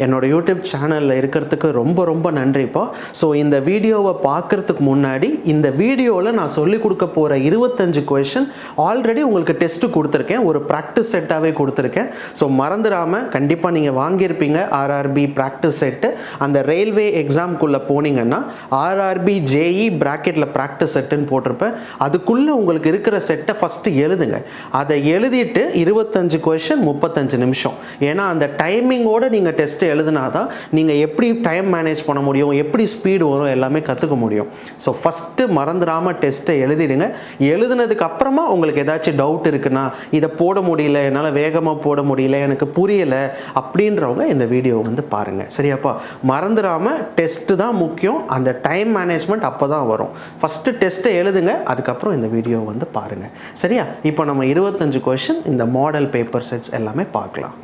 என்னோட யூடியூப் சேனலில் இருக்கிறதுக்கு ரொம்ப ரொம்ப நன்றிப்பா. ஸோ இந்த வீடியோவை பார்க்குறதுக்கு முன்னாடி இந்த வீடியோவில் நான் சொல்லிக் கொடுக்க போகிற 25 கொஷின் ஆல்ரெடி உங்களுக்கு டெஸ்ட்டு கொடுத்துருக்கேன், ஒரு ப்ராக்டிஸ் செட்டாகவே கொடுத்துருக்கேன். ஸோ மறந்துடாமல் கண்டிப்பாக நீங்கள் வாங்கியிருப்பீங்க ஆர்ஆர்பி ப்ராக்டிஸ் செட்டு. அந்த ரயில்வே எக்ஸாம்குள்ளே போனீங்கன்னா ஆர்ஆர்பி ஜேஇ ப்ராக்கெட்டில் ப்ராக்டிஸ் செட்டுன்னு போட்டிருப்பேன். அதுக்குள்ளே உங்களுக்கு இருக்கிற செட்டை ஃபஸ்ட்டு எழுதுங்க. அதை எழுதிட்டு 25 கொஷின் 35 நிமிஷம். ஏன்னா அந்த டைமிங்கோடு நீங்கள் டெஸ்ட்டு எழுதுனாதான் நீங்கள் எப்படி டைம் மேனேஜ் பண்ண முடியும், எப்படி ஸ்பீடு வரும் எல்லாமே கற்றுக்க முடியும். ஸோ ஃபஸ்ட்டு மறந்துடாமல் டெஸ்ட்டை எழுதிடுங்க. எழுதுனதுக்கு அப்புறமா உங்களுக்கு ஏதாச்சும் டவுட் இருக்குன்னா, இதை போட முடியல, என்னால் வேகமாக போட முடியல, எனக்கு புரியலை அப்படின்றவங்க இந்த வீடியோ வந்து பாருங்கள். சரியாப்பா? மறந்துடாமல் டெஸ்ட்டு தான் முக்கியம். அந்த டைம் மேனேஜ்மெண்ட் அப்போ தான் வரும். ஃபஸ்ட்டு டெஸ்ட்டை எழுதுங்க, அதுக்கப்புறம் இந்த வீடியோ வந்து பாருங்கள். சரியா? இப்போ நம்ம 25 கொஷின் இந்த மாடல் பேப்பர் செட்ஸ் எல்லாமே பார்க்கலாம்.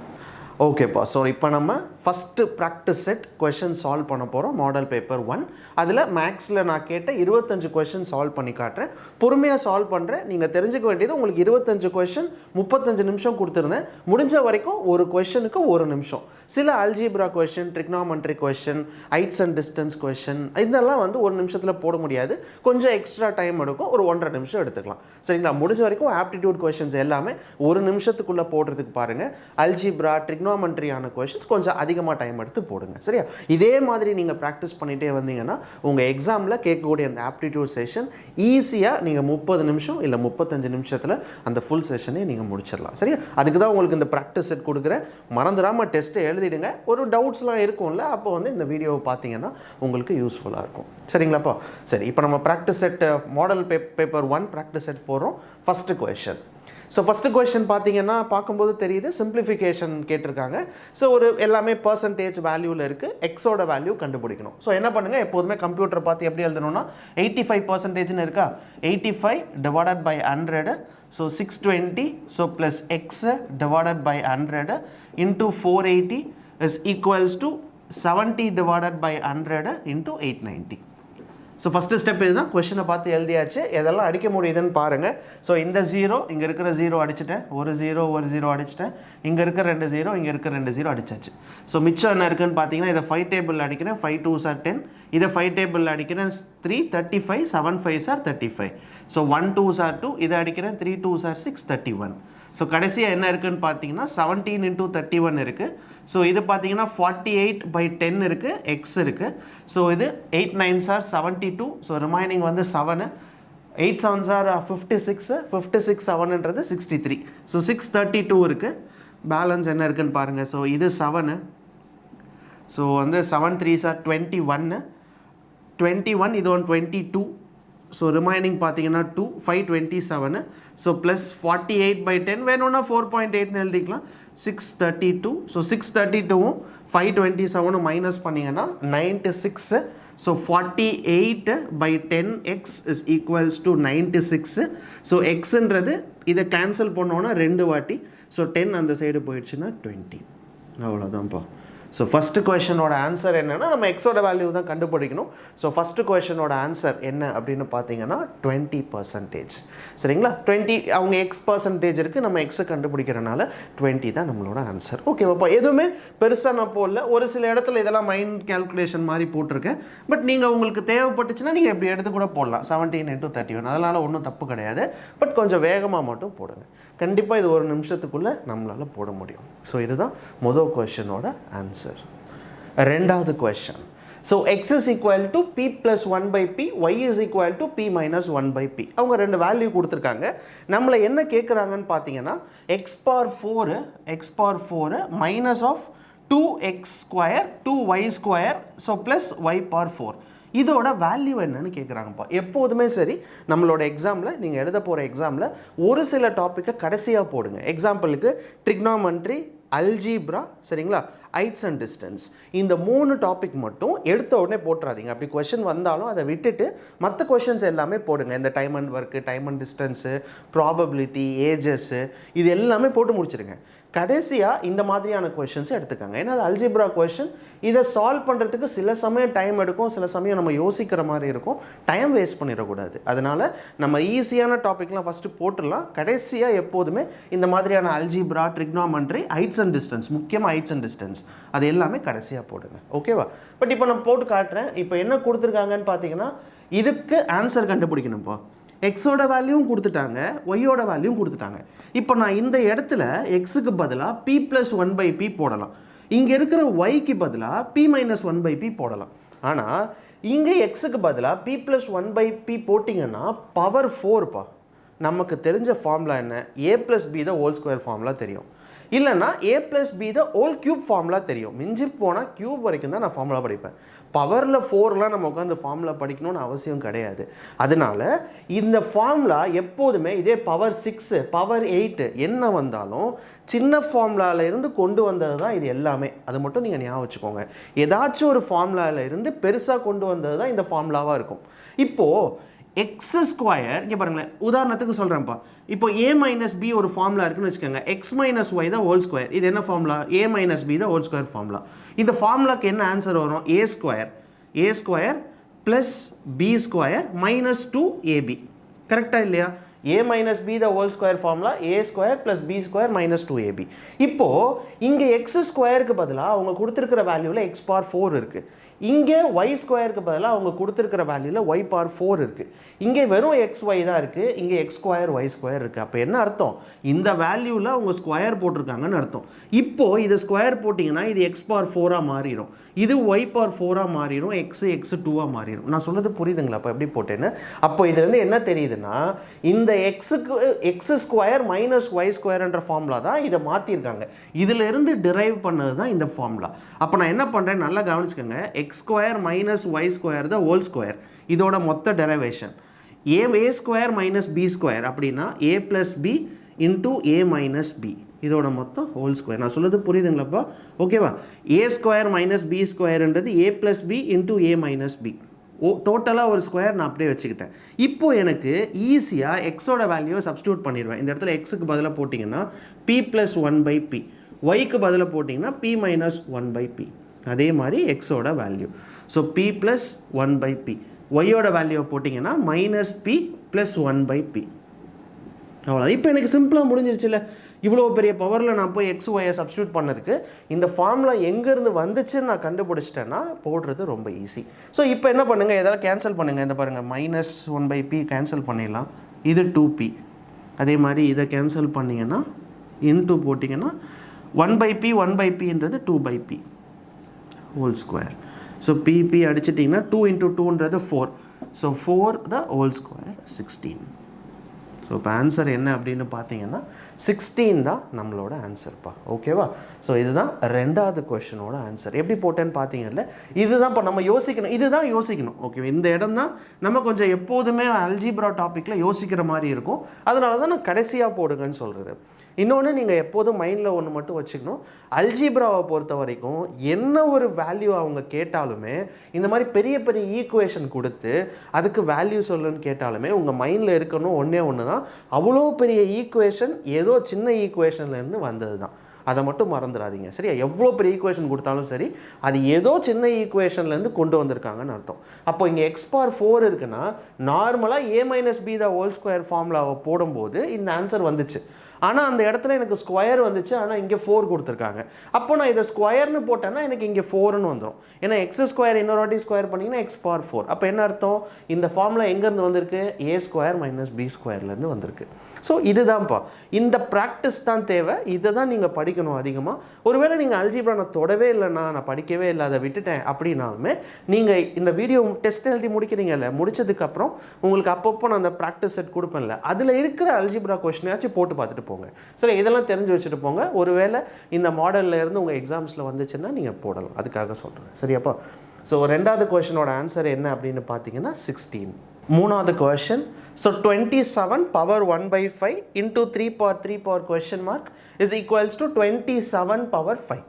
ஓகேப்பா. ஸோ இப்போ நம்ம first practice set question solve பண்ண போகிறோம். Model paper 1. அதில் மேக்ஸில் நான் கேட்ட 25 கொஷின் சால்வ் பண்ணி காட்டுறேன். பொறுமையாக சால்வ் பண்ணுறேன். நீங்கள் தெரிஞ்சுக்க வேண்டியது, உங்களுக்கு 25 கொஷின் 35 நிமிஷம் கொடுத்துருந்தேன். முடிஞ்ச வரைக்கும் ஒரு கொஷனுக்கு 1 நிமிஷம். சில algebra question, trigonometry question, heights and distance question, இதெல்லாம் வந்து 1 நிமிஷத்தில் போட முடியாது. கொஞ்சம் எக்ஸ்ட்ரா டைம் எடுக்கும். ஒரு 1.5 நிமிஷம் எடுத்துக்கலாம். சரிங்களா? முடிஞ்ச வரைக்கும் ஆப்டிடியூட் கொஷின்ஸ் எல்லாமே 1 நிமிஷத்துக்குள்ளே போடுறதுக்கு பாருங்கள். அல்ஜிப்ரா, ட்ரிக்னாமெட்ரியான கொஷின்ஸ் கொஞ்சம் அதிகமாக டைம் எடுத்து போடுங்க. சரியா? இதே மாதிரி நீங்கள் ப்ராக்டிஸ் பண்ணிகிட்டே வந்தீங்கன்னா உங்கள் எக்ஸாமில் கேட்கக்கூடிய அந்த ஆப்டிடியூட் செஷன் ஈஸியாக நீங்கள் 30 நிமிஷம் இல்லை 35 நிமிஷத்தில் அந்த ஃபுல் செஷனே நீங்கள் முடிச்சிடலாம். சரியா? அதுக்கு தான் உங்களுக்கு இந்த ப்ராக்டிஸ் செட் கொடுக்குறேன். மறந்துடாமல் டெஸ்ட்டை எழுதிடுங்க. ஒரு டவுட்ஸ்லாம் இருக்கும்ல, அப்போ வந்து இந்த வீடியோவை பார்த்தீங்கன்னா உங்களுக்கு யூஸ்ஃபுல்லாக இருக்கும். சரிங்களாப்பா? சரி, இப்போ நம்ம practice set model paper 1 practice set போடுறோம். First question. So first question பார்த்தீங்கன்னா பார்க்கும்போது தெரியுது, சிம்பிளிஃபிகேஷன் கேட்டிருக்காங்க. ஸோ ஒரு எல்லாமே பர்சன்டேஜ் வேல்யூவில் இருக்குது. எக்ஸோட வேல்யூ கண்டுபிடிக்கணும். ஸோ என்ன பண்ணுங்கள், எப்போதுமே கம்ப்யூட்டரை பார்த்து எப்படி எழுதணும்னா 85% இருக்கா, 85 divided by 100. So 620. So plus X divided by 100 into 480 is equals to 70 divided by 100 into 890. So first step இதுதான். கொஷினை பார்த்து எழுதியாச்சு. எதெல்லாம் அடிக்க முடியுதுன்னு பாருங்கள். ஸோ இந்த 0, இங்கே இருக்கிற 0 அடிச்சிட்டேன், ஒரு 0 அடிச்சிட்டேன், இங்கே இருக்கிற 2 0, இங்கே இருக்கிற 2 0 அடிச்சாச்சு. ஸோ மிச்சம் என்ன இருக்குன்னு பார்த்தீங்கன்னா, இதை 5 டேபிள் அடிக்கிறேன், 5 2s are 10. இதை 5 டேபிள் அடிக்கிறேன், 3 35, 7 5s are 35. So 1 2s are 2, இதை அடிக்கிறேன், 3 2s are 6, 31. ஸோ கடைசியாக என்ன இருக்குதுன்னு பார்த்தீங்கன்னா 17 into 31 இருக்குது. ஸோ இது பார்த்தீங்கன்னா 48 by 10 இருக்குது, எக்ஸ் இருக்குது. ஸோ இது 8 9s are 72. ஸோ ரிமைனிங் வந்து 7. 8 7s are 56, 56 7ன்றது 63. ஸோ 632 இருக்குது. பேலன்ஸ் என்ன இருக்குதுன்னு பாருங்கள். ஸோ இது 7. ஸோ வந்து 7 3s are 21, 21 இது 22. ஸோ ரிமைனிங் பார்த்தீங்கன்னா 2, 527. ஸோ ப்ளஸ் 48 by 10 வேணும்னா 4.8ன்னு எழுதிக்கலாம். 632. ஸோ 632ம் 527 மைனஸ் பண்ணிங்கன்னா 96. So 48 by 10x is equals to 96. So எக்ஸுன்றது இதை கேன்சல் பண்ணோன்னா 2 வாட்டி. ஸோ 10 அந்த சைடு போயிடுச்சுன்னா 20. அவ்வளோதான்ப்பா. ஸோ ஃபஸ்ட்டு கொஷனோட ஆன்சர் என்னென்னா, நம்ம எக்ஸோட வேல்யூ தான் கண்டுபிடிக்கணும். ஸோ ஃபஸ்ட்டு கொஷனோட ஆன்சர் என்ன அப்படின்னு பார்த்தீங்கன்னா 20%. சரிங்களா? 20 அவங்க எக்ஸ் பர்சன்டேஜ் இருக்குது, நம்ம எக்ஸை கண்டுபிடிக்கிறனால 20 தான் நம்மளோட ஆன்சர். ஓகேவாப்பா? எதுவுமே பெருசாக நான் போடல. ஒரு சில இடத்துல இதெல்லாம் மைண்ட் கேல்குலேஷன் மாதிரி போட்டிருக்கேன். பட் நீங்கள் உங்களுக்கு தேவைப்பட்டுச்சுன்னா நீங்கள் எப்படி எடுத்து கூட போடலாம், 17 into 31. அதனால் ஒன்றும் தப்பு கிடையாது. பட் கொஞ்சம் வேகமாக மட்டும் போடுங்க. கண்டிப்பாக இது 1 நிமிஷத்துக்குள்ளே நம்மளால் போட முடியும். ஸோ இதுதான் முதல் கொஷனோட ஆன்சர். ரெண்டாவது question. So x is equal to p plus 1 by p, y is equal to p minus 1 by p. அவங்க 2 வேல்யூ கொடுத்துருக்காங்க. நம்மளை என்ன கேட்குறாங்கன்னு பார்த்தீங்கன்னா, x power 4 minus of 2x square 2y square, so plus y power 4. இதோட value என்னன்னு கேட்குறாங்கப்பா. எப்போதுமே சரி, நம்மளோட எக்ஸாமில் நீங்கள் எழுத போகிற எக்ஸாமில் ஒரு சில டாப்பிக்கை கடைசியாக போடுங்க. எக்ஸாம்பிளுக்கு ட்ரிக்னாமெட்ரி, அல்ஜிப்ரா, சரிங்களா, ஹைட்ஸ் அண்ட் டிஸ்டன்ஸ், இந்த 3 டாபிக் மட்டும் எடுத்த உடனே போட்டுறாதீங்க. அப்படி கொஷின் வந்தாலும் அதை விட்டுட்டு மற்ற கொஷின்ஸ் எல்லாமே போடுங்க. இந்த time and work, time and distance, probability, ஏஜஸ்ஸு, இது எல்லாமே போட்டு முடிச்சிருங்க. கடைசியாக இந்த மாதிரியான கொஷின்ஸ் எடுத்துக்காங்க. ஏன்னா அது அல்ஜிப்ரா கொஷின். இதை சால்வ் பண்ணுறதுக்கு சில சமயம் டைம் எடுக்கும், சில சமயம் நம்ம யோசிக்கிற மாதிரி இருக்கும். டைம் வேஸ்ட் பண்ணிடக்கூடாது. அதனால் நம்ம ஈஸியான டாபிக்லாம் ஃபஸ்ட்டு போட்டுடலாம். கடைசியாக எப்போதுமே இந்த மாதிரியான algebra, trigonometry, heights and distance, முக்கியமாக ஹைட்ஸ் அண்ட் டிஸ்டன்ஸ், அது எல்லாமே கடைசியாக போடுங்க. ஓகேவா? பட் இப்போ நான் போட்டு காட்டுறேன். இப்போ என்ன கொடுத்துருக்காங்கன்னு பார்த்தீங்கன்னா இதுக்கு ஆன்சர் கண்டுபிடிக்கணும்ப்பா. எக்ஸோட வேல்யூவும் கொடுத்துட்டாங்க, ஒய்யோட வேல்யூவும் கொடுத்துட்டாங்க. இப்போ நான் இந்த இடத்துல எக்ஸுக்கு பதிலாக p + 1/p போடலாம். இங்கே இருக்கிற ஒய்க்கு பதிலாக p - 1/p போடலாம். ஆனால் இங்கே எக்ஸுக்கு பதிலாக p + 1/p போட்டிங்கன்னா பவர் 4பா. நமக்கு தெரிஞ்ச ஃபார்முலா என்ன? a + b the whole square formula தெரியும், இல்லைன்னா a + b the whole cube formula தெரியும். மிஞ்சி போனால் கியூப் வரைக்கும் தான் நான் ஃபார்முலா படிப்பேன். பவரில் 4லாம் நம்ம உட்காந்து ஃபார்முலா படிக்கணும்னு அவசியம் கிடையாது. அதனால இந்த ஃபார்முலா எப்போதுமே இதே பவர் 6 பவர் 8 என்ன வந்தாலும் சின்ன ஃபார்முலாவில் இருந்து கொண்டு வந்தது தான் இது எல்லாமே. அது மட்டும் நீங்கள் ஞாபகம் வச்சுக்கோங்க. ஏதாச்சும் ஒரு ஃபார்முலாவில் இருந்து பெருசாக கொண்டு வந்தது தான் இந்த ஃபார்முலாவாக இருக்கும். இப்போது எக்ஸ் ஸ்கொயர் இங்கே பாருங்களேன், உதாரணத்துக்கு சொல்கிறேன்ப்பா. இப்போ a - b ஒரு ஃபார்முலா இருக்குன்னு வச்சுக்கோங்க. x - y தான் ஹோல் ஸ்கொயர். இது என்ன ஃபார்முலா? a - b தான் ஹோல் ஸ்கொயர் ஃபார்முலா. இந்த ஃபார்முலாக்கு என்ன ஆன்சர் வரும்? a square plus b square - 2ab. கரெக்டாக இல்லையா? a - b the whole square formula a square plus b square - 2ab. இப்போது இங்கே எக்ஸ் ஸ்கொயருக்கு பதிலாக அவங்க கொடுத்துருக்கிற வேல்யூவில் x⁴ இருக்குது. இங்கே y ஸ்கொயருக்கு பதிலாக அவங்க கொடுத்துருக்கிற வேல்யூவில் y⁴ இருக்குது. இங்கே வெறும் xy தான் இருக்குது, இங்கே x² y² இருக்குது. அப்போ என்ன அர்த்தம்? இந்த வேல்யூவில் அவங்க ஸ்கொயர் போட்டிருக்காங்கன்னு அர்த்தம். இப்போது இது ஸ்கொயர் போட்டிங்கன்னா இது x⁴ மாறிடும், இது y⁴ மாறிடும், x2 மாறிடும். நான் சொல்கிறது புரியுதுங்களா? அப்போ எப்படி போட்டேன்னு? அப்போ இதுலேருந்து என்ன தெரியுதுன்னா இந்த x² - y² ஃபார்முலா தான் இதை மாற்றிருக்காங்க. இதிலிருந்து டிரைவ் பண்ணது தான் இந்த ஃபார்முலா. அப்போ நான் என்ன பண்ணுறேன் நல்லா கவனிச்சுக்கோங்க. x² - y² தான் ஹோல் ஸ்கொயர், இதோட மொத்த டெரிவேஷன். a² - b² அப்படின்னா a + b × a - b, இதோட மொத்தம் ஹோல் ஸ்கொயர். நான் சொல்கிறது புரியுதுங்களாப்பா? ஓகேவா? a² - b²ன்றது a + b × a - b. டோட்டலாக ஒரு ஸ்கொயர் நான் அப்படியே வச்சுக்கிட்டேன். இப்போது எனக்கு ஈஸியாக எக்ஸோட வேல்யூவை சப்ஸ்டியூட் பண்ணிடுவேன். இந்த இடத்துல எக்ஸுக்கு பதிலாக போட்டிங்கன்னா p + 1/p, ஒய்க்கு பதிலாக போட்டிங்கன்னா p - 1/p. அதே மாதிரி எக்ஸோட வேல்யூ. ஸோ p + 1/p, ஒய்யோட வேல்யூவை போட்டிங்கன்னா -p + 1/p. அவ்வளோ. இப்போ எனக்கு சிம்பிளாக முடிஞ்சிருச்சுல்ல. இவ்வளோ பெரிய பவரில் நான் போய் எக்ஸ் ஒய்யை சப்ஸ்டியூட் பண்ணதுக்கு இந்த ஃபார்முலா எங்கேருந்து வந்துச்சுன்னு நான் கண்டுபிடிச்சிட்டேன்னா போடுறது ரொம்ப ஈஸி. ஸோ இப்போ என்ன பண்ணுங்கள், எதாவது கேன்சல் பண்ணுங்கள். இந்த பாருங்கள், -1/p கேன்சல் பண்ணிடலாம், இது 2p. அதே மாதிரி இதை கேன்சல் பண்ணிங்கன்னா இன்ட்டு போட்டிங்கன்னா 1/p ன்றது 2/p whole square. So p அடிச்சிட்டிங்கன்னா 2 × 2ன்றது 4. So 4 த ஹோல் ஸ்கொயர் 16. ஸோ இப்போ ஆன்சர் என்ன அப்படின்னு பார்த்தீங்கன்னா 16 தான் நம்மளோட ஆன்சர்ப்பா. ஓகேவா? ஸோ இதுதான் ரெண்டாவது கொஷனோட ஆன்சர். எப்படி போட்டேன்னு பார்த்தீங்கல்ல, இதுதான் இப்போ நம்ம யோசிக்கணும், இதுதான் யோசிக்கணும். ஓகே, இந்த இடம் தான் நம்ம கொஞ்சம் எப்போதுமே அல்ஜிப்ரா டாப்பிக்கில் யோசிக்கிற மாதிரி இருக்கும். அதனால தான் நான் கடைசியாக போடுங்கன்னு சொல்கிறது. இன்னொன்று, நீங்கள் எப்போதும் மைண்டில் ஒன்று மட்டும் வச்சுக்கணும். அல்ஜிப்ராவை பொறுத்த வரைக்கும் என்ன ஒரு வேல்யூ அவங்க கேட்டாலுமே, இந்த மாதிரி பெரிய பெரிய ஈக்குவேஷன் கொடுத்து அதுக்கு வேல்யூ சொல்லுன்னு கேட்டாலுமே உங்கள் மைண்டில் இருக்கணும் ஒன்றே ஒன்று தான், அவ்வளோ பெரிய ஈக்குவேஷன் ஏதோ சின்ன ஈக்குவேஷன்லேருந்து வந்தது தான். அதை மட்டும் மறந்துடாதீங்க, சரியா? எவ்வளோ பெரிய ஈக்குவேஷன் கொடுத்தாலும் சரி, அது ஏதோ சின்ன ஈக்குவேஷன்லேருந்து கொண்டு வந்திருக்காங்கன்னு அர்த்தம். அப்போ இங்கே x⁴ இருக்குன்னா நார்மலாக a - b the whole square ஃபார்முலாவை போடும்போது இந்த ஆன்சர் வந்துச்சு. ஆனால் அந்த இடத்துல எனக்கு ஸ்கொயர் வந்துச்சு, ஆனால் இங்கே 4 கொடுத்துருக்காங்க. அப்போ நான் இதை ஸ்கொயர்னு போட்டேன்னா எனக்கு இங்கே 4ன்னு வந்துடும். ஏன்னா x² இன்னொரு வாட்டி ஸ்கொயர் பண்ணிங்கன்னா x⁴. அப்போ என்ன அர்த்தம்? இந்த ஃபார்முலா எங்கேருந்து வந்திருக்கு? a² - b²லேருந்து வந்திருக்கு. ஸோ இதுதான்ப்பா, இந்த ப்ராக்டிஸ் தான் தேவை. இதை தான் நீங்கள் படிக்கணும் அதிகமாக. ஒருவேளை நீங்கள் அல்ஜிப்ரா நான் தொடவே இல்லைன்னா, நான் படிக்கவே இல்லை, அதை விட்டுட்டேன் அப்படின்னாலுமே நீங்கள் இந்த வீடியோ டெஸ்ட் எழுதி முடிக்கிறீங்கல்ல, முடிச்சதுக்கப்புறம் உங்களுக்கு அப்பப்போ நான் அந்த ப்ராக்டிஸ் செட் கொடுப்பேன்ல, அதில் இருக்கிற அல்ஜிப்ரா கொஸ்டினாச்சும் போட்டு பார்த்துட்டு போங்க. சரி, இதெல்லாம் தெரிஞ்சு வச்சுட்டு போங்க. ஒருவேளை இந்த மாடலில் இருந்து உங்கள் எக்ஸாம்ஸில் வந்துச்சுன்னா நீங்கள் போடலாம், அதுக்காக சொல்கிறேன். சரியாப்பா? ஸோ ரெண்டாவது கொஷனோட ஆன்சர் என்ன அப்படின்னு பார்த்தீங்கன்னா 16. மூணாவது question. So 27 power 1/5 into 3 question mark is equals to 27 power 5.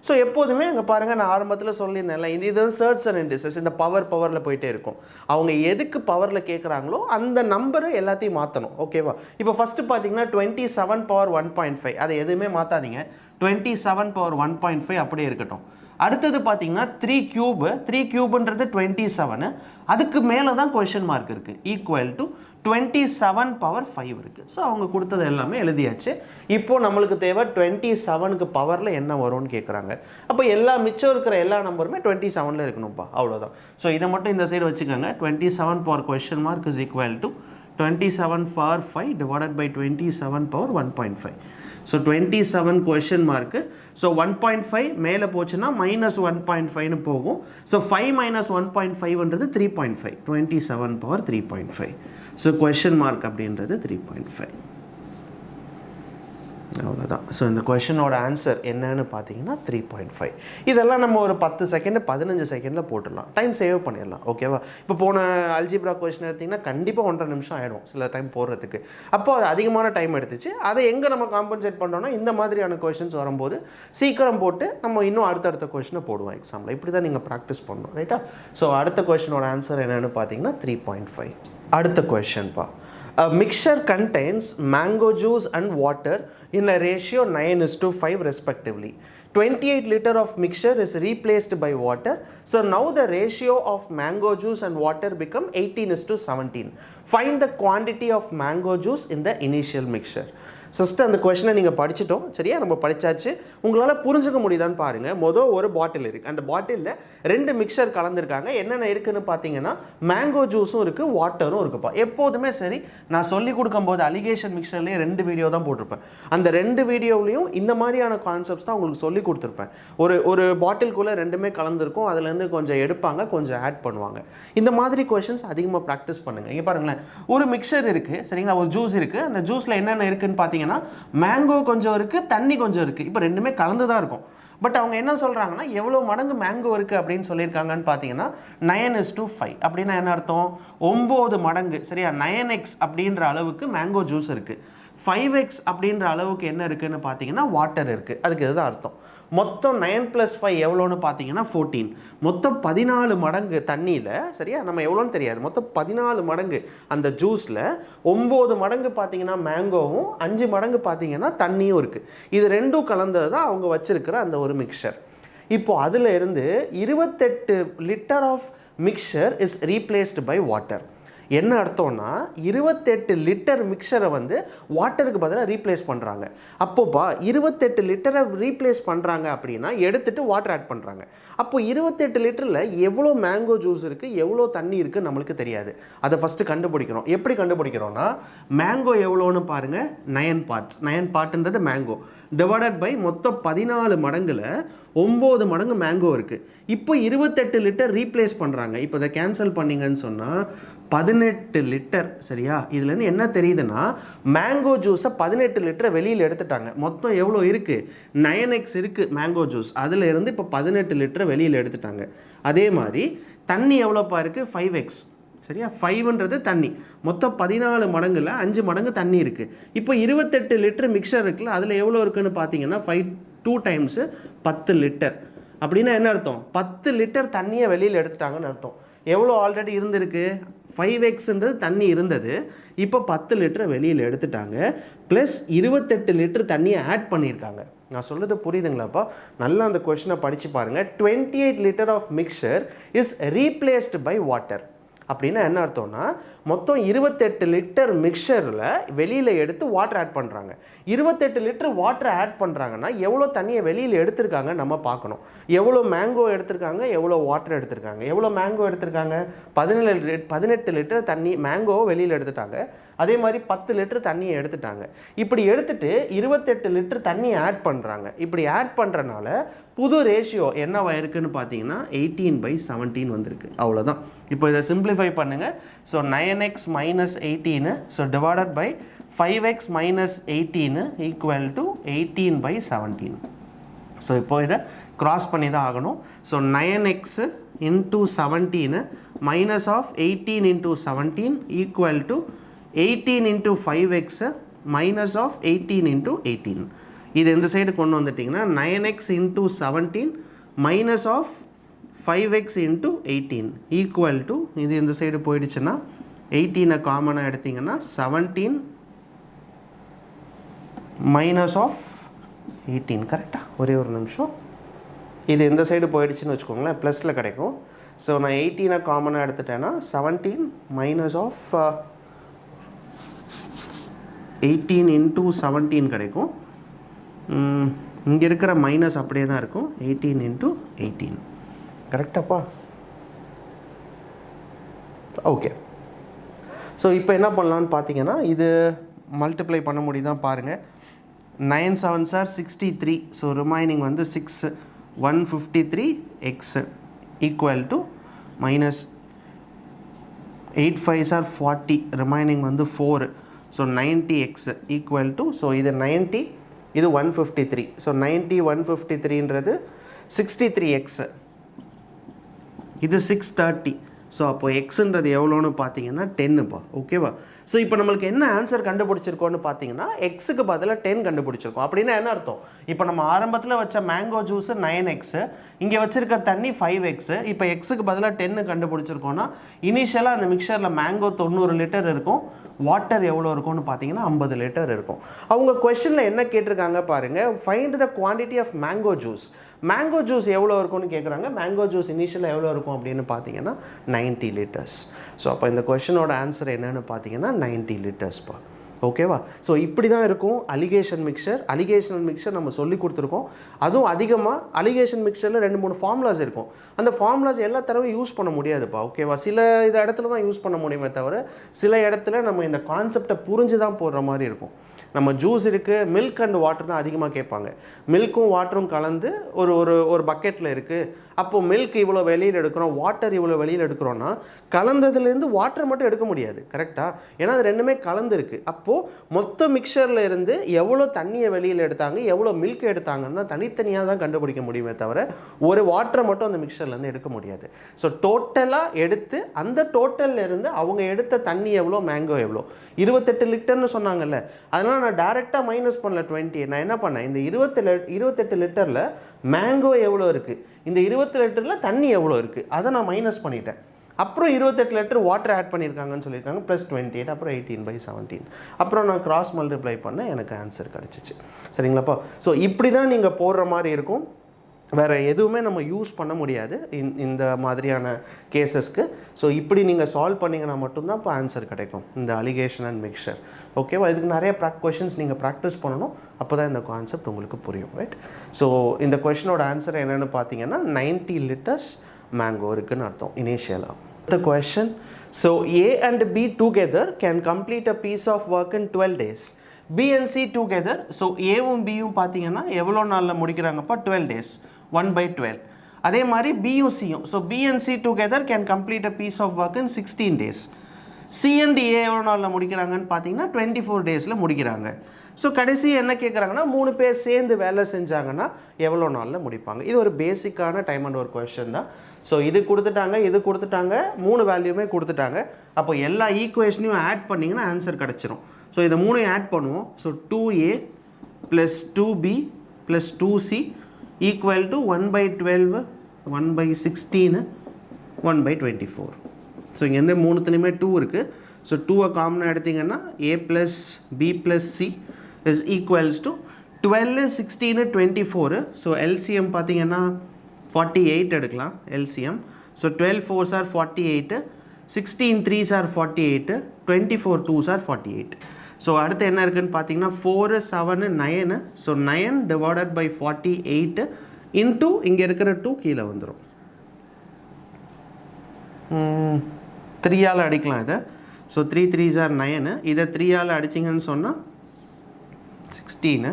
So எப்போதுமே அங்கே பாருங்கள், நான் ஆரம்பத்தில் சொல்லியிருந்தேன்ல, இது சர்ட்ஸ் அண்ட் இண்டிசஸ், இந்த பவரில் போயிட்டே இருக்கும். அவங்க எதுக்கு பவரில் கேட்குறாங்களோ அந்த நம்பரை எல்லாத்தையும் மாற்றணும். ஓகேவா? இப்போ ஃபஸ்ட்டு பார்த்தீங்கன்னா 27 power 1.5, அதை எதுவுமே மாற்றாதீங்க. 27 power 1.5 அப்படியே இருக்கட்டும். அடுத்தது பார்த்தீங்கன்னா 3 கியூப்ன்றது 27, அதுக்கு மேலே தான் கொஷன் மார்க் இருக்குது, ஈக்குவல் டு 27 பவர் 5 இருக்குது. ஸோ அவங்க கொடுத்தது எல்லாமே எழுதியாச்சு. இப்போது நம்மளுக்கு தேவை 27க்கு பவரில் என்ன வரும்னு கேட்குறாங்க. அப்போ மிச்சம் இருக்கிற எல்லா நம்பருமே 27ல் இருக்கணும்ப்பா, அவ்வளோதான். ஸோ இதை மட்டும் இந்த சைடு வச்சுக்கோங்க. 27 power question mark is equal to 27 power 5 divided by 27 power 1.5. So 27 question mark. So 1.5 மேலே போச்சுன்னா -1.5ன்னு போகும். So 5 - 1.5ன்றது 3.5. 27 power 3.5. So question mark அப்படின்றது 3.5. அவ்வளோதான். ஸோ இந்த கொஷனோட ஆன்சர் என்னன்னு பார்த்தீங்கன்னா 3.5. இதெல்லாம் நம்ம ஒரு 10 செகண்ட் 15 செகண்டில் போட்டுடலாம், டைம் சேவ் பண்ணிடலாம். ஓகேவா? இப்போ போன அல்ஜிப்ரா கொஷின் எடுத்திங்கன்னா கண்டிப்பாக 1.5 நிமிஷம் ஆகிடும் சில டைம் போடுறதுக்கு. அப்போ அது அதிகமான டைம் எடுத்துச்சு. அதை எங்கே நம்ம காம்பன்சேட் பண்ணுறோம்னா இந்த மாதிரியான கொஷின்ஸ் வரும்போது சீக்கிரம் போட்டு நம்ம இன்னும் அடுத்தடுத்த கொஷினை போடுவோம் எக்ஸாமில். இப்படி தான் நீங்கள் ப்ராக்டிஸ் பண்ணணும், ரைட்டா? ஸோ அடுத்த கொஷனோட ஆன்சர் என்னென்னு பார்த்தீங்கன்னா 3.5. அடுத்த கொஷன்ப்பா. A mixture contains mango juice and water in a ratio 9:5 respectively. 28 liter of mixture is replaced by water. So now the ratio of mango juice and water become 18:17. Find the quantity of mango juice in the initial mixture. First அந்த கொஷனை நீங்கள் படிச்சிட்டோம், சரியா? நம்ம படித்தாச்சு. உங்களால் புரிஞ்சுக்க முடியுதான்னு பாருங்கள். மொதல் ஒரு பாட்டில் இருக்குது. அந்த பாட்டிலில் 2 மிக்சர் கலந்துருக்காங்க. என்னென்ன இருக்குதுன்னு பார்த்தீங்கன்னா மேங்கோ ஜூஸும் இருக்குது, வாட்டரும் இருக்குப்பா. எப்போதுமே சரி, நான் சொல்லிக் கொடுக்கும்போது அலிகேஷன் மிக்சர்லேயே 2 வீடியோ தான் போட்டிருப்பேன். அந்த 2 வீடியோவிலையும் இந்த மாதிரியான கான்செப்ட்ஸ் தான் உங்களுக்கு சொல்லி கொடுத்துருப்பேன். ஒரு பாட்டிலுக்குள்ளே 2மே கலந்துருக்கும். அதுலேருந்து கொஞ்சம் எடுப்பாங்க, கொஞ்சம் ஆட் பண்ணுவாங்க. இந்த மாதிரி கொஷின்ஸ் அதிகமாக ப்ராக்டிஸ் பண்ணுங்கள். இங்கே பாருங்களேன், ஒரு மிக்சர் இருக்குது, சரிங்களா? ஒரு ஜூஸ் இருக்குது. அந்த ஜூஸில் என்னென்ன இருக்குதுன்னு பார்த்தீங்கன்னா மேங்கோ கொஞ்சம் இருக்குது, தண்ணி கொஞ்சம் இருக்குது. இப்போ 2மே கலந்து தான் இருக்கும். பட் அவங்க என்ன சொல்கிறாங்கன்னா எவ்வளோ மடங்கு மேங்கோ இருக்குது அப்படின்னு சொல்லியிருக்காங்கன்னு பார்த்தீங்கன்னா 9:5. அப்படின்னா என்ன அர்த்தம்? 9 மடங்கு, சரியா? 9x அப்படின்ற அளவுக்கு மேங்கோ ஜூஸ் இருக்குது. 5x அப்படின்ற அளவுக்கு என்ன இருக்குதுன்னு பார்த்தீங்கன்னா வாட்டர் இருக்குது. அதுக்கு இதுதான் அர்த்தம். மொத்தம் 9 + 5 எவ்வளோன்னு பார்த்தீங்கன்னா 14. மொத்தம் 14 மடங்கு தண்ணியில், சரியா? நம்ம எவ்வளோன்னு தெரியாது. மொத்தம் 14 மடங்கு அந்த ஜூஸில் 9 மடங்கு பார்த்தீங்கன்னா மேங்கோவும் 5 மடங்கு பார்த்தீங்கன்னா தண்ணியும் இருக்குது. இது 2ம் கலந்தது தான் அவங்க வச்சிருக்கிற அந்த ஒரு மிக்சர். இப்போது அதில் இருந்து 28 litre of mixture is replaced by water. என்ன அர்த்தம்னா 28 லிட்டர் மிக்சரை வந்து வாட்டருக்கு பதிலாக ரீப்ளேஸ் பண்ணுறாங்க. அப்போப்பா 28 லிட்டரை ரீப்ளேஸ் பண்ணுறாங்க அப்படின்னா எடுத்துகிட்டு வாட்டர் ஆட் பண்ணுறாங்க. அப்போது 28 லிட்டரில் எவ்வளோ மேங்கோ ஜூஸ் இருக்குது, எவ்வளோ தண்ணி இருக்குது நம்மளுக்கு தெரியாது. அதை ஃபஸ்ட்டு கண்டுபிடிக்கிறோம். எப்படி கண்டுபிடிக்கிறோன்னா மேங்கோ எவ்வளோன்னு பாருங்கள், 9 பார்ட்ஸ். 9 பார்ட்டுன்றது மேங்கோ டிவைடட் பை மொத்தம் 14 மடங்கில் 9 மடங்கு மேங்கோ இருக்குது. இப்போ 28 லிட்டர் ரீப்ளேஸ் பண்ணுறாங்க. இப்போ இதை கேன்சல் பண்ணிங்கன்னு சொன்னால் 18 லிட்டர், சரியா? இதுலேருந்து என்ன தெரியுதுன்னா மேங்கோ ஜூஸை 18 லிட்டரை வெளியில் எடுத்துட்டாங்க. மொத்தம் எவ்வளோ இருக்குது? 9x இருக்குது மேங்கோ ஜூஸ். அதில் இருந்து இப்போ 18 லிட்டரை வெளியில் எடுத்துட்டாங்க. அதே மாதிரி தண்ணி எவ்வளோப்பா இருக்குது? 5x, சரியா? 5ன்றது தண்ணி. மொத்தம் 14 மடங்கில் 5 மடங்கு தண்ணி இருக்குது. இப்போ 28 லிட்டர் மிக்சர் இருக்குல்ல, அதில் எவ்வளோ இருக்குதுன்னு பார்த்தீங்கன்னா 2 டைம்ஸு 10 லிட்டர். அப்படின்னா என்ன அர்த்தம்? 10 லிட்டர் தண்ணியை வெளியில் எடுத்துட்டாங்கன்னு அர்த்தம். எவ்வளோ ஆல்ரெடி இருந்திருக்கு? 5xன்றது தண்ணி இருந்தது. இப்போ 10 லிட்டரை வெளியில் எடுத்துட்டாங்க. ப்ளஸ் 28 லிட்டர் தண்ணியை ஆட் பண்ணியிருக்காங்க. நான் சொல்கிறது புரியுதுங்களாப்பா? நல்லா அந்த கொஷினை படித்து பாருங்கள். 28 litre of mixture is replaced by water. அப்படின்னா என்ன அர்த்தம்னா மொத்தம் 28 லிட்டர் மிக்சரில் வெளியில் எடுத்து வாட்டர் ஆட் பண்ணுறாங்க. 28 லிட்டர் வாட்டர் ஆட் பண்ணுறாங்கன்னா எவ்வளோ தண்ணியை வெளியில் எடுத்திருக்காங்க நம்ம பார்க்கணும். எவ்வளோ மேங்கோ எடுத்திருக்காங்க, எவ்வளோ வாட்டர் எடுத்திருக்காங்க. எவ்வளோ மேங்கோ எடுத்திருக்காங்க? 18 லிட்டர் தண்ணி மேங்கோவை வெளியில் எடுத்துட்டாங்க. அதே மாதிரி 10 லிட்டர் தண்ணியை எடுத்துட்டாங்க. இப்படி எடுத்துகிட்டு 28 லிட்டர் தண்ணியை ஆட் பண்ணுறாங்க. இப்படி ஆட் பண்ணுறனால புது ரேஷியோ என்னவா இருக்குன்னு பார்த்தீங்கன்னா 18/17 வந்திருக்கு. அவ்வளோதான். இப்போ இதை சிம்பிளிஃபை பண்ணுங்கள். So 9x - 18, so divided by 5x - 18 equal to 18/17. So இப்போ இதை க்ராஸ் பண்ணி தான் ஆகணும். So 9x × 17 minus of 18 × 17 equal to 18 × 5x minus of 18 × 18. இது இந்த சைடு கொண்டு வந்துட்டிங்கன்னா 9x × 17 minus of 5x × 18 equal to, இது இந்த சைடு போயிடுச்சுன்னா 18 காமனாக எடுத்திங்கன்னா 17 மைனஸ் ஆஃப் 18. கரெக்டாக? ஒரே ஒரு நிமிஷம். இது இந்த சைடு போயிடுச்சுன்னு வச்சுக்கோங்களேன், ப்ளஸில் கிடைக்கும். ஸோ நான் 18 காமனாக எடுத்துட்டேன்னா 17 மைனஸ் ஆஃப் 18 into 17 கிடைக்கும். இங்கே இருக்கிற மைனஸ் அப்படியே தான் இருக்கும். 18 into 18 கரெக்டாப்பா? ஓகே. ஸோ இப்போ என்ன பண்ணலான்னு பார்த்தீங்கன்னா, இது மல்டிப்ளை பண்ண முடியுதான் பாருங்கள். 9 7s are 63. ஸோ ரிமைனிங் வந்து 6 153x equal to minus 8 5s are 40. Remaining வந்து 4. So 90x equal to, so இது 90, இது 153. ஸோ 90 153ன்றது 63x, இது 630. ஸோ அப்போ எக்ஸுன்றது எவ்வளோன்னு பார்த்தீங்கன்னா 10ப்பா. ஓகேவா? ஸோ இப்போ நம்மளுக்கு என்ன ஆன்சர் கண்டுபிடிச்சிருக்கோன்னு பார்த்தீங்கன்னா, எக்ஸுக்கு பதிலாக 10 கண்டுபிடிச்சிருக்கோம். அப்படின்னா என்ன அர்த்தம்? இப்போ நம்ம ஆரம்பத்தில் வச்ச மேங்கோ ஜூஸு 9x, இங்கே வச்சிருக்க தண்ணி 5x. இப்போ எக்ஸுக்கு பதிலாக 10 கண்டுபிடிச்சிருக்கோன்னா, இனிஷியலாக அந்த மிக்சரில் மேங்கோ 90 லிட்டர் இருக்கும், வாட்டர் எவ்வளோ இருக்கும்னு பார்த்தீங்கன்னா 50 லிட்டர் இருக்கும். அவங்க கொஸ்டினில் என்ன கேட்டிருக்காங்க பாருங்கள், find the quantity of mango juice. Mango juice எவ்வளோ இருக்கும்னு கேட்குறாங்க. மேங்கோ ஜூஸ் இனிஷியலாக எவ்வளோ இருக்கும் அப்படின்னு பார்த்தீங்கன்னா 90 லிட்டர்ஸ். ஸோ அப்போ இந்த கொஸ்டினோட ஆன்சர் என்னன்னு பார்த்தீங்கன்னா 90 லிட்டர்ஸ்ப்பா. ஓகேவா? ஸோ இப்படி தான் இருக்கும் அலிகேஷன் மிக்சர். அலிகேஷன் மிக்சர் நம்ம சொல்லி கொடுத்துருக்கோம். அதுவும் அதிகமாக அலிகேஷன் மிக்சரில் 2-3 ஃபார்முலாஸ் இருக்கும். அந்த ஃபார்முலாஸ் எல்லா தடவை யூஸ் பண்ண முடியாதுப்பா. ஓகேவா? சில இடத்துல தான் யூஸ் பண்ண முடியுமே தவிர, சில இடத்துல நம்ம இந்த கான்செப்டை புரிஞ்சு தான் போடுற மாதிரி இருக்கும். நம்ம ஜூஸ் இருக்குது, மில்க் அண்ட் வாட்டர் தான் அதிகமாக கேட்பாங்க. மில்க்கும் வாட்டரும் கலந்து ஒரு ஒரு ஒரு பக்கெட்டில் இருக்குது. அப்போது மில்க் இவ்வளோ வெளியில் எடுக்கிறோம், வாட்டர் இவ்வளோ வெளியில் எடுக்கிறோன்னா, கலந்ததுலேருந்து வாட்டர் மட்டும் எடுக்க முடியாது. கரெக்டாக? ஏன்னா அது ரெண்டுமே கலந்துருக்கு. அப்போது மொத்த மிக்சரில் இருந்து எவ்வளோ தண்ணியை வெளியில் எடுத்தாங்க, எவ்வளோ மில்க் எடுத்தாங்கன்னா தனித்தனியாக தான் கண்டுபிடிக்க முடியுமே தவிர, ஒரு வாட்டரை மட்டும் அந்த மிக்சர்லேருந்து எடுக்க முடியாது. ஸோ டோட்டலாக எடுத்து அந்த டோட்டலில் இருந்து அவங்க எடுத்த தண்ணி எவ்வளோ, மேங்கோ எவ்வளோ, 28 லிட்டர்னு சொன்னாங்கல்ல. அதனால் நான் டைரெக்டாக மைனஸ் பண்ணல 20. நான் என்ன பண்ணேன், இந்த 28 லிட்டரில் மேங்கோ எவ்வளோ இருக்குது, இந்த 20 லிட்டரில் தண்ணி எவ்வளோ இருக்குது, அதை நான் மைனஸ் பண்ணிட்டேன். அப்புறம் 28 லிட்டர் வாட்டர் ஆட் பண்ணியிருக்காங்கன்னு சொல்லியிருக்காங்க, ப்ளஸ் 28, அப்புறம் 18/17. அப்புறம் நான் கிராஸ் மல்டிப்ளை பண்ணேன், எனக்கு ஆன்சர் கிடச்சிச்சு. சரிங்களாப்பா? ஸோ இப்படி தான் நீங்கள் போடுற மாதிரி இருக்கும். வேறு எதுவுமே நம்ம யூஸ் பண்ண முடியாது இந்த மாதிரியான கேசஸ்க்கு. ஸோ இப்படி நீங்கள் சால்வ் பண்ணிங்கன்னா மட்டும்தான் இப்போ ஆன்சர் கிடைக்கும் இந்த அலிகேஷன் அண்ட் மிக்சர். ஓகேவா? இதுக்கு நிறைய கொஷின்ஸ் நீங்கள் ப்ராக்டிஸ் பண்ணணும். அப்போ தான் இந்த கான்செப்ட் உங்களுக்கு புரியும். ரைட்? ஸோ இந்த கொஷினோட ஆன்சர் என்னென்னு பார்த்தீங்கன்னா 90 லிட்டர்ஸ் மேங்கோ இருக்குதுன்னு அர்த்தம் இனிஷியலாக. The question, so A and B together can complete a piece of work in 12 days. B and C together, so Aவும் Bயும் பார்த்தீங்கன்னா எவ்வளோ நாளில் முடிக்கிறாங்கப்பா? 12 days, 1/12. அதே மாதிரி Bயும் Cயும், so B and C together can complete a piece of work in 16 days. C and A எவ்வளோ நாளில் முடிக்கிறாங்கன்னு பார்த்தீங்கன்னா 24 டேஸில் முடிக்கிறாங்க. ஸோ கடைசி என்ன கேட்குறாங்கன்னா, 3 பேர் சேர்ந்து வேலை செஞ்சாங்கன்னா எவ்வளோ நாளில் முடிப்பாங்க? இது ஒரு பேசிக்கான டைம் அண்ட் ஒர்க் கொஸ்டின் தான். ஸோ இது கொடுத்துட்டாங்க, இது கொடுத்துட்டாங்க, 3 வேல்யூமே கொடுத்துட்டாங்க. அப்போ எல்லா ஈக்குவேஷனையும் ஆட் பண்ணிங்கன்னா ஆன்சர் கிடச்சிரும். ஸோ இதை 3 ஆட் பண்ணுவோம். So 2A + 2B + 2C equal to 1/12, 1/16, 1/24. So இங்கே எந்த 3த்துலேயுமே 2 இருக்குது. ஸோ 2 காமனாக எடுத்திங்கன்னா A + B + C is equals to 12, 16, 24. So LCM பார்த்தீங்கன்னா 48 எடுக்கலாம் LCM. So 12 4s are 48, 16 3s are 48, 24 2s are 48. So அடுத்து என்ன இருக்குதுன்னு பார்த்தீங்கன்னா 4 7 9. ஸோ 9 divided by 48 இன்ட்டு இங்கே இருக்கிற 2 கீழே வந்துடும். 3ஆல் அடிக்கலாம் இதை. So 3 3s are 9. இதை 3ஆல் அடிச்சிங்கன்னு சொன்னால் 16.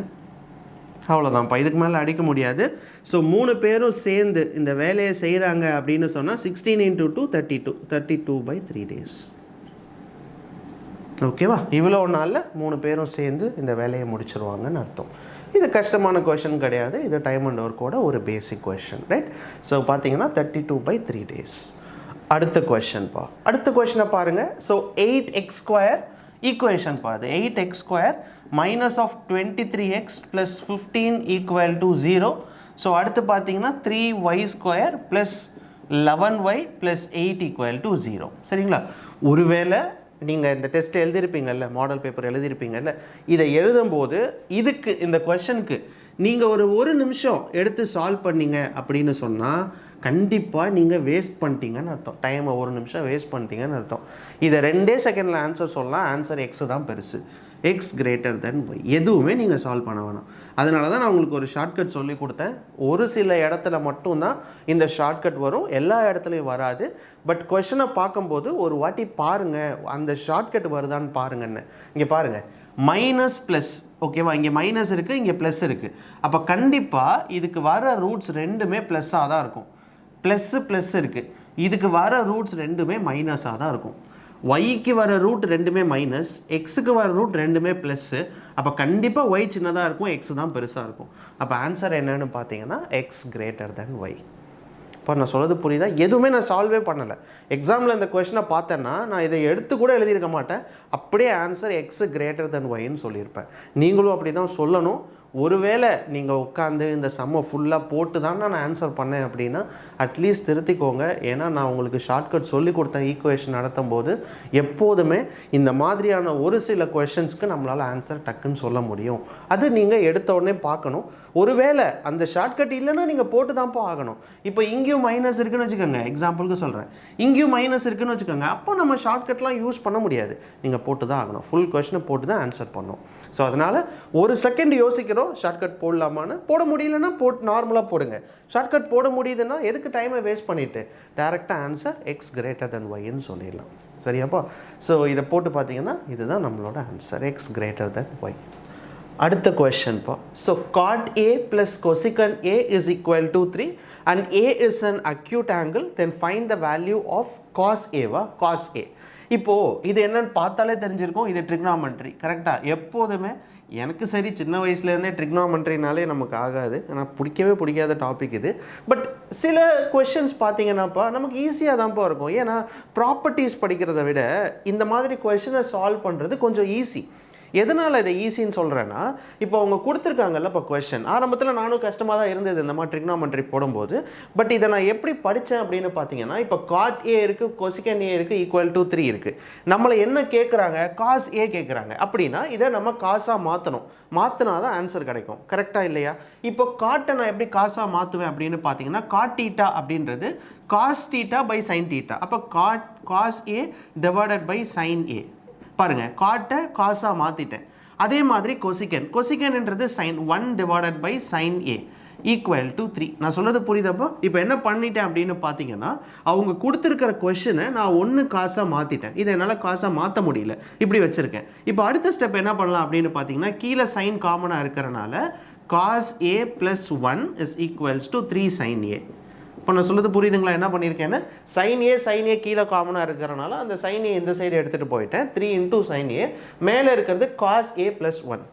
அவ்வளோதான்ப்பா, இதுக்கு மேலே அடிக்க முடியாது. ஸோ 3 பேரும் சேர்ந்து இந்த வேலையை செய்கிறாங்க அப்படின்னு சொன்னால் 16 × 2 32, 32/3 days. ஓகேவா? இவ்வளோ நாளில் 3 பேரும் சேர்ந்து இந்த வேலையை முடிச்சிருவாங்கன்னு அர்த்தம். இது கஷ்டமான கொஷின் கிடையாது. இது டைம் அண்ட் ஒர்க்கோட ஒரு பேசிக் கொஷின். ரைட்? ஸோ பார்த்தீங்கன்னா 32/3 days. அடுத்த கொஷின்ப்பா. அடுத்த கொஷினை பாருங்கள். ஸோ 8x² ஈக்குவேஷன் பாது 8x² minus of 23x plus 15 equal to 0. So அடுத்து பார்த்தீங்கன்னா 3y² plus 11y plus 8 equal to 0. சரிங்களா? ஒருவேளை நீங்கள் இந்த டெஸ்ட் எழுதியிருப்பீங்கல்ல, மாடல் பேப்பர் எழுதியிருப்பீங்கல்ல, இதை எழுதும்போது இதுக்கு இந்த கொஷனுக்கு நீங்கள் ஒரு நிமிஷம் எடுத்து சால்வ் பண்ணிங்க அப்படின்னு சொன்னால் கண்டிப்பாக நீங்கள் வேஸ்ட் பண்ணிட்டீங்கன்னு அர்த்தம். டைமை ஒரு நிமிஷம் வேஸ்ட் பண்ணிட்டீங்கன்னு அர்த்தம். இதை 2 செகண்டில் ஆன்சர் சொல்லலாம். ஆன்சர் எக்ஸ் தான் பெருசு. X greater than y. எதுவுமே நீங்கள் சால்வ் பண்ண வேணாம். அதனால தான் நான் உங்களுக்கு ஒரு ஷார்ட்கட் சொல்லி கொடுத்தேன். ஒரு சில இடத்துல மட்டும்தான் இந்த ஷார்ட்கட் வரும், எல்லா இடத்துலையும் வராது. பட் கொஷனை பார்க்கும்போது ஒரு வாட்டி பாருங்கள், அந்த ஷார்ட்கட் வருதான்னு பாருங்கன்னு. இங்கே பாருங்கள், மைனஸ் ப்ளஸ், ஓகேவா? இங்கே மைனஸ் இருக்குது, இங்கே ப்ளஸ் இருக்குது. அப்போ கண்டிப்பாக இதுக்கு வர ரூட்ஸ் ரெண்டுமே ப்ளஸ்ஸாக தான் இருக்கும். ப்ளஸ் இருக்குது, இதுக்கு வர ரூட்ஸ் ரெண்டுமே மைனஸாக தான் இருக்கும். ஒய்க்கு வர ரூட் ரெண்டுமே மைனஸ், எக்ஸுக்கு வர ரூட் ரெண்டுமே ப்ளஸ்ஸு. அப்போ கண்டிப்பாக ஒய் சின்னதாக இருக்கும், எக்ஸ் தான் பெருசாக இருக்கும். அப்போ ஆன்சர் என்னன்னு பார்த்தீங்கன்னா எக்ஸ் கிரேட்டர் தென் ஒய். இப்போ நான் சொல்கிறது புரியுதா? எதுவுமே நான் சால்வே பண்ணலை. எக்ஸாமில் இந்த கொஷனை பார்த்தேன்னா நான் இதை எடுத்து கூட எழுதியிருக்க மாட்டேன். அப்படியே ஆன்சர் எக்ஸ் கிரேட்டர் தென் ஒய்ன்னு சொல்லியிருப்பேன். நீங்களும் அப்படி தான் சொல்லணும். ஒருவேளை நீங்கள் உட்காந்து இந்த சம்மை ஃபுல்லாக போட்டு தான் நான் ஆன்சர் பண்ணேன் அப்படின்னா அட்லீஸ்ட் திருத்திக்கோங்க. ஏன்னா நான் உங்களுக்கு ஷார்ட்கட் சொல்லி கொடுத்தேன் ஈக்குவேஷன் நடத்தும் போது. எப்போதுமே இந்த மாதிரியான ஒரு சில கொஷின்ஸ்க்கு நம்மளால் ஆன்சர் டக்குன்னு சொல்ல முடியும். அது நீங்கள் எடுத்த உடனே பார்க்கணும். ஒருவேளை அந்த ஷார்ட்கட் இல்லைன்னா நீங்கள் போட்டு தான்ப்பா ஆகணும். இப்போ இங்கேயும் மைனஸ் இருக்குன்னு வச்சுக்கோங்க, எக்ஸாம்பிளுக்கு சொல்கிறேன், இங்கேயும் மைனஸ் இருக்குன்னு வச்சுக்கோங்க, அப்போ நம்ம ஷார்ட்கட்லாம் யூஸ் பண்ண முடியாது. நீங்கள் போட்டு தான் ஆகணும். ஃபுல் கொஷனை போட்டு தான் ஆன்சர் பண்ணணும். ஸோ அதனால் ஒரு செகண்ட் யோசிக்கிறோம் ஷார்ட்கட் போடலாமான்னு. போட முடியலன்னா நார்மலாக போடுங்க. ஷார்ட்கட் போட முடியுதுன்னா எதுக்கு டைமை வேஸ்ட் பண்ணிவிட்டு டேரெக்டாக ஆன்சர் எக்ஸ் கிரேட்டர் தென் ஒய்ன்னு சொல்லிடலாம். சரியாப்பா? ஸோ இதை போட்டு பார்த்தீங்கன்னா இதுதான் நம்மளோட answer, X greater than Y. அடுத்த கொஷன்ப்பா. So cot A plus cosec A is equal to 3 and A is an acute angle, then find the value of cos ஏவா, காஸ் ஏ. இப்போது இது என்னன்னு பார்த்தாலே தெரிஞ்சிருக்கும், இது ட்ரிக்னாமெண்ட்ரி. கரெக்டாக? எப்போதுமே எனக்கு சரி சின்ன வயசுலேருந்தே ட்ரிக்னாமெண்ட்ரினாலே நமக்கு ஆகாது. ஆனால் பிடிக்காத டாபிக் இது. பட் சில கொஷின்ஸ் பார்த்தீங்கன்னாப்பா நமக்கு ஈஸியாக தான்ப்பா இருக்கும். ஏன்னா ப்ராப்பர்ட்டிஸ் படிக்கிறத விட இந்த மாதிரி கொஷினை சால்வ் பண்ணுறது கொஞ்சம் ஈஸி. எதனால் இதை ஈஸின்னு சொல்கிறேன்னா, இப்போ அவங்க கொடுத்துருக்காங்கல்ல இப்போ கொஷின், ஆரம்பத்தில் நானும் கஷ்டமாக தான் இருந்தது இந்த மாதிரி ட்ரிக்னாமெண்ட்ரி போடும்போது. பட் இதை நான் எப்படி படித்தேன் அப்படின்னு பார்த்தீங்கன்னா, இப்போ காட் ஏ இருக்குது, கொசிகன் ஏ இருக்குது, ஈக்குவல் டு 3 இருக்குது. நம்மளை என்ன கேட்குறாங்க? காஸ் ஏ கேட்குறாங்க. அப்படின்னா இதை நம்ம காசாக மாற்றணும். மாற்றினா தான் ஆன்சர் கிடைக்கும். கரெக்டாக இல்லையா? இப்போ காட்டை நான் எப்படி காசாக மாற்றுவேன் அப்படின்னு பார்த்தீங்கன்னா, காட் தீட்டா அப்படின்றது cos theta by sine theta. அப்போ cos A divided by sine A. பாருங்கள், காட்டை காசாக மாற்றிட்டேன். அதே மாதிரி கொசிகன்ன்றது sine 1 divided by sine A equal to 3. நான் சொல்கிறது புரியுதப்போ? இப்போ என்ன பண்ணிட்டேன் அப்படின்னு பார்த்தீங்கன்னா, அவங்க கொடுத்துருக்கிற கொஷினை நான் 1 காசாக மாற்றிட்டேன். இதை என்னால் காசாக மாற்ற முடியல, இப்படி வச்சுருக்கேன். இப்போ அடுத்த ஸ்டெப் என்ன பண்ணலாம் அப்படின்னு பார்த்தீங்கன்னா, கீழே சைன் காமனாக இருக்கிறனால cos A plus 1 is equals to 3 sine A. இப்போ நான் சொல்கிறது புரியுதுங்களா? என்ன பண்ணியிருக்கேன்னா, சைன் ஏ கீழே காமனாக இருக்கிறனால அந்த சைன் ஏ இந்த சைடு எடுத்துகிட்டு போயிட்டேன். 3 இன்டூ சைன் ஏ, மேலே இருக்கிறது காஸ் ஏ ப்ளஸ் 1.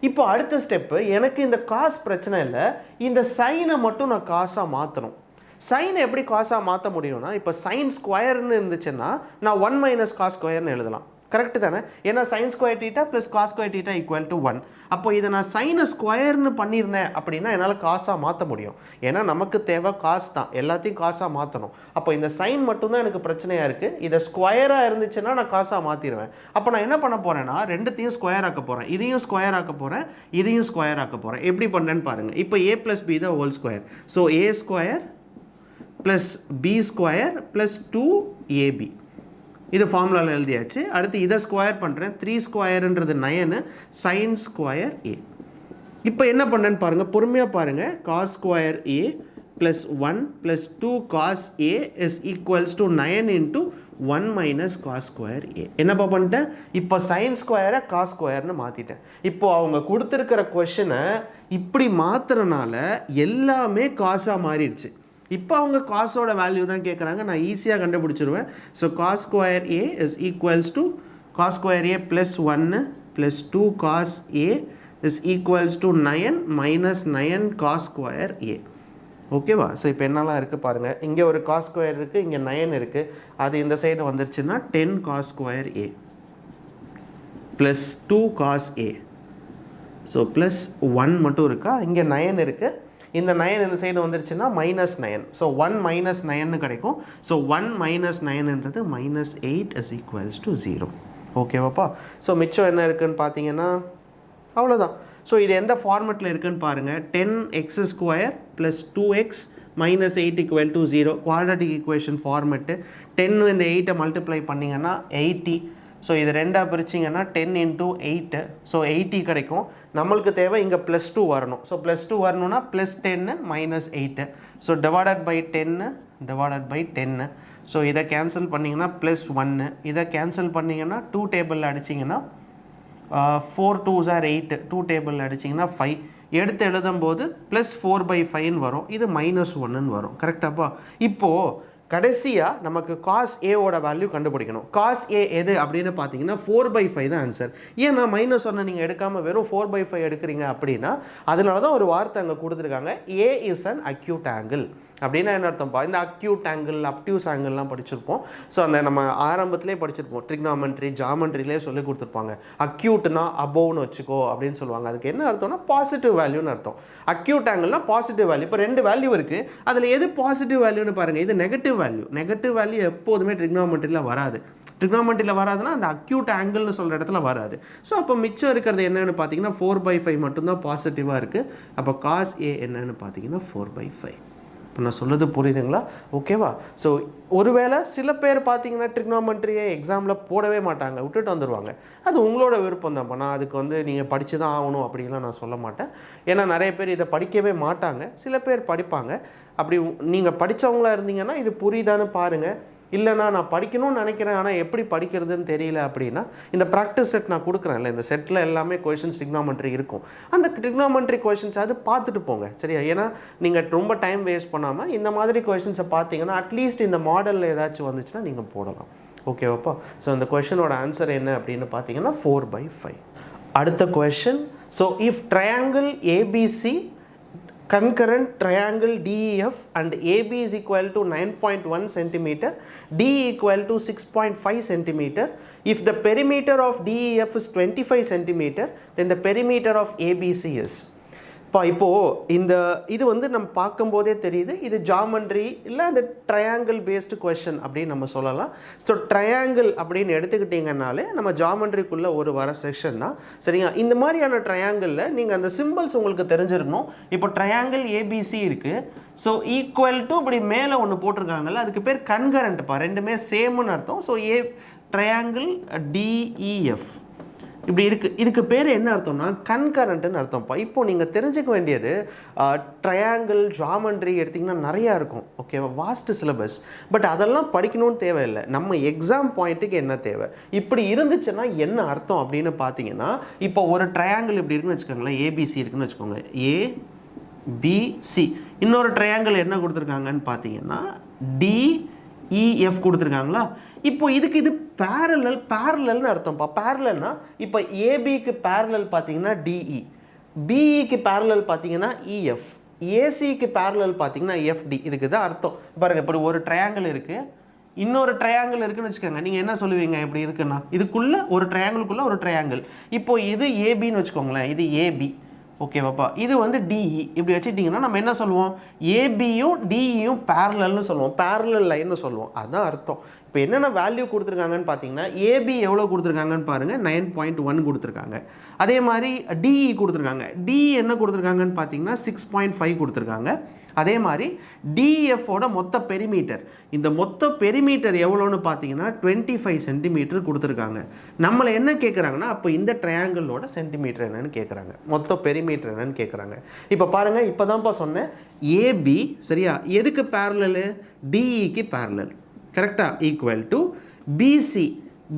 இப்போ அடுத்த ஸ்டெப்பு, எனக்கு இந்த காஸ் பிரச்சனை இல்லை, இந்த சைனை மட்டும் நான் காசாக மாற்றணும். சைனை எப்படி காசாக மாற்ற முடியும்னா, இப்போ சைன் ஸ்கொயர்னு இருந்துச்சுன்னா நான் 1 மைனஸ் காஸ் ஸ்கொயர்னு எழுதலாம். கரெக்டு தானே? ஏன்னா sine square theta plus cos square theta equal to 1. அப்போ இதை நான் சைனை ஸ்கொயர்னு பண்ணியிருந்தேன் அப்படின்னா என்னால் காசாக மாற்ற முடியும். ஏன்னா நமக்கு தேவை காசு தான், எல்லாத்தையும் காசாக மாற்றணும். அப்போ இந்த சைன் மட்டும்தான் எனக்கு பிரச்சனையாக இருக்குது. இதை ஸ்கொயராக இருந்துச்சுன்னா நான் காசாக மாற்றிடுவேன். அப்போ நான் என்ன பண்ண போகிறேன்னா, ரெண்டுத்தையும் ஸ்கொயர் ஆக்க போகிறேன். இதையும் ஸ்கொயர் ஆக்க போகிறேன், இதையும் ஸ்கொயர் ஆக்க போகிறேன். எப்படி பண்ணுறேன்னு பாருங்கள். இப்போ A plus B the whole square. So A square plus B square plus 2ab. இது ஃபார்முலாவில் எழுதியாச்சு. அடுத்து இதை ஸ்கொயர் பண்ணுறேன். 3 ஸ்கொயருன்றது 9 சைன் ஸ்கொயர் ஏ. இப்போ என்ன பண்ணேன்னு பாருங்கள், பொறுமையாக பாருங்கள். Cos square A plus 1 plus 2 cos A is equals to 9 into 1 minus cos square A. என்னப்பா பண்ணிட்டேன்? இப்போ சைன் ஸ்கொயரை காஸ் ஸ்கொயர்னு மாற்றிட்டேன். இப்போது அவங்க கொடுத்துருக்கிற கொஷனை இப்படி மாற்றுறனால எல்லாமே காசாக மாறிடுச்சு. இப்போ அவங்க காசோட வேல்யூ தான் கேட்குறாங்க, நான் ஈஸியாக கண்டுபிடிச்சிருவேன். So cos square A is equals to cos square A plus 1 plus 2 cos A is equals to 9 minus 9 cos square A. ஓகேவா? ஸோ இப்போ என்னெல்லாம் இருக்குது பாருங்கள். இங்கே ஒரு காஸ் ஸ்கொயர் இருக்குது, இங்கே 9 இருக்குது. அது இந்த சைடு வந்துருச்சுன்னா 10 cos square A plus 2 cos a. So plus 1 மட்டும் இருக்கா, இங்கே 9 இருக்குது. இந்த 9 இந்த சைடு வந்துருச்சுன்னா மைனஸ் 9. ஸோ 1 மைனஸ் 9 கிடைக்கும். ஸோ 1 மைனஸ் 9ன்றது மைனஸ் 8 இஸ் ஈக்குவல்ஸ் டு 0. ஓகேவாப்பா? ஸோ மிச்சம் என்ன இருக்குதுன்னு பார்த்தீங்கன்னா அவ்வளோதான். ஸோ இது எந்த ஃபார்மெட்டில் இருக்குதுன்னு பாருங்கள். 10x square plus 2x minus 8 equal to 0. Quadratic equation format. 10 இந்த 8 multiply பண்ணிங்கன்னா 80. ஸோ இது ரெண்டாக பிரிச்சிங்கன்னா 10 into 8. ஸோ 80 கிடைக்கும். நம்மளுக்கு தேவை இங்கே +2 வரணும். ஸோ +2 வரணும்னா +10 -8. So divided by 10. ஸோ இதை கேன்சல் பண்ணிங்கன்னா +1. இதை கேன்சல் பண்ணிங்கன்னா 2 டேபிளில் அடிச்சிங்கன்னா 4 2s are 8. 2 டேபிளில் அடிச்சிங்கன்னா 5. எடுத்து எழுதும்போது +4/5 வரும். இது -1 வரும். கரெக்டாப்பா? இப்போது கடைசியாக நமக்கு cos A ஓட வேல்யூ கண்டுபிடிக்கணும். cos A எது அப்படின்னு பார்த்தீங்கன்னா 4/5 தான் ஆன்சர். ஏன்னா -1 நீங்கள் எடுக்காமல் வெறும் 4/5 எடுக்கிறீங்க அப்படின்னா அதனால தான் ஒரு வார்த்தை அங்கே கொடுத்துருக்காங்க, A is an acute angle. அப்படின்னா என்ன அர்த்தம்ப்பா? இந்த அக்யூட் ஆங்கிள், அப்டியூஸ் ஆங்கிள்லாம் படிச்சிருப்போம். ஸோ அந்த நம்ம ஆரம்பத்திலே படிச்சிருப்போம். ட்ரிக்னாமெண்ட்ரி, ஜாமெண்ட்ரிலே சொல்லி கொடுத்துருப்பாங்க. அக்யூட்னா அபோவ்னு வச்சுக்கோ அப்படின்னு சொல்லுவாங்க. அதுக்கு என்ன அர்த்தம்னா பாசிட்டிவ் வேல்யூன்னு அர்த்தம். அக்யூட் ஆங்கிள்னா பாசிட்டிவ் வேல்யூ. இப்போ 2 வேல்யூ இருக்குது, அதில் எது பாசிட்டிவ் வேல்யூன்னு பாருங்கள். இது நெகட்டிவ் வேல்யூ. நெகட்டிவ் வேல்யூ எப்போதுமே ட்ரிக்னாமெண்ட்ரியில் வராது. ட்ரிக்னாமெண்ட்ரியில் வராதுன்னா அந்த அக்யூட் ஆங்கிள்னு சொல்கிற இடத்துல வராது. ஸோ அப்போ மிச்சம் இருக்கிறது என்னென்னு பார்த்தீங்கன்னா 4/5 மட்டும்தான் பாசிட்டிவாக இருக்குது. அப்போ cos A என்னன்னு பார்த்தீங்கன்னா 4/5. இப்போ நான் சொல்லுறது புரியுதுங்களா? ஓகேவா? ஸோ ஒருவேளை சில பேர் பார்த்தீங்கன்னா ட்ரிக்னாமெண்ட்ரியை எக்ஸாமில் போடவே மாட்டாங்க, விட்டுட்டு வந்துடுவாங்க. அது உங்களோட விருப்பம் தான்ப்பா. நான் அதுக்கு நீங்கள் படித்து தான் ஆகணும் அப்படின்லாம் நான் சொல்ல மாட்டேன். ஏன்னா நிறைய பேர் இதை படிக்கவே மாட்டாங்க, சில பேர் படிப்பாங்க. அப்படி நீங்கள் படித்தவங்களா இருந்தீங்கன்னா இது புரியுதான்னு பாருங்கள். இல்லைனா நான் படிக்கணும்னு நினைக்கிறேன் ஆனால் எப்படி படிக்கிறதுன்னு தெரியல அப்படின்னா இந்த ப்ராக்டிஸ் செட் நான் கொடுக்குறேன்ல, இந்த செட்டில் எல்லாமே கொஷின்ஸ் ட்ரிக்னாமெண்ட்ரி இருக்கும். அந்த ட்ரிக்னாமெண்ட்ரி கொஷின்ஸ் அது பார்த்துட்டு போங்க, சரியா? ஏன்னா நீங்கள் ரொம்ப டைம் வேஸ்ட் பண்ணாமல் இந்த மாதிரி கொஷின்ஸை பார்த்தீங்கன்னா அட்லீஸ்ட் இந்த மாடலில் ஏதாச்சும் வந்துச்சுன்னா நீங்கள் போடலாம். ஓகேவாப்பா? ஸோ இந்த கொஷினோட ஆன்சர் என்ன அப்படின்னு பார்த்தீங்கன்னா 4/5. அடுத்த question. So if triangle ABC concurrent triangle DEF and AB is equal to 9.1 cm, D equal to 6.5 cm. If the perimeter of DEF is 25 cm, then the perimeter of ABC is. இப்போது இது நம்ம பார்க்கும்போதே தெரியுது, இது geometry இல்லை அந்த triangle based question அப்படின்னு நம்ம சொல்லலாம். ஸோ ட்ரையாங்கிள் அப்படின்னு எடுத்துக்கிட்டிங்கனாலே நம்ம ஜாமெண்ட்ரிக்குள்ளே ஒரு வர செக்ஷன் தான், சரியா? இந்த மாதிரியான ட்ரையாங்கிளில் நீங்கள் அந்த சிம்பிள்ஸ் உங்களுக்கு தெரிஞ்சிருக்கணும். இப்போ ட்ரையாங்கிள் ABC இருக்குது. ஸோ ஈக்குவல் டு இப்படி மேலே ஒன்று போட்டிருக்காங்கல்ல, அதுக்கு பேர் கன்கரண்ட்ப்பா. ரெண்டுமே சேம்னு அர்த்தம். ஸோ ட்ரையாங்கிள் DEF இப்படி இருக்குது. இதுக்கு பேர் என்ன அர்த்தம்னா கன்கரண்ட்டுன்னு அர்த்தம்ப்பா. இப்போ நீங்கள் தெரிஞ்சுக்க வேண்டியது ட்ரையாங்கிள் ஜாமெண்ட்ரி எடுத்திங்கன்னா நிறையா இருக்கும், ஓகேவா? Vast syllabus. பட் அதெல்லாம் படிக்கணும்னு தேவையில்லை. நம்ம எக்ஸாம் பாயிண்ட்டுக்கு என்ன தேவை, இப்படி இருந்துச்சுன்னா என்ன அர்த்தம் அப்படின்னு பார்த்தீங்கன்னா, இப்போ ஒரு ட்ரையாங்கிள் இப்படி இருக்குன்னு வச்சுக்கோங்களேன், ABC இருக்குன்னு வச்சுக்கோங்க, ABC. இன்னொரு ட்ரையாங்கிள் என்ன கொடுத்துருக்காங்கன்னு பார்த்தீங்கன்னா DEF கொடுத்துருக்காங்களா? இப்போ இதுக்கு இது பேரலல்னு அர்த்தம்ப்பா. பேரலல்னா இப்போ ஏபிக்கு பேரலல் பார்த்தீங்கன்னா DE, பிஇக்கு பேரலல் பார்த்தீங்கன்னா EF, ஏசிக்கு பேரலல் பார்த்தீங்கன்னா FD. இதுக்கு தான் அர்த்தம். பாருங்கள், இப்படி ஒரு ட்ரையாங்கிள் இருக்குது, இன்னொரு ட்ரையாங்கிள் இருக்குன்னு வச்சுக்கோங்க. நீங்கள் என்ன சொல்லுவீங்க இப்படி இருக்குன்னா? இதுக்குள்ளே ஒரு ட்ரையாங்கிள்குள்ளே ஒரு ட்ரையாங்கிள். இப்போது இது ஏபின்னு வச்சுக்கோங்களேன், இது AB, ஓகேவாப்பா? இது DE. இப்படி வச்சுட்டிங்கன்னா நம்ம என்ன சொல்லுவோம்? ஏபியும் DEயும் பேரலல்னு சொல்லுவோம், பேரலல் லைன்னு சொல்லுவோம். அதுதான் அர்த்தம். இப்போ என்னென்ன வேல்யூ கொடுத்துருக்காங்கன்னு பார்த்தீங்கன்னா, ஏபி எவ்வளோ கொடுத்துருக்காங்கன்னு பாருங்கள், 9.1 கொடுத்துருக்காங்க. அதே மாதிரி DE கொடுத்துருக்காங்க. DE என்ன கொடுத்துருக்காங்கன்னு பார்த்தீங்கன்னா 6.5 கொடுத்துருக்காங்க. அதே மாதிரி DEFோட மொத்த பெரிமீட்டர், இந்த மொத்த பெரிமீட்டர் எவ்வளோன்னு பார்த்தீங்கன்னா 25 சென்டிமீட்டர் கொடுத்துருக்காங்க. நம்மளை என்ன கேட்குறாங்கன்னா, அப்போ இந்த ட்ரையாங்கிளோட சென்டிமீட்டர் என்னன்னு கேட்குறாங்க, மொத்த பெரிமீட்டர் என்னன்னு கேட்குறாங்க. இப்போ பாருங்கள், இப்போ தான்ப்பா சொன்னேன், ஏபி சரியா எதுக்கு பேரலல்? DEக்கு பேரலல், கரெக்டாக? ஈக்குவல் டு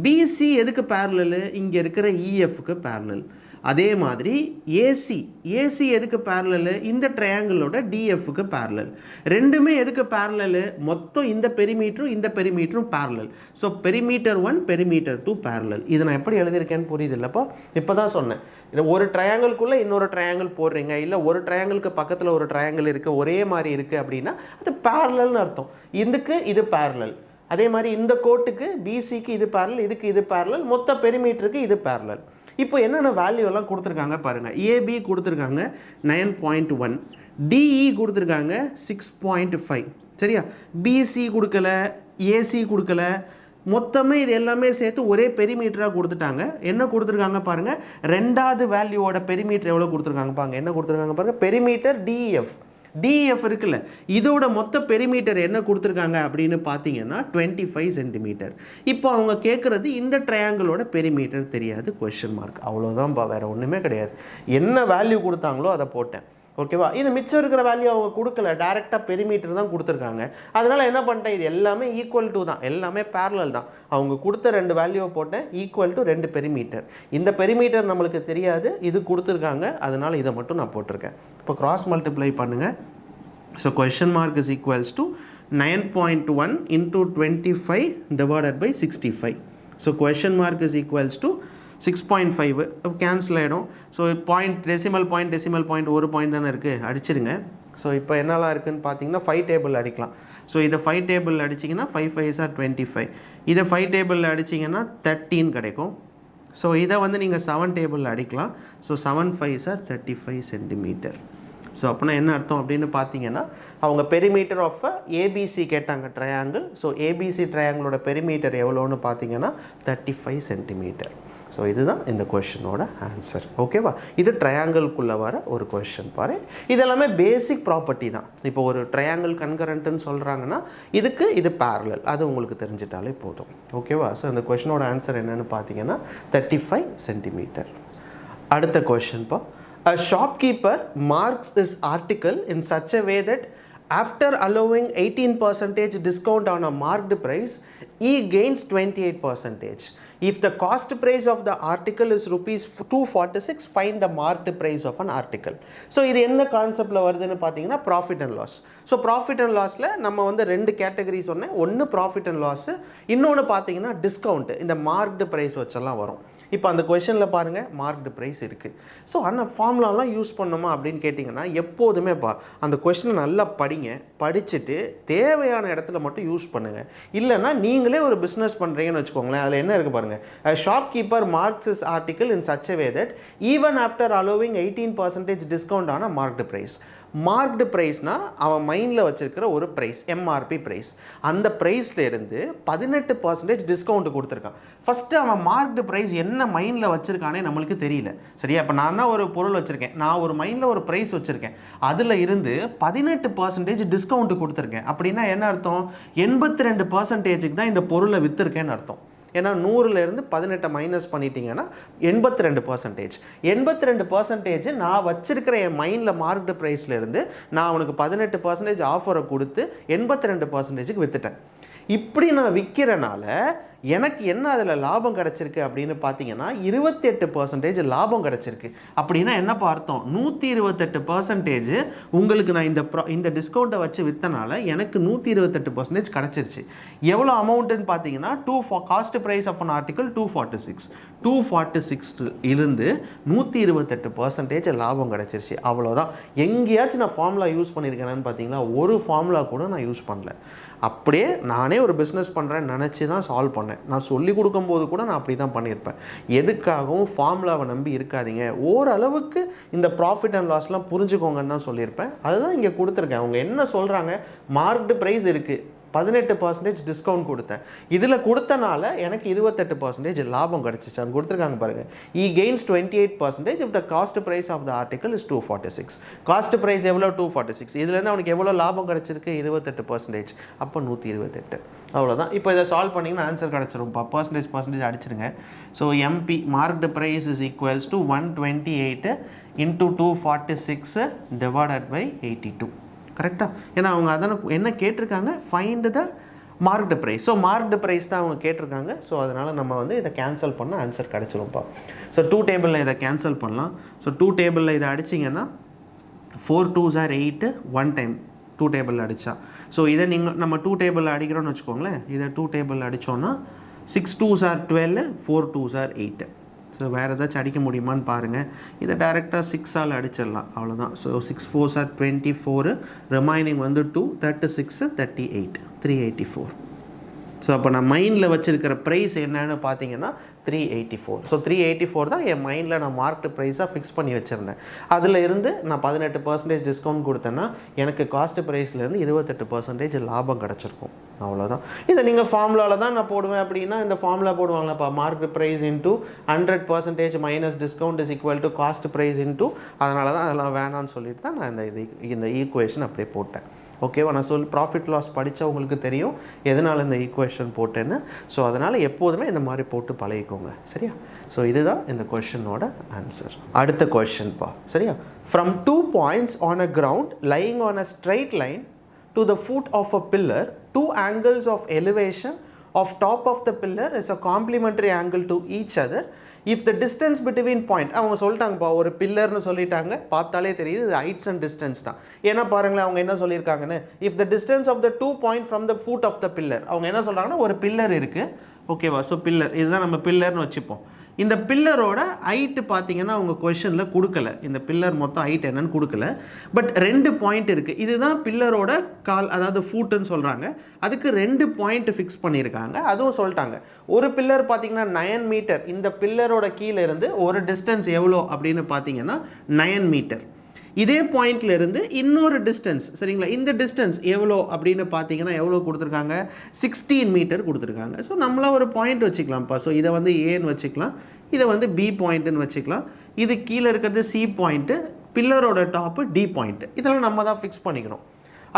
BC எதுக்கு பேரலல்? இங்கே இருக்கிற EFக்கு பேரலல். அதே மாதிரி ஏசி எதுக்கு பேரலல்? இந்த ட்ரையாங்கிளோட DFக்கு பேரலல். ரெண்டுமே எதுக்கு பேரலல்? மொத்தம் இந்த பெரிமீட்டரும் parallel. So perimeter 1 perimeter 2 parallel. இது நான் எப்படி எழுதியிருக்கேன்னு புரியுது இல்லைப்பா? இப்போ தான் சொன்னேன், ஒரு ட்ரையாங்கிள்குள்ளே இன்னொரு ட்ரையாங்கிள் போடுறீங்க, இல்லை ஒரு ட்ரையாங்கிளுக்கு பக்கத்தில் ஒரு ட்ரையாங்கிள் இருக்குது, ஒரே மாதிரி இருக்குது அப்படின்னா அது பேரலல்னு அர்த்தம். இதுக்கு இது பேரலல். அதே மாதிரி இந்த கோட்டுக்கு BCக்கு இது பேரலல், இதுக்கு இது பேரலல், மொத்த பெரிமீட்டருக்கு இது பேரலல். இப்போ என்னென்ன வேல்யூ எல்லாம் கொடுத்துருக்காங்க பாருங்கள். ஏபி கொடுத்துருக்காங்க 9.1, DE கொடுத்துருக்காங்க 6.5, சரியா? BC கொடுக்கல, AC கொடுக்கல, மொத்தமே இது எல்லாமே சேர்த்து ஒரே பெரிமீட்டராக கொடுத்துட்டாங்க. என்ன கொடுத்துருக்காங்க பாருங்கள், ரெண்டாவது வேல்யூவோட பெரிமீட்டர் எவ்வளோ கொடுத்துருக்காங்க பாருங்க. என்ன கொடுத்துருக்காங்க பாருங்கள், பெரிமீட்டர் DEF டிஎஃப் இருக்குல்ல, இதோட மொத்த பெரிமீட்டர் என்ன கொடுத்துருக்காங்க அப்படின்னு பார்த்தீங்கன்னா 25 சென்டிமீட்டர். இப்போ அவங்க கேட்குறது இந்த ட்ரையாங்கிளோட பெரிமீட்டர் தெரியாது, கொஸ்டின் மார்க். அவ்வளோதான்ப்பா, வேறு ஒன்றுமே கிடையாது. என்ன வேல்யூ கொடுத்தாங்களோ அதை போட்டேன். ஓகேவா? இது மிச்சம் இருக்கிற வேல்யூ அவங்க கொடுக்கல, டேரெக்டாக பெரிமீட்டர் தான் கொடுத்துருக்காங்க. அதனால் என்ன பண்ணிட்டேன், இது எல்லாமே ஈக்குவல் டு தான், எல்லாமே பேரலல் தான். அவங்க கொடுத்த 2 வேல்யூவை போட்டேன், ஈக்குவல் டு 2 பெரிமீட்டர். இந்த பெரிமீட்டர் நம்மளுக்கு தெரியாது, இது கொடுத்துருக்காங்க, அதனால் இதை மட்டும் நான் போட்டிருக்கேன். இப்போ கிராஸ் மல்டிப்ளை பண்ணுங்கள். So question mark is equals to 9.1 into 25 divided by 65. So question mark is equals to 6.5 cancel ஆகிடும். ஸோ டெசிமல் பாயிண்ட் ஒரு பாயிண்ட் தானே இருக்குது, அடிச்சிருங்க. ஸோ இப்போ என்னெல்லாம் இருக்குதுன்னு பார்த்தீங்கன்னா 5 டேபிள் அடிக்கலாம். ஸோ இதை 5 டேபிள் அடிச்சிங்கன்னா 5 5s are 25. இதை 5 டேபிள் அடிச்சிங்கன்னா 13 கிடைக்கும். ஸோ இதை வந்து நீங்கள் 7 டேபிள் அடிக்கலாம். So 7 5s are 35 centimetre. So அப்படின்னா என்ன அர்த்தம் அப்படின்னு பார்த்தீங்கன்னா, அவங்க பெரிமீட்டர் ஆஃப் ஏபிசி கேட்டாங்க ட்ரையாங்கிள். ஸோ ஏபிசி ட்ரையாங்கிளோட பெரிமீட்டர் எவ்வளோன்னு பார்த்தீங்கன்னா 35 சென்டிமீட்டர். ஸோ இதுதான் இந்த கொஷனோட ஆன்சர். ஓகேவா? இது ட்ரையாங்கிள்குள்ளே வர ஒரு கொஷன் பாரு. இதெல்லாமே பேசிக் ப்ராப்பர்ட்டி தான். இப்போ ஒரு ட்ரையாங்கிள் கன்கரண்ட்டுன்னு சொல்கிறாங்கன்னா இதுக்கு இது பேரலல், அது உங்களுக்கு தெரிஞ்சிட்டாலே போதும். ஓகேவா? ஸோ இந்த கொஷனோட ஆன்சர் என்னென்னு பார்த்தீங்கன்னா 35 சென்டிமீட்டர். அடுத்த கொஷன்ப்பா. A shopkeeper marks his article in such a way that after allowing 18% discount on a marked price, he gains 28%. If the cost price of the article is rupees 246, find the marked price of an article. So இது என்ன கான்செப்டில் வருதுன்னு பார்த்தீங்கன்னா profit and loss. So profit and லாஸில் நம்ம வந்து 2 category சொன்னேன். ஒன்று ப்ராஃபிட் அண்ட் லாஸு, இன்னொன்று பார்த்தீங்கன்னா டிஸ்கவுண்ட். இந்த மார்க்டு ப்ரைஸ் வச்செல்லாம் வரும். இப்போ அந்த கொஷனில் பாருங்கள், மார்க்டு ப்ரைஸ் இருக்குது. ஸோ ஆனால் ஃபார்முலாலாம் யூஸ் பண்ணணுமா அப்படின்னு கேட்டிங்கன்னா, எப்போதுமேப்பா அந்த கொஷனை நல்லா படிங்க, படிச்சுட்டு தேவையான இடத்துல மட்டும் யூஸ் பண்ணுங்கள். இல்லைனா நீங்களே ஒரு பிஸ்னஸ் பண்ணுறீங்கன்னு வச்சுக்கோங்களேன், அதில் என்ன இருக்குது பாருங்கள். Shopkeeper marks his article in such a way that even after allowing 18% discount on marked price. Marked ப்ரைஸ்னால் அவன் மைண்டில் வச்சுருக்கிற ஒரு ப்ரைஸ், எம்ஆர்பி ப்ரைஸ். அந்த ப்ரைஸ்லேருந்து 18% டிஸ்கவுண்ட் கொடுத்துருக்கான். ஃபஸ்ட்டு அவன் மார்க்டு ப்ரைஸ் என்ன மைண்டில் வச்சுருக்கானே நம்மளுக்கு தெரியல. சரியா? இப்போ நான் தான் ஒரு பொருள் வச்சுருக்கேன், நான் ஒரு மைண்டில் ஒரு ப்ரைஸ் வச்சுருக்கேன், அதில் இருந்து 18% டிஸ்கவுண்ட் கொடுத்துருக்கேன். அப்படின்னா என்ன அர்த்தம்? 82% தான் இந்த பொருளை விற்றுருக்கேன்னு அர்த்தம். ஏன்னா 100லேருந்து 18 மைனஸ் பண்ணிட்டீங்கன்னா 82%. 82% நான் வச்சிருக்கிற என் மைண்டில் மார்க்டு ப்ரைஸ்லேருந்து நான் அவனுக்கு 18% ஆஃபரை கொடுத்து 82%க்கு விற்றுட்டேன். இப்படி நான் விற்கிறனால எனக்கு என்ன அதில் லாபம் கிடச்சிருக்கு அப்படின்னு பார்த்தீங்கன்னா 28% லாபம் கிடச்சிருக்கு. அப்படின்னா என்னப்பா அர்த்தம்? 128% உங்களுக்கு நான் இந்த டிஸ்கவுண்ட்டை வச்சு விற்றனால எனக்கு 128% கிடச்சிருச்சு. எவ்வளோ அமௌண்ட்டுன்னு பார்த்தீங்கன்னா cost price of an article 246 இருந்து 128% லாபம் கிடச்சிருச்சு. அவ்வளோதான். எங்கேயாச்சும் நான் ஃபார்முலா யூஸ் பண்ணியிருக்கேன்னு பார்த்தீங்கன்னா ஒரு ஃபார்முலா கூட நான் யூஸ் பண்ணல. அப்படியே நானே ஒரு பிஸ்னஸ் பண்ணுறேன்னு நினச்சி தான் சால்வ் பண்ணேன். நான் சொல்லி கொடுக்கும்போது கூட நான் அப்படி தான் பண்ணியிருப்பேன். எதுக்காகவும் ஃபார்முலாவை நம்பி இருக்காதீங்க. ஓரளவுக்கு இந்த ப்ராஃபிட் அண்ட் லாஸ்லாம் புரிஞ்சுக்கோங்கன்னு தான் சொல்லியிருப்பேன். அதுதான் இங்கே கொடுத்துருக்கேன். அவங்க என்ன சொல்கிறாங்க, மார்க்டு ப்ரைஸ் இருக்குது, 18% டிஸ்கவுண்ட் கொடுத்தேன், இதில் கொடுத்தனால எனக்கு 28% லாபம் கிடச்சிச்சு. அவங்க கொடுத்துருக்காங்க பாருங்கள். A gains 28% if the cost price of the article is 246. Cost price எவ்வளோ? 246. இதுலேருந்து அவனுக்கு எவ்வளோ லாபம் கிடச்சிருக்கு? 28%. அப்போ 128. அவ்வளோதான். இப்போ இதை சால்வ் பண்ணிங்கன்னா ஆன்சர் கிடச்சிரும்ப்பா. பர்சன்டேஜ் அடிச்சிருங்க. So MP marked price is equals to 128 into 246 divided by 82. கரெக்டாக? ஏன்னா அவங்க அதனை என்ன கேட்டிருக்காங்க, find the marked price. So marked price தான் அவங்க கேட்டிருக்காங்க. ஸோ அதனால் நம்ம வந்து இதை கேன்சல் பண்ணால் ஆன்சர் கிடச்சிரும்ப்பா. ஸோ 2 டேபிளில் இதை கேன்சல் பண்ணலாம். ஸோ 2 டேபிளில் இதை அடிச்சிங்கன்னா 4 2s are 8 1 டைம் 2 டேபிளில் அடித்தா. ஸோ இதை நம்ம 2 டேபிளில் அடிக்கிறோன்னு வச்சுக்கோங்களேன். இதை 2 டேபிளில் அடித்தோன்னா 6 2s are 12 4 2s are 8. So வேறு ஏதாச்சும் அடிக்க முடியுமான்னு பாருங்கள். இதை டேரெக்டாக 6ஆல் அடிச்சிடலாம். அவ்வளோதான். ஸோ 6 4s are 24, ரிமைனிங் வந்து 2 36 38 384. ஸோ அப்போ நான் மைண்டில் வச்சுருக்கிற ப்ரைஸ் என்னன்னு பார்த்தீங்கன்னா 384. ஸோ 384 தான் என் மைண்டில் நான் மார்க்டு ப்ரைஸாக ஃபிக்ஸ் பண்ணி வச்சுருந்தேன். அதில் இருந்து நான் 18% டிஸ்கவுண்ட் கொடுத்தேன்னா எனக்கு காஸ்ட் ப்ரைஸ்லேருந்து 28% லாபம் கிடச்சிருக்கும். அவ்வளோதான். இதை நீங்கள் ஃபார்முலாவில் தான் நான் போடுவேன் அப்படின்னா இந்த ஃபார்முலா போடுவாங்களப்பா, mark price into 100% minus discount is equal to cost price into, அதனால தான் அதெல்லாம் வேணான்னு சொல்லிட்டு தான் நான் இந்த ஈக்குவேஷன் அப்படியே போட்டேன். ஓகேவா? நான் ப்ராஃபிட் லாஸ் படித்தவங்களுக்கு தெரியும் எதனால் இந்த ஈக்குவேஷன் போட்டேன்னு. ஸோ அதனால் எப்போதுமே இந்த மாதிரி போட்டு பழகிக்கோங்க. சரியா? ஸோ இதுதான் இந்த கொஷனோட ஆன்சர். அடுத்த கொஷன்ப்பா. சரியா? From 2 points on a ground lying on a straight line to the foot of a pillar, 2 angles of elevation of top of the pillar is a complementary angle to each other if the distance between point. அவங்க சொல்லிட்டாங்கப்பா, ஒரு பில்லர்னு சொல்லிட்டாங்க, பார்த்தாலே தெரியுது இது heights and distance தான். ஏன்னா பாருங்களேன் அவங்க என்ன சொல்லியிருக்காங்கன்னு, if the distance of the 2 point from the foot of the pillar, அவங்க என்ன சொல்கிறாங்கன்னா ஒரு பில்லர் இருக்குது. ஓகேவா? ஸோ பில்லர் இதுதான் நம்ம பில்லர்னு வச்சுப்போம். இந்த பில்லரோட ஹைட்டு பார்த்தீங்கன்னா அவங்க கொஷனில் கொடுக்கல, இந்த பில்லர் மொத்தம் ஹைட் என்னன்னு கொடுக்கல. பட் 2 பாயிண்ட் இருக்குது. இதுதான் பில்லரோட கால், அதாவது ஃபூட்டுன்னு சொல்கிறாங்க. அதுக்கு 2 பாயிண்ட் ஃபிக்ஸ் பண்ணியிருக்காங்க. அதுவும் சொல்லிட்டாங்க. ஒரு பில்லர் பார்த்தீங்கன்னா 9 மீட்டர். இந்த பில்லரோட கீழே இருந்து ஒரு டிஸ்டன்ஸ் எவ்வளோ அப்படின்னு பார்த்தீங்கன்னா 9 மீட்டர். இதே பாயிண்ட்ல இருந்து இன்னொரு டிஸ்டன்ஸ், சரிங்களா, இந்த டிஸ்டன்ஸ் எவ்வளோ அப்படின்னு பார்த்தீங்கன்னா எவ்வளோ கொடுத்துருக்காங்க, 16 மீட்டர் கொடுத்துருக்காங்க. ஸோ நம்மளாம் ஒரு பாயிண்ட் வச்சுக்கலாம்ப்பா. ஸோ இதை வந்து ஏன்னு வச்சுக்கலாம், இதை வந்து பி பாயிண்ட்டுன்னு வச்சுக்கலாம். இது கீழே இருக்கிறது சி பாயிண்ட்டு, பில்லரோட டாப்பு டி பாயிண்ட்டு. இதெல்லாம் நம்ம தான் ஃபிக்ஸ் பண்ணிக்கணும்.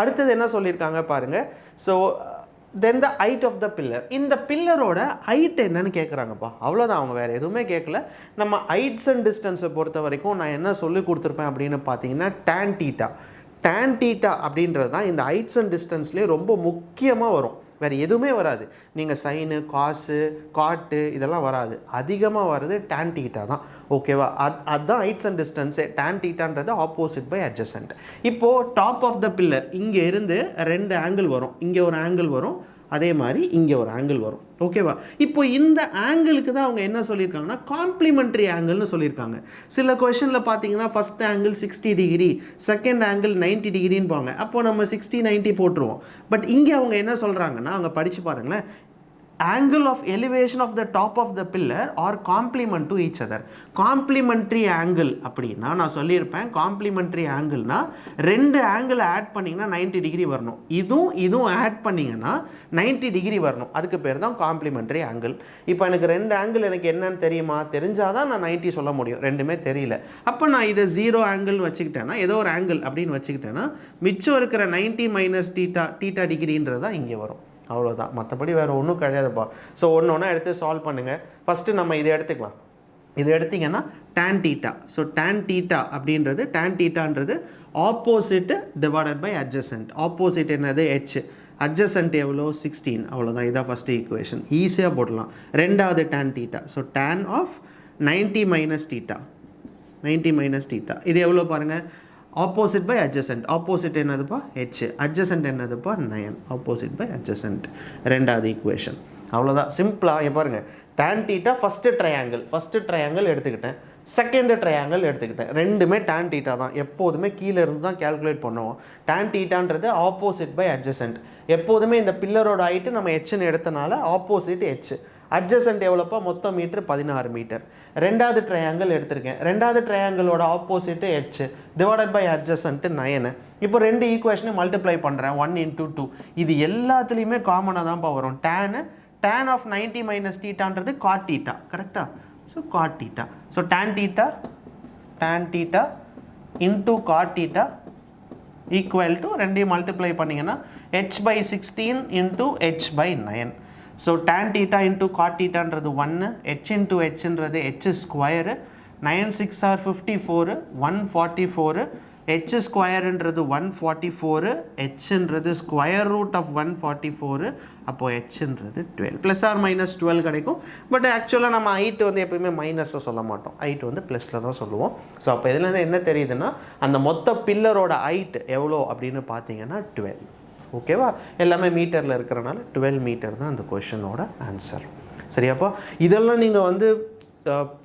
அடுத்தது என்ன சொல்லியிருக்காங்க பாருங்கள். So then the height of the pillar, இந்த பில்லரோட ஹைட் என்னன்னு கேட்குறாங்கப்பா. அவ்வளோதான், அவங்க வேறு எதுவுமே கேட்கல. நம்ம ஹைட்ஸ் அண்ட் டிஸ்டன்ஸை பொறுத்த வரைக்கும் நான் என்ன சொல்லி கொடுத்துருப்பேன் அப்படின்னு பார்த்தீங்கன்னா tan θ. tan θ அப்படின்றது தான் இந்த ஹைட்ஸ் அண்ட் டிஸ்டன்ஸ்லேயே ரொம்ப முக்கியமாக வரும். வேறு எதுவுமே வராது. நீங்கள் சைனு, காசு, காட்டு இதெல்லாம் வராது. அதிகமாக வர்றது tan θ தான். ஓகேவா? அதுதான் ஹைட்ஸ் அண்ட் டிஸ்டன்ஸு. tan θன்றது ஆப்போசிட் பை அட்ஜசன்ட். இப்போது டாப் ஆஃப் த பில்லர் இங்கே இருந்து 2 ஆங்கிள் வரும். இங்கே ஒரு ஆங்கிள் வரும், அதே மாதிரி இங்கே ஒரு ஆங்கிள் வரும். ஓகேவா? இப்போ இந்த ஆங்கிளுக்கு தான் அவங்க என்ன சொல்லியிருக்காங்கன்னா காம்ப்ளிமெண்ட்ரி ஆங்கிள்னு சொல்லியிருக்காங்க. சில கொஷனில் பார்த்தீங்கன்னா first angle 60 degree, second angle 90 டிகிரின்னு போங்க. அப்போ நம்ம 60, 90 போட்டுருவோம். பட் இங்கே அவங்க என்ன சொல்கிறாங்கன்னா, அவங்க படித்து பாருங்களேன், angle of elevation of the top of the pillar are complement to each other. Complementary angle அப்படின்னா நான் சொல்லியிருப்பேன், complementary ஆங்கிள்னா 2 ஆங்கிள் ஆட் பண்ணிங்கன்னா 90 டிகிரி வரணும். இதுவும் ஆட் பண்ணிங்கன்னா 90 டிகிரி வரணும். அதுக்கு பேர் தான் காம்ப்ளிமெண்ட்ரி ஆங்கிள். இப்போ எனக்கு 2 ஆங்கிள் எனக்கு என்னன்னு தெரியுமா, தெரிஞ்சாதான் நான் 90 சொல்ல முடியும். ரெண்டுமே தெரியல. அப்போ நான் இதை 0 ஆங்கிள் வச்சுக்கிட்டேன்னா, ஏதோ ஒரு ஆங்கிள் அப்படின்னு வச்சுக்கிட்டேன்னா மிச்சம் இருக்கிற 90 மைனஸ் டீட்டா டிகிரின்றது தான் இங்கே வரும். அவ்வளோதான், மற்றபடி வேறு ஒன்றும் கிடையாதுப்பா. ஸோ ஒன்று எடுத்து சால்வ் பண்ணுங்கள். ஃபஸ்ட்டு நம்ம இதை எடுத்துக்கலாம். இது எடுத்திங்கன்னா tan θ. ஸோ tan θ அப்படின்றது, tan θன்றது opposite divided by adjacent. Opposite என்னது h, அட்ஜசன்ட் எவ்வளோ 16. அவ்வளோதான், இதான் ஃபஸ்ட்டு ஈக்குவேஷன். ஈஸியாக போடலாம். ரெண்டாவது tan θ. So tan of 90 minus θ. 90 minus θ இது எவ்வளோ பாருங்கள், ஆப்போசிட் பை அட்ஜசன்ட். ஆப்போசிட் என்னதுப்பா h, அட்ஜசன்ட் என்னதுப்பா 9. ஆப்போசிட் பை அட்ஜசன்ட் ரெண்டாவது ஈக்குவேஷன். அவ்வளோதான், சிம்பிளாக. பாருங்கள், tan θ ஃபஸ்ட்டு ட்ரையாங்கிள் எடுத்துக்கிட்டேன், செகண்ட் ட்ரையாங்கிள் எடுத்துக்கிட்டேன். ரெண்டுமே tan θ தான். எப்போதுமே கீழே இருந்து தான் கேல்குலேட் பண்ணுவோம். tan θன்றது ஆப்போசிட் பை அட்ஜசன்ட். எப்போதுமே இந்த பில்லரோட ஹைட்டு நம்ம ஹெச்னு எடுத்தனால ஆப்போசிட் h. அட்ஜசன்ட் எவ்வளோப்பா, மொத்தம் மீட்ரு 16 மீட்டர். ரெண்டாவது ட்ரையாங்கிள் எடுத்திருக்கேன். ரெண்டாவது ட்ரையாங்கிளோட opposite h divided by adjacent 9. இப்போ 2 ஈக்குவேஷனையும் மல்டிப்ளை பண்ணுறேன், 1 into 2. இது எல்லாத்துலேயுமே காமனாக தான்ப்பா வரும். tan ஆஃப் 90 மைனஸ் θன்றது cot θ. கரெக்டாக? So cot θ. So tan θ into cot θ equal to 2 multiply பண்ணிங்கன்னா h by 16 into h by 9. So tan θ into cot θன்றது 1, h இன்டூ hன்றது h ஸ்கொயரு, 9 6 are 54, 144, h ஸ்கொயருன்றது 144, hன்றது ஸ்கொயர் ரூட் ஆஃப் 144, அப்போது hன்றது 12. Plus R minus 12 கிடைக்கும். But ஆக்சுவலாக நம்ம height வந்து எப்போயுமே மைனஸில் சொல்ல மாட்டோம், ஹைட் வந்து ப்ளஸில் தான் சொல்லுவோம். ஸோ அப்போ இதுலேருந்து என்ன தெரியுதுன்னா, அந்த மொத்த பில்லரோட ஹைட் எவ்வளோ அப்படின்னு பார்த்தீங்கன்னா 12. ஓகேவா? எல்லாமே மீட்டரில் இருக்கிறனால 12 மீட்டர் தான் அந்த கொஷனோட ஆன்சர். சரியாப்பா? இதெல்லாம் நீங்கள் வந்து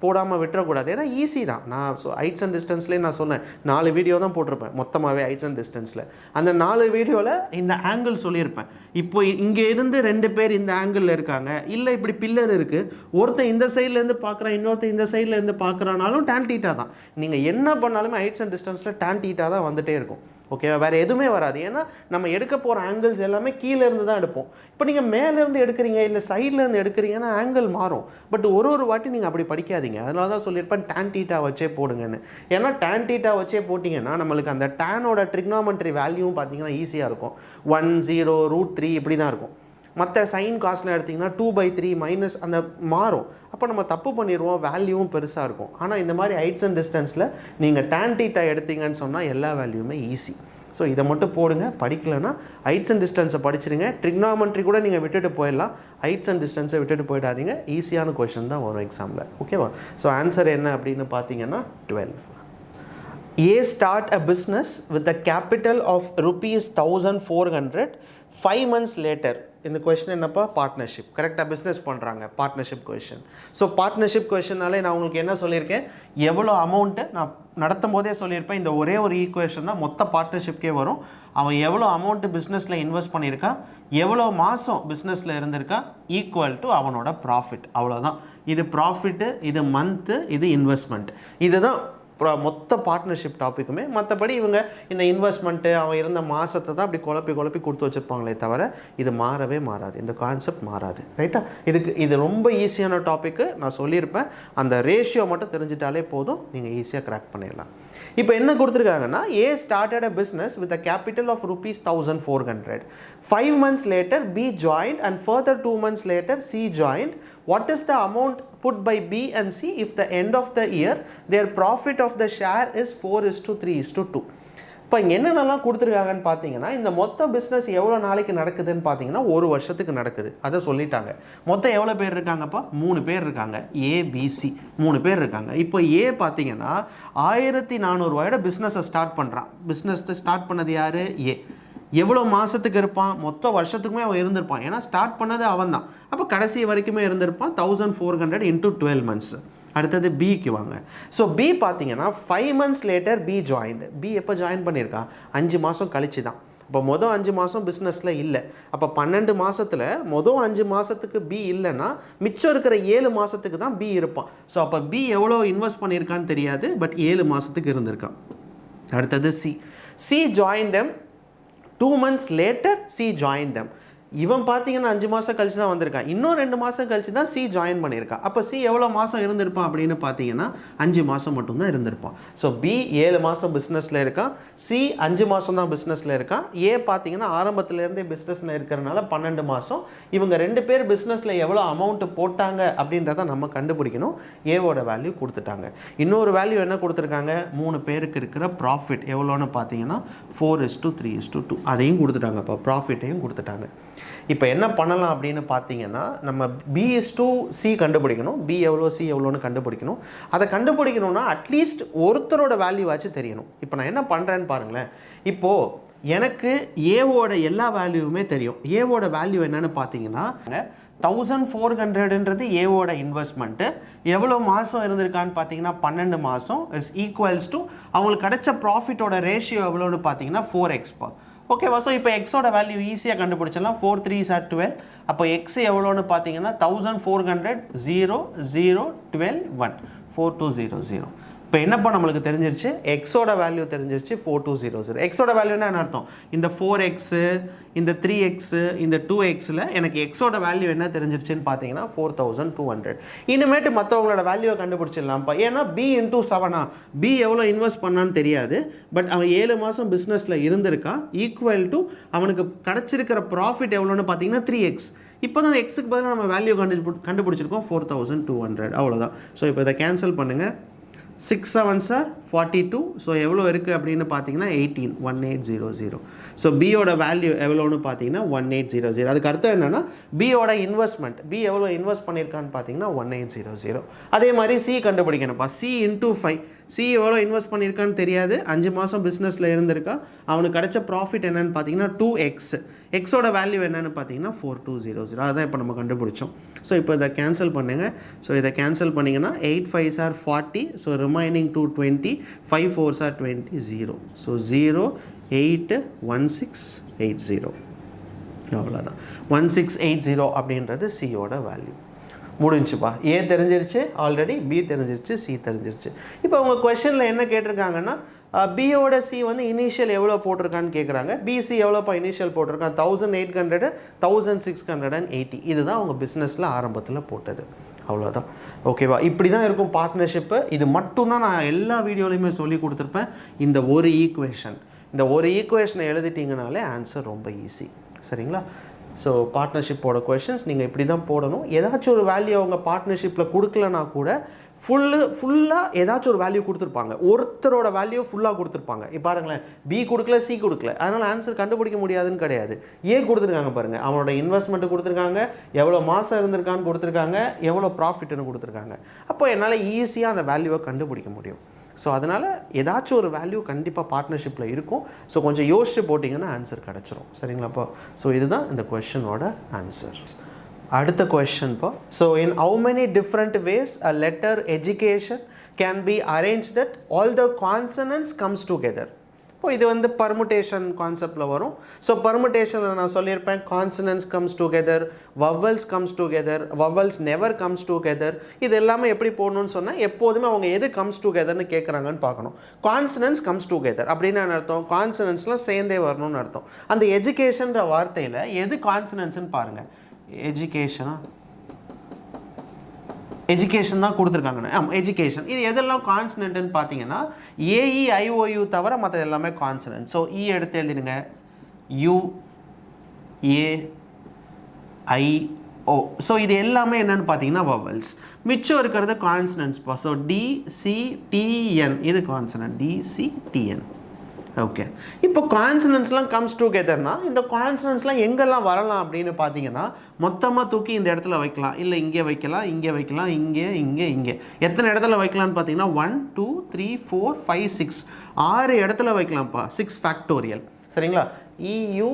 போடாமல் விட்டுறக்கூடாது. ஏன்னா ஈஸி தான். நான் ஹைட்ஸ் அண்ட் டிஸ்டன்ஸ்லேயே நான் சொன்னேன், 4 வீடியோ தான் போட்டிருப்பேன் மொத்தமாகவே ஹைட்ஸ் அண்ட் டிஸ்டன்ஸில். அந்த 4 வீடியோவில் இந்த ஆங்கிள் சொல்லியிருப்பேன். இப்போ இங்கே இருந்து 2 பேர் இந்த ஆங்கிளில் இருக்காங்க, இல்லை இப்படி பில்லர் இருக்குது, ஒருத்தன் இந்த சைட்லேருந்து பார்க்குறான், இன்னொருத்தன் இந்த சைட்லேருந்து பார்க்குறானாலும் tan θ தான். நீங்கள் என்ன பண்ணாலுமே ஹைட்ஸ் அண்ட் டிஸ்டன்ஸில் tan θ தான் வந்துகிட்டே இருக்கும். ஓகேவா? வேறு எதுவுமே வராது. ஏன்னா நம்ம எடுக்க போகிற ஆங்கிள்ஸ் எல்லாமே கீழேருந்து தான் எடுப்போம். இப்போ நீங்கள் மேலேருந்து எடுக்கிறீங்க இல்லை சைட்லேருந்து எடுக்கிறீங்கன்னா ஆங்கிள் மாறும். பட் ஒரு வாட்டி நீங்கள் அப்படி படிக்காதீங்க. அதனால தான் சொல்லியிருப்பேன் tan θ வச்சே போடுங்கன்னு. ஏன்னா tan θ வச்சே போட்டிங்கன்னா நம்மளுக்கு அந்த டேனோட ட்ரிக்னாமெட்ரி வேல்யூவும் பார்த்தீங்கன்னா ஈஸியாக இருக்கும். 1 0 √3 இப்படி தான் இருக்கும். மற்ற சைன் காஸ்ட்லாம் எடுத்திங்கன்னா 2/3 மைனஸ் அந்த மாறும். அப்போ நம்ம தப்பு பண்ணிடுவோம், வேல்யூவும் பெருசாக இருக்கும். ஆனால் இந்த மாதிரி ஹைட்ஸ் அண்ட் டிஸ்டன்ஸில் நீங்கள் tan θ எடுத்தீங்கன்னு சொன்னால் எல்லா வேல்யூமே ஈஸி. ஸோ இதை மட்டும் போடுங்க. படிக்கலைன்னா ஹைட்ஸ் அண்ட் டிஸ்டன்ஸை படிச்சிருங்க. ட்ரிக்னாமெட்ரி கூட நீங்கள் விட்டுட்டு போயிடலாம். ஹைட்ஸ் அண்ட் டிஸ்டன்ஸை விட்டுட்டு போயிடாதீங்க. ஈஸியான கொஷின் தான் வரும் எக்ஸாமில். ஓகேவா? ஸோ ஆன்சர் என்ன அப்படின்னு பார்த்தீங்கன்னா 12. A start a business with a capital of ₹1,400. 5 months later, இந்த கொஷின் என்னப்பா? பார்ட்னர்ஷிப். கரெக்டாக பிஸ்னஸ் பண்ணுறாங்க, பார்ட்னர்ஷிப் கொஷின். ஸோ பார்ட்னர்ஷிப் கொஷினாலே நான் உங்களுக்கு என்ன சொல்லியிருக்கேன், எவ்வளோ அமௌண்ட்டு நான் நடத்தும் போதே சொல்லியிருப்பேன். இந்த ஒரே ஒரு ஈக்குவேஷன் தான் மொத்த பார்ட்னர்ஷிப்கே வரும். அவன் எவ்வளோ அமௌண்ட்டு பிஸ்னஸில் இன்வெஸ்ட் பண்ணியிருக்கான், எவ்வளோ மாதம் பிஸ்னஸில் இருந்திருக்கான், ஈக்குவல் டு அவனோட ப்ராஃபிட். அவ்வளோதான். இது ப்ராஃபிட்டு, இது மந்த்து, இது இன்வெஸ்ட்மெண்ட். இதுதான் மொத்த பார்ட்னர்ஷிப் டாப்பிக்குமே. மற்றபடி இவங்க இந்த இன்வெஸ்ட்மெண்ட்டு அவன் இருந்த மாதத்தை தான் அப்படி குழப்பி கொடுத்து வச்சுருப்பாங்களே தவிர இது மாறவே மாறாது. இந்த கான்செப்ட் மாறாது. ரைட்டா? இது ரொம்ப ஈஸியான டாப்பிக்கு. நான் சொல்லியிருப்பேன். அந்த ரேஷியோ மட்டும் தெரிஞ்சிட்டாலே போதும், நீங்கள் ஈஸியாக கிராக் பண்ணிடலாம். இப்போ என்ன கொடுத்துருக்காங்கன்னா, A started a business with a capital of ₹1,400. 5 months later B joined and further 2 months later C joined. What is the amount put by B and C if the end of the year their profit of the share is 4:3:2? இப்போ என்னென்னலாம் கொடுத்துருக்காங்கன்னு பார்த்தீங்கன்னா, இந்த மொத்த business எவ்வளோ நாளைக்கு நடக்குதுன்னு பார்த்தீங்கன்னா 1 வருஷத்துக்கு நடக்குது. அதை சொல்லிட்டாங்க. மொத்தம் எவ்வளோ பேர் இருக்காங்கப்பா? 3 பேர் இருக்காங்க. ABC 3 பேர் இருக்காங்க. இப்போ A பார்த்தீங்கன்னா 1400 பிஸ்னஸை ஸ்டார்ட் பண்ணுறான். பிஸ்னஸை ஸ்டார்ட் பண்ணது யார்? A. எவ்வளோ மாதத்துக்கு இருப்பான்? மொத்த வருஷத்துக்குமே அவன் இருந்திருப்பான். ஏன்னா ஸ்டார்ட் பண்ணது அவன் தான். அப்போ கடைசி வரைக்குமே இருந்திருப்பான். 1400 × 12 months. அடுத்தது பிக்கு வாங்க. ஸோ பி பார்த்தீங்கன்னா 5 months later B joined. B எப்போ ஜாயின் பண்ணியிருக்கான்? 5 மாதம் கழிச்சு தான். இப்போ மொதல் 5 மாதம் பிஸ்னஸில் இல்லை. அப்போ 12 மாதத்தில் மொதல் 5 மாதத்துக்கு பி இல்லைன்னா மிச்சம் இருக்கிற 7 மாதத்துக்கு தான் பி இருப்பான். ஸோ அப்போ பி எவ்வளோ இன்வெஸ்ட் பண்ணியிருக்கான்னு தெரியாது, பட் 7 மாதத்துக்கு இருந்திருக்கான். அடுத்தது C. C join them 2 months later C join them. இவன் பார்த்தீங்கன்னா 5 மாதம் கழிச்சு தான் வந்திருக்கான். இன்னும் 2 மாதம் கழிச்சு தான் சி ஜாயின் பண்ணியிருக்கான். அப்போ சி எவ்வளோ மாதம் இருந்திருப்பான் அப்படின்னு பார்த்தீங்கன்னா 5 மாதம் மட்டும்தான் இருந்திருப்பான். ஸோ பி 7 மாதம் பிஸ்னஸில் இருக்கான். சி 5 மாதம் தான் பிஸ்னஸில் இருக்கான். ஏ பார்த்தீங்கன்னா ஆரம்பத்துலேருந்தே பிஸ்னஸில் இருக்கிறனால 12 மாதம். இவங்க 2 பேர் பிஸ்னஸில் எவ்வளோ அமௌண்ட்டு போட்டாங்க அப்படின்றத நம்ம கண்டுபிடிக்கணும். ஏவோட வேல்யூ கொடுத்துட்டாங்க. இன்னொரு வேல்யூ என்ன கொடுத்துருக்காங்க? 3 பேருக்கு இருக்கிற ப்ராஃபிட் எவ்வளோன்னு பார்த்தீங்கன்னா 4:3:2 அதையும் கொடுத்துட்டாங்க. இப்போ ப்ராஃபிட்டையும் கொடுத்துட்டாங்க. இப்போ என்ன பண்ணலாம் அப்படின்னு பார்த்தீங்கன்னா, நம்ம B/C கண்டுபிடிக்கணும். B எவ்வளோ C எவ்வளோன்னு கண்டுபிடிக்கணும். அதை கண்டுபிடிக்கணும்னா அட்லீஸ்ட் ஒருத்தரோட வேல்யூவாச்சும் தெரியணும். இப்போ நான் என்ன பண்ணுறேன்னு பாருங்களேன். இப்போது எனக்கு ஏவோட எல்லா வேல்யூவுமே தெரியும். ஏவோட வேல்யூ என்னன்னு பார்த்தீங்கன்னா 1400ன்றது ஏவோட இன்வெஸ்ட்மெண்ட்டு. எவ்வளோ மாதம் இருந்திருக்கான்னு பார்த்தீங்கன்னா 12 மாதம் இஸ் ஈக்குவல்ஸ் டு அவங்களுக்கு கிடைச்ச ப்ராஃபிட்டோட ரேஷியோ எவ்வளோன்னு பார்த்தீங்கன்னா 4x. ஓகேவா? ஸோ இப்போ எக்ஸோட வேல்யூ ஈஸியாக கண்டுபிடிச்சிடலாம். 4 3s are 12. அப்போ எக்ஸ் எவ்வளோன்னு பார்த்தீங்கன்னா 1400 0 0 12 1 4200. இப்போ என்னப்பா நம்மளுக்கு தெரிஞ்சிருச்சு? எக்ஸோட வேல்யூ தெரிஞ்சிருச்சு 4200. எக்ஸோட வேல்யூ என்ன அர்த்தம்? இந்த 4x இந்த 3x இந்த 2xல எனக்கு எக்ஸோட வேல்யூ என்ன தெரிஞ்சிருச்சுன்னு பார்த்தீங்கன்னா 4200. இனிமேட்டு மற்றவங்களோட வேல்யூவை கண்டுபிடிச்சிடலாம்ப்பா. ஏன்னா B × 7 B எவ்வளோ இன்வெஸ்ட் பண்ணான்னு தெரியாது. பட் அவன் 7 மாதம் பிஸ்னஸில் இருந்திருக்கான். ஈக்குவல் டு அவனுக்கு கிடச்சிருக்கிற ப்ராஃபிட் எவ்வளோன்னு பார்த்தீங்கன்னா 3x. இப்போ தான் எக்ஸுக்கு பதிலாக நம்ம வேல்யூ கண்டுபிடிச்சிருக்கோம் 4200. அவ்வளோதான். ஸோ இப்போ இதை கேன்சல் பண்ணுங்கள். 6 7s are 42. ஸோ எவ்வளோ இருக்குது அப்படின்னு பார்த்தீங்கன்னா 18,1800. ஸோ பியோட வேல்யூ எவ்வளோன்னு பார்த்தீங்கன்னா 1800. அதுக்கு அர்த்தம் என்னென்னா பியோட இன்வெஸ்ட்மெண்ட் பி எவ்வளோ இன்வெஸ்ட் பண்ணியிருக்கான்னு பார்த்தீங்கன்னா 1800. அதே மாதிரி சி கண்டுபிடிக்கணும்ப்பா. C × 5. சி எவ்வளோ இன்வெஸ்ட் பண்ணியிருக்கான்னு தெரியாது. 5 மாதம் பிஸ்னஸில் இருந்திருக்கா. அவனுக்கு கிடைச்ச ப்ராஃபிட் என்னென்னு பார்த்தீங்கன்னா 2x. எக்ஸோட வேல்யூ என்னென்னு பார்த்தீங்கன்னா 4200. அதான் இப்போ நம்ம கண்டுபிடிச்சோம். ஸோ இப்போ இதை கேன்சல் பண்ணுங்கள். ஸோ இதை கேன்சல் பண்ணிங்கன்னா 8 5s are 40. So remaining 220. 5 4s are 20 0. So 0 8 1680. அவ்வளோதான். 1680 அப்படின்றது சியோட வேல்யூ. முடிஞ்சுப்பா. ஏ தெரிஞ்சிருச்சு ஆல்ரெடி, பி தெரிஞ்சிருச்சு, சி தெரிஞ்சிருச்சு. இப்போ உங்கள் கொஷனில் என்ன கேட்டிருக்காங்கன்னா பியோட சி வந்து இனிஷியல் எவ்வளோ போட்டிருக்கான்னு கேட்குறாங்க. பிசி எவ்வளோப்பா இனிஷியல் போட்டிருக்கான்? 1800 1680. இதுதான் அவங்க பிஸ்னஸில் ஆரம்பத்தில் போட்டது. அவ்வளோதான். ஓகேவா? இப்படி தான் இருக்கும் பார்ட்னர்ஷிப்பு. இது மட்டும்தான் நான் எல்லா வீடியோலையுமே சொல்லி கொடுத்துருப்பேன். இந்த ஒரு ஈக்குவேஷனை எழுதிட்டிங்கனாலே ஆன்சர் ரொம்ப ஈஸி. சரிங்களா? ஸோ பார்ட்னர்ஷிப்போட கொஷின்ஸ் நீங்கள் இப்படி தான் போடணும். ஏதாச்சும் ஒரு வேல்யூ அவங்க பார்ட்னர்ஷிப்பில் கொடுக்கலனா கூட ஃபுல்லாக ஏதாச்சும் ஒரு வேல்யூ கொடுத்துருப்பாங்க. ஒருத்தரோட வேல்யூ ஃபுல்லாக கொடுத்துருப்பாங்க. இப்போ பாருங்களேன், பி கொடுக்கல, சி கொடுக்கல, அதனால் ஆன்சர் கண்டுபிடிக்க முடியாதுன்னு கிடையாது. கொடுத்துருக்காங்க பாருங்கள், அவனோட இன்வெஸ்ட்மெண்ட்டு கொடுத்துருக்காங்க, எவ்வளோ மாதம் இருந்திருக்கான்னு கொடுத்துருக்காங்க, எவ்வளோ ப்ராஃபிட்னு கொடுத்துருக்காங்க. அப்போ என்னால் ஈஸியாக அந்த வேல்யூவை கண்டுபிடிக்க முடியும். ஸோ அதனால் ஏதாச்சும் ஒரு வேல்யூ கண்டிப்பாக பார்ட்னர்ஷிப்பில் இருக்கும். ஸோ கொஞ்சம் யோசிச்சு போட்டிங்கன்னா ஆன்சர் கிடச்சிரும். சரிங்களாப்பா? ஸோ இதுதான் இந்த கொஷனோட ஆன்சர். அடுத்த கொஷன் இப்போ, so in how many different ways a letter education can be arrange that all the consonants comes together. இப்போ இது வந்து பர்முட்டேஷன் கான்செப்டில் வரும். ஸோ பர்முட்டேஷனில் நான் சொல்லியிருப்பேன், consonants comes together, vowels comes together, vowels never comes together. இது எல்லாமே எப்படி போடணும்னு சொன்னால், எப்போதுமே அவங்க எது கம்ஸ் டுகெதர்னு கேட்குறாங்கன்னு பார்க்கணும். கான்சனன்ட்ஸ் கம்ஸ் டுகெதர் அப்படின்னு என்ன அர்த்தம்? கான்சனன்ட்ஸ்லாம் சேர்ந்தே வரணும்னு அர்த்தம். அந்த எஜுகேஷன்ற வார்த்தையில் எது கான்சனன்ட்ஸ்ன்னு பாருங்கள். எஜுகேஷன் தான் கொடுத்துருக்காங்க. எஜுகேஷன் இது எதெல்லாம் கான்சனன்ட்னு பார்த்தீங்கன்னா, AEIOU தவிர மற்ற எல்லாமே கான்சனன்ட். ஸோ எடுத்து எழுதிடுங்க, UAIO. ஸோ இது எல்லாமே என்னென்னு பார்த்தீங்கன்னா வவல்ஸ். மிச்சம் இருக்கிறது கான்சனன்ட்ஸ்ப்பா. ஸோ DCTN இது கான்சனன்ட், DCTN. ஓகே. இப்போ கான்சனன்ட்ஸ்லாம் கம்ஸ் டுகெதர்னா, இந்த கான்சனன்ட்ஸ்லாம் எங்கெல்லாம் வரலாம் அப்படின்னு பார்த்தீங்கன்னா, மொத்தமாக தூக்கி இந்த இடத்துல வைக்கலாம், இல்லை இங்கே வைக்கலாம், இங்கே வைக்கலாம், இங்கே எத்தனை இடத்துல வைக்கலாம்னு பார்த்தீங்கன்னா 1 2 3 4 5 6 6 இடத்துல வைக்கலாம்ப்பா. 6 ஃபேக்டோரியல். சரிங்களா? EUAIO.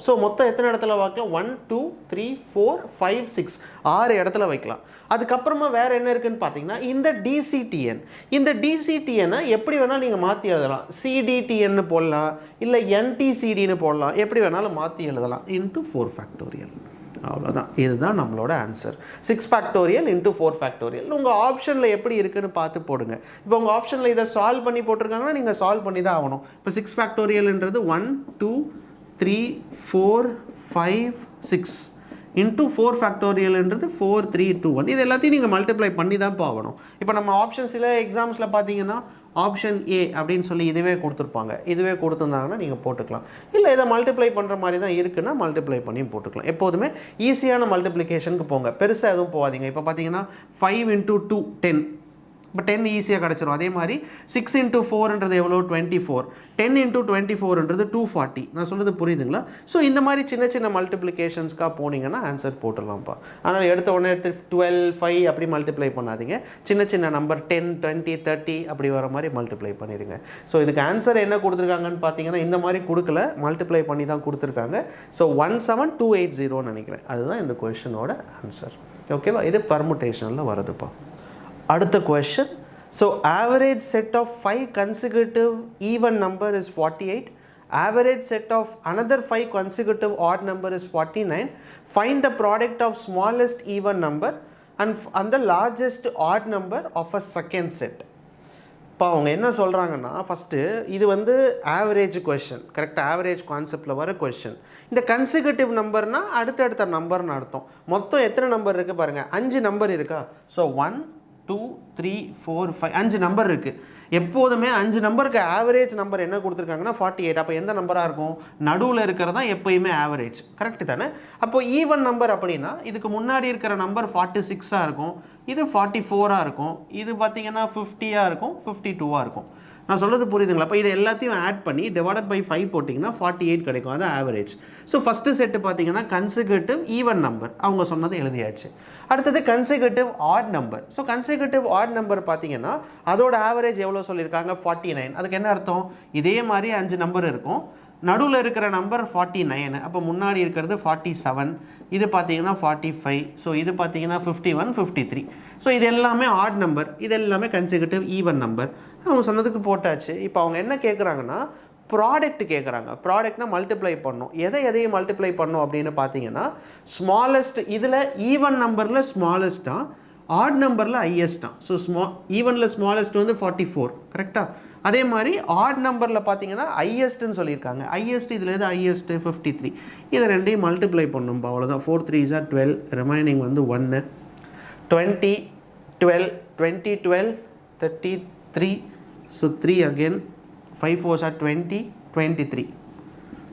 ஸோ மொத்தம் எத்தனை இடத்துல வைக்கலாம்? 1 2 3 4 5 6 6 இடத்துல வைக்கலாம். அதுக்கப்புறமா வேறு என்ன இருக்குதுன்னு பார்த்தீங்கன்னா, இந்த DCTN. இந்த DCTN எப்படி வேணால் நீங்கள் மாற்றி எழுதலாம். CDTN போடலாம், இல்லை NTCDன்னு போடலாம், எப்படி வேணாலும் மாற்றி எழுதலாம். Into 4 factorial. அவ்வளோதான். இதுதான் நம்மளோட ஆன்சர். 6 factorial into 4 factorial. உங்கள் ஆப்ஷனில் எப்படி இருக்குதுன்னு பார்த்து போடுங்க. இப்போ உங்கள் ஆப்ஷனில் இதை சால்வ் பண்ணி போட்டிருக்காங்கன்னா நீங்கள் சால்வ் பண்ணி தான் ஆகணும். இப்போ 6 ஃபேக்டோரியல்ன்றது 1 2 3 4 5 6 இன்ட்டு 4 ஃபேக்டோரியல்ன்றது 4 3 2 1. இது எல்லாத்தையும் நீங்கள் மல்டிப்ளை பண்ணி தான் போகணும். இப்போ நம்ம ஆப்ஷன் சில எக்ஸாம்ஸில் பார்த்தீங்கன்னா ஆப்ஷன் A அப்படின்னு சொல்லி இதுவே கொடுத்துருப்பாங்க. இதுவே கொடுத்துருந்தாங்கன்னா நீங்கள் போட்டுக்கலாம். இல்லை இதை மல்டிப்ளை பண்ணுற மாதிரி தான் இருக்குன்னா மல்டிப்ளை பண்ணியும் போட்டுக்கலாம். எப்போதுமே ஈஸியான மல்டிப்ளிகேஷனுக்கு போங்க, பெருசாக எதுவும் போகாதீங்க. இப்போ பார்த்தீங்கன்னா 5 × 2 10. இப்போ 10 ஈஸியாக கிடச்சிரும். அதே மாதிரி 6 × 4ன்றது எவ்வளோ? 24. 10 × 24ன்றது 240. நான் சொல்கிறது புரியுதுங்களா? ஸோ இந்த மாதிரி சின்ன சின்ன மல்டிப்ளிகேஷன்ஸ்க்காக போனீங்கன்னா ஆன்சர் போட்டுடலாம்ப்பா. ஆனால் எடுத்த உடனே 12 5 அப்படி மல்டிப்ளை பண்ணாதீங்க. சின்ன சின்ன நம்பர் 10 20 30 அப்படி வர மாதிரி மல்டிப்ளை பண்ணிடுங்க. ஸோ இதுக்கு ஆன்சர் என்ன கொடுத்துருக்காங்கன்னு பார்த்தீங்கன்னா, இந்த மாதிரி கொடுக்கல, மல்டிப்ளை பண்ணி தான் கொடுத்துருக்காங்க. ஸோ 17280 நினைக்கிறேன். அதுதான் இந்த கொஷனோட ஆன்சர். ஓகேவா? இது பர்முட்டேஷனில் வருதுப்பா. அடுத்த question. So average set of 5 consecutive even number is 48. Average set of another 5 consecutive odd number is 49. Find the product of smallest even number and the largest odd number of a second set. இப்போ அவங்க என்ன சொல்கிறாங்கன்னா, first இது வந்து average question, கரெக்டாக average கான்செப்டில் வர question. இந்த கன்சிக்யூட்டிவ் நம்பர்னால் அடுத்தடுத்த நம்பர்னு அர்த்தம். மொத்தம் எத்தனை நம்பர் இருக்குது பாருங்கள், 5 நம்பர் இருக்கா? ஸோ 1 2 3 4 5 5 நம்பர் இருக்குது. எப்போதுமே 5 நம்பருக்கு ஆவரேஜ் நம்பர் என்ன கொடுத்துருக்காங்கன்னா 48. அப்போ எந்த நம்பராக இருக்கும்? நடுவில் இருக்கிறது தான் எப்போயுமே ஆவரேஜ். கரெக்டு தானே? அப்போ ஈவன் நம்பர் அப்படின்னா இதுக்கு முன்னாடி இருக்கிற நம்பர் 46ஆக இருக்கும், இது 44ஆக இருக்கும், இது பார்த்திங்கன்னா 50ஆக இருக்கும், 52ஆக இருக்கும். நான் சொல்கிறது புரியுதுங்களா? அப்போ இது எல்லாத்தையும் ஆட் பண்ணி டிவைடட் பை 5 போட்டிங்கன்னா 48 கிடைக்கும். அது ஆவரேஜ். ஸோ ஃபஸ்ட்டு செட்டு பார்த்தீங்கன்னா கன்சிக்யூட்டிவ் ஈவன் நம்பர், அவங்க சொன்னது எழுதியாச்சு. அடுத்தது consecutive add number. So consecutive add number பார்த்தீங்கன்னா அதோட ஆவரேஜ் எவ்வளோ சொல்லியிருக்காங்க? 49. அதுக்கு என்ன அர்த்தம்? இதே மாதிரி 5 நம்பர் இருக்கும், நடுவில் இருக்கிற நம்பர் 49, அப்போ முன்னாடி இருக்கிறது 47, இது பார்த்தீங்கன்னா 45, ஸோ இது பார்த்தீங்கன்னா 51 53. ஸோ இது எல்லாமே ஆட் நம்பர், இது எல்லாமே கன்சிக்யூட்டிவ் ஈவன் நம்பர். அவங்க சொன்னதுக்கு போட்டாச்சு. இப்போ அவங்க என்ன கேட்குறாங்கன்னா ப்ராடக்ட் கேட்குறாங்க. ப்ராடக்ட்னா மல்டிப்ளை பண்ணும். எதையும் மல்டிப்ளை பண்ணும் அப்படின்னு பார்த்தீங்கன்னா ஸ்மாலஸ்ட், இதில் ஈவன் நம்பரில் ஸ்மாலஸ்ட்டாக, ஆட் நம்பரில் ஹையஸ்ட் தான். ஸோ ஈவனில் ஸ்மாலஸ்ட் வந்து 44 கரெக்டாக. அதே மாதிரி ஆட் நம்பரில் பார்த்தீங்கன்னா ஹையஸ்ட்டுன்னு சொல்லியிருக்காங்க. ஹையஸ்ட் இதில் எது ஹையஸ்ட்டு 53. இதை ரெண்டையும் மல்டிப்ளை பண்ணும்பா, அவ்வளோதான். 4 3s are 12, ரிமைனிங் வந்து 1. 20 12 20 12 33. So 3 again, 5 4s are 20 23.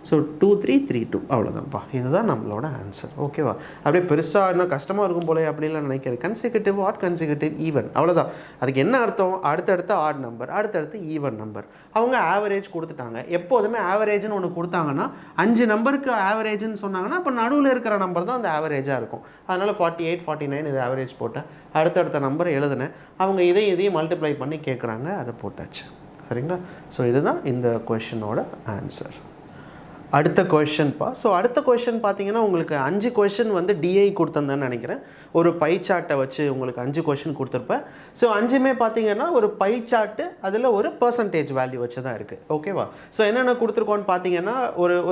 So 2 3 3 2 அவ்வளோதான்ப்பா. இதுதான் நம்மளோட ஆன்சர். ஓகேவா? அப்படியே பெருசாக இன்னும் கஷ்டமாக இருக்கும் போல அப்படிலாம் நினைக்கிறது. கன்சிக்யூட்டிவ், ஆட் கன்சிக்யூட்டிவ், ஈவன், அவ்வளோதான். அதுக்கு என்ன அர்த்தம்? அடுத்தடுத்து ஆட் நம்பர், அடுத்தடுத்து ஈவன் நம்பர். அவங்க ஆவரேஜ் கொடுத்துட்டாங்க. எப்போதுமே ஆவரேஜ்னு ஒன்று கொடுத்தாங்கன்னா 5 நம்பருக்கு ஆவரேஜ்னு சொன்னாங்கன்னா அப்போ நடுவில் இருக்கிற நம்பர் தான் அந்த ஆவரேஜாக இருக்கும். அதனால் 48 49 இது ஆவரேஜ் போட்டேன். அடுத்தடுத்த நம்பர் எழுதுனேன். அவங்க இதையும் மல்டிப்ளை பண்ணி கேட்குறாங்க, அதை போட்டாச்சு. சரிங்களா? ஸோ இதுதான் இந்த கொஷினோட ஆன்சர். அடுத்த கொஷின்ப்பா. ஸோ அடுத்த கொஷின் பார்த்தீங்கன்னா உங்களுக்கு 5 கொஷின் வந்து டிஐ கொடுத்துருந்தேன்னு நினைக்கிறேன். ஒரு பை சார்ட்டை வச்சு உங்களுக்கு 5 கொஷின் கொடுத்துருப்பேன். ஸோ 5மே பார்த்தீங்கன்னா ஒரு பை சார்ட்டு, அதில் ஒரு பர்சன்டேஜ் வேல்யூ வச்சு தான் இருக்குது. ஓகேவா? ஸோ என்னென்ன கொடுத்துருக்கோன்னு பார்த்தீங்கன்னா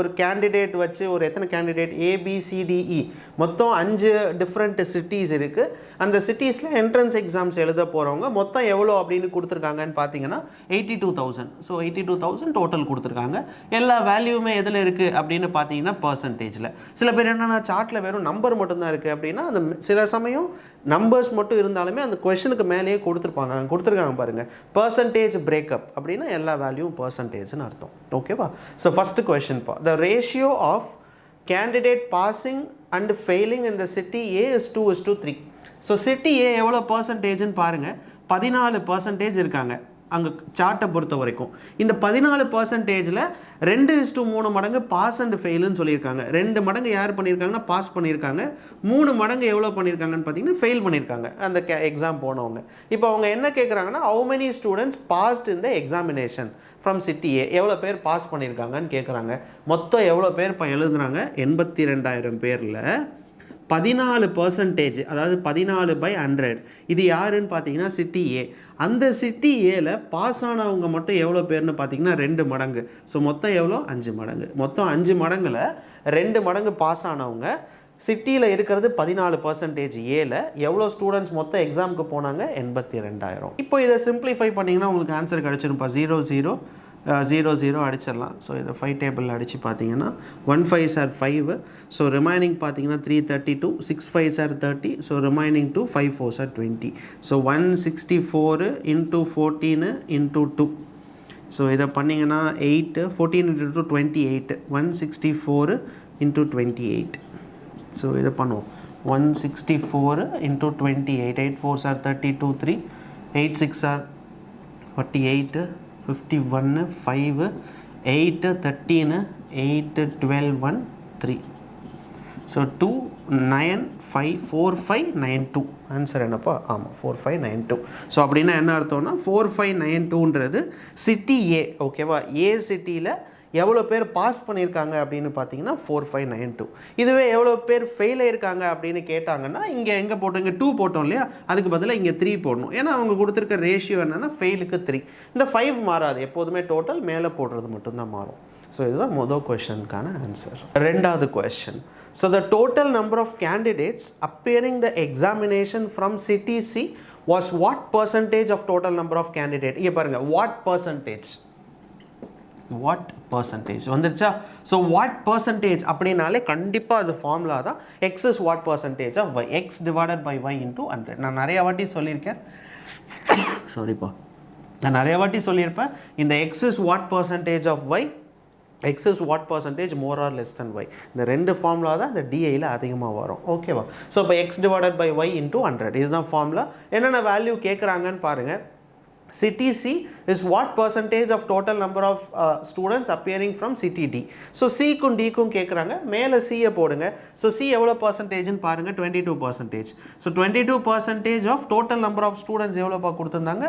ஒரு கேண்டிடேட் வச்சு ஒரு எத்தனை கேண்டிடேட் ABCDE மொத்தம் 5 டிஃப்ரெண்ட் சிட்டிஸ் இருக்குது. அந்த சிட்டிஸில் என்ட்ரன்ஸ் எக்ஸாம்ஸ் எழுத போகிறவங்க மொத்தம் எவ்வளோ அப்படின்னு கொடுத்துருக்காங்கன்னு பார்த்தீங்கன்னா 82,000. ஸோ 82,000 டோட்டல் கொடுத்துருக்காங்க. எல்லா வேல்யூமே எதில் இருக்குது அப்படின்னு பார்த்தீங்கன்னா பர்சன்டேஜில். சில பேர் என்னென்னா சார்ட்டில் வெறும் நம்பர் மட்டும்தான் இருக்குது அப்படின்னா, அந்த சில சமயம் நம்பர்ஸ் மட்டும் இருந்தாலுமே அந்த கொஷனுக்கு மேலேயே கொடுத்துருக்காங்க பாருங்கள், பர்சன்டேஜ் பிரேக்கப் அப்படின்னா எல்லா வேல்யூவும் பர்சன்டேஜ்னு அர்த்தம். ஓகேவா? ஸோ ஃபஸ்ட்டு கொஷின்ப்பா, the ratio of candidate passing and failing in the city A is 2:3. So city A எவ்வளோ பர்சன்டேஜ்னு பாருங்கள், 14% இருக்காங்க அங்கே சார்ட்டை பொறுத்த வரைக்கும். இந்த 14%ல் 2:3 மடங்கு பாஸ் அண்ட் ஃபெயிலுன்னு சொல்லியிருக்காங்க. 2 மடங்கு யார் பண்ணியிருக்காங்கன்னா பாஸ் பண்ணியிருக்காங்க, 3 மடங்கு எவ்வளோ பண்ணியிருக்காங்கன்னு பார்த்தீங்கன்னா ஃபெயில் பண்ணியிருக்காங்க அந்த எக்ஸாம் போனவங்க. இப்போ அவங்க என்ன கேட்குறாங்கன்னா, how many students passed in the examination from city A, எவ்வளோ பேர் பாஸ் பண்ணியிருக்காங்கன்னு கேட்குறாங்க. மொத்தம் எவ்வளோ பேர் இப்போ எழுதுறாங்க? 82,000 பேரில் 14%, அதாவது 14/100. இது யாருன்னு பார்த்தீங்கன்னா சிட்டி A. அந்த சிட்டி ஏல பாஸ் ஆனவங்க மட்டும் எவ்வளோ பேர்னு பார்த்தீங்கன்னா 2 மடங்கு. ஸோ மொத்தம் எவ்வளோ? 5 மடங்கு. மொத்தம் 5 மடங்கில் 2 மடங்கு பாஸ் ஆனவங்க சிட்டியில் இருக்கிறது 14% ஏல. எவ்வளோ ஸ்டூடெண்ட்ஸ் மொத்தம் எக்ஸாமுக்கு போனாங்க? 82,000. இப்போ இதை சிம்பிளிஃபை பண்ணிங்கன்னா உங்களுக்கு ஆன்சர் கிடச்சிருப்பா. 0 0 0 0 அடிச்சிடலாம். ஸோ இதை 5 டேபிளில் அடித்து பார்த்தீங்கன்னா 1 5s are 5. ஸோ ரிமைனிங் பார்த்தீங்கன்னா 332, 6 5s are 30. So remaining 2, 5 4s are 20. So 164 into 14 into 2. So இதை பண்ணிங்கன்னா 8, 14 into 2 28, 164 into 28. ஸோ இதை பண்ணுவோம். 164 into 28, 8 4s are 32, 3, 8 6 are 48, 51, 5, 8, 13, 8, 12, 1, 3. So 2 9 5 4 5 9 2. Answer என்னப்பா? ஆமாம், 4 5 9 2. ஸோ அப்படின்னா என்ன அர்த்தம்னா 4 5 9 2ன்றது சிட்டி A. ஓகேவா? A சிட்டியில் எவ்வளோ பேர் பாஸ் பண்ணியிருக்காங்க அப்படின்னு பார்த்தீங்கன்னா 4 5 9 2. இதுவே எவ்வளோ பேர் ஃபெயில் ஆயிருக்காங்க அப்படின்னு கேட்டாங்கன்னா இங்கே எங்கே போட்டோம்? இங்கே 2 போட்டோம் இல்லையா? அதுக்கு பதிலாக இங்கே 3 போடணும். ஏன்னா அவங்க கொடுத்துருக்க ரேஷியோ என்னென்னா ஃபெயிலுக்கு 3. இந்த 5 மாறாது, எப்போதுமே டோட்டல் மேலே போடுறது மட்டும்தான் மாறும். ஸோ இதுதான் மொதல் கொஷனுக்கான ஆன்சர். ரெண்டாவது question, so the total number of candidates appearing the examination from city C was what percentage of total number of candidate? இங்கே பாருங்கள், what percentage வந்துருச்சா? ஸோ வாட் பர்சன்டேஜ் அப்படின்னாலே கண்டிப்பாக அது ஃபார்முலா தான் x is what percentage of y, x divided by y into 100. நான் நிறைய வாட்டி சொல்லியிருக்கேன், நான் நிறைய வாட்டி சொல்லியிருப்பேன். இந்த x is what percentage of y, x is what percentage more or less than y. இந்த 2 ஃபார்முலா தான் இந்த டிஐயில் அதிகமாக வரும். ஓகேவா? ஸோ இப்போ x divided by y into 100 இதுதான் ஃபார்முலா. என்னென்ன வேல்யூ கேட்குறாங்கன்னு பாருங்கள். City C is what percentage of total number of students appearing from city D. So C க்கும் D க்கும் கேட்குறாங்க, மேலே C போடுங்க. ஸோ C எவ்வளோ பர்சன்டேஜ்னு பாருங்கள், 22%. So 22% of total number of students எவ்வளோப்பா கொடுத்துருந்தாங்க?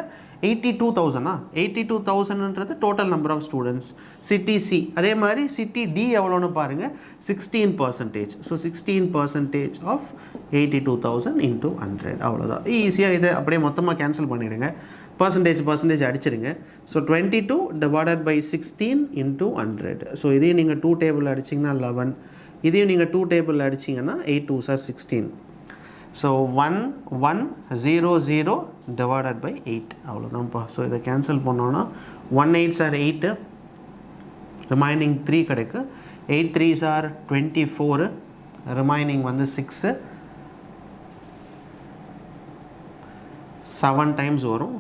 82,000. 82,000ன்றது total number of students city C. அதே மாதிரி சிட்டி D எவ்வளோன்னு பாருங்கள், 16%. So 16% of 82,000 into 100. அவ்வளோதான். ஈஸியாக இதை அப்படியே மொத்தமாக கேன்சல் பண்ணிவிடுங்க, பர்சன்டேஜ் அடிச்சிருங்க. So 22 divided by 16 into 100. So இதையும் நீங்கள் 2 டேபிள் அடிச்சிங்கன்னா 11, இதையும் நீங்கள் 2 டேபிள் அடிச்சிங்கன்னா 8 2s are 16. So 1100 divided by 8 அவ்வளோதான்ப்பா. ஸோ இதை கேன்சல் பண்ணோன்னா 1 8s are 8, ரிமைனிங் 3 கிடைக்கு. 8 3s are 24, ரிமைனிங் வந்து 6, 7 டைம்ஸ் வரும்.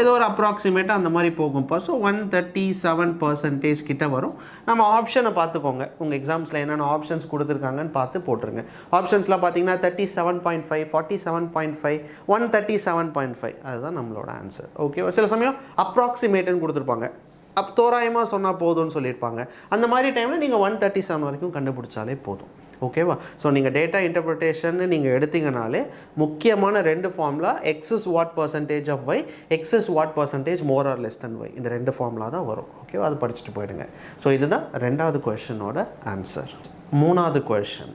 ஏதோ ஒரு அப்ராக்சிமேட்டாக அந்த மாதிரி போகும்ப்பா. ஸோ 137% கிட்ட வரும். நம்ம ஆப்ஷனை பார்த்துக்கோங்க, உங்கள் எக்ஸாம்ஸில் என்னென்ன ஆப்ஷன்ஸ் கொடுத்துருக்காங்கன்னு பார்த்து போட்டுருங்க. ஆப்ஷன்ஸ்லாம் பார்த்தீங்கன்னா 37.5, 47.5, 137.5 அதுதான் நம்மளோட ஆன்சர். ஓகேவா? சில சமயம் அப்ராக்சிமேட்டுன்னு கொடுத்துருப்பாங்க, தோராயமாக சொன்னால் போதும்னு சொல்லியிருப்பாங்க. அந்த மாதிரி டைமில் நீங்கள் 137 வரைக்கும் கண்டுபிடிச்சாலே போதும். ஓகேவா? ஸோ நீங்கள் டேட்டா இன்டர்பிரிட்டேஷன் நீங்கள் எடுத்தீங்கனாலே முக்கியமான 2 formula, x is what percentage of y, x is what percentage more or less than y, இந்த 2 ஃபார்முலா தான் வரும். ஓகேவா? அது படிச்சுட்டு போயிடுங்க. ஸோ இதுதான் 2வது கொஷனோட ஆன்சர். 3வது question.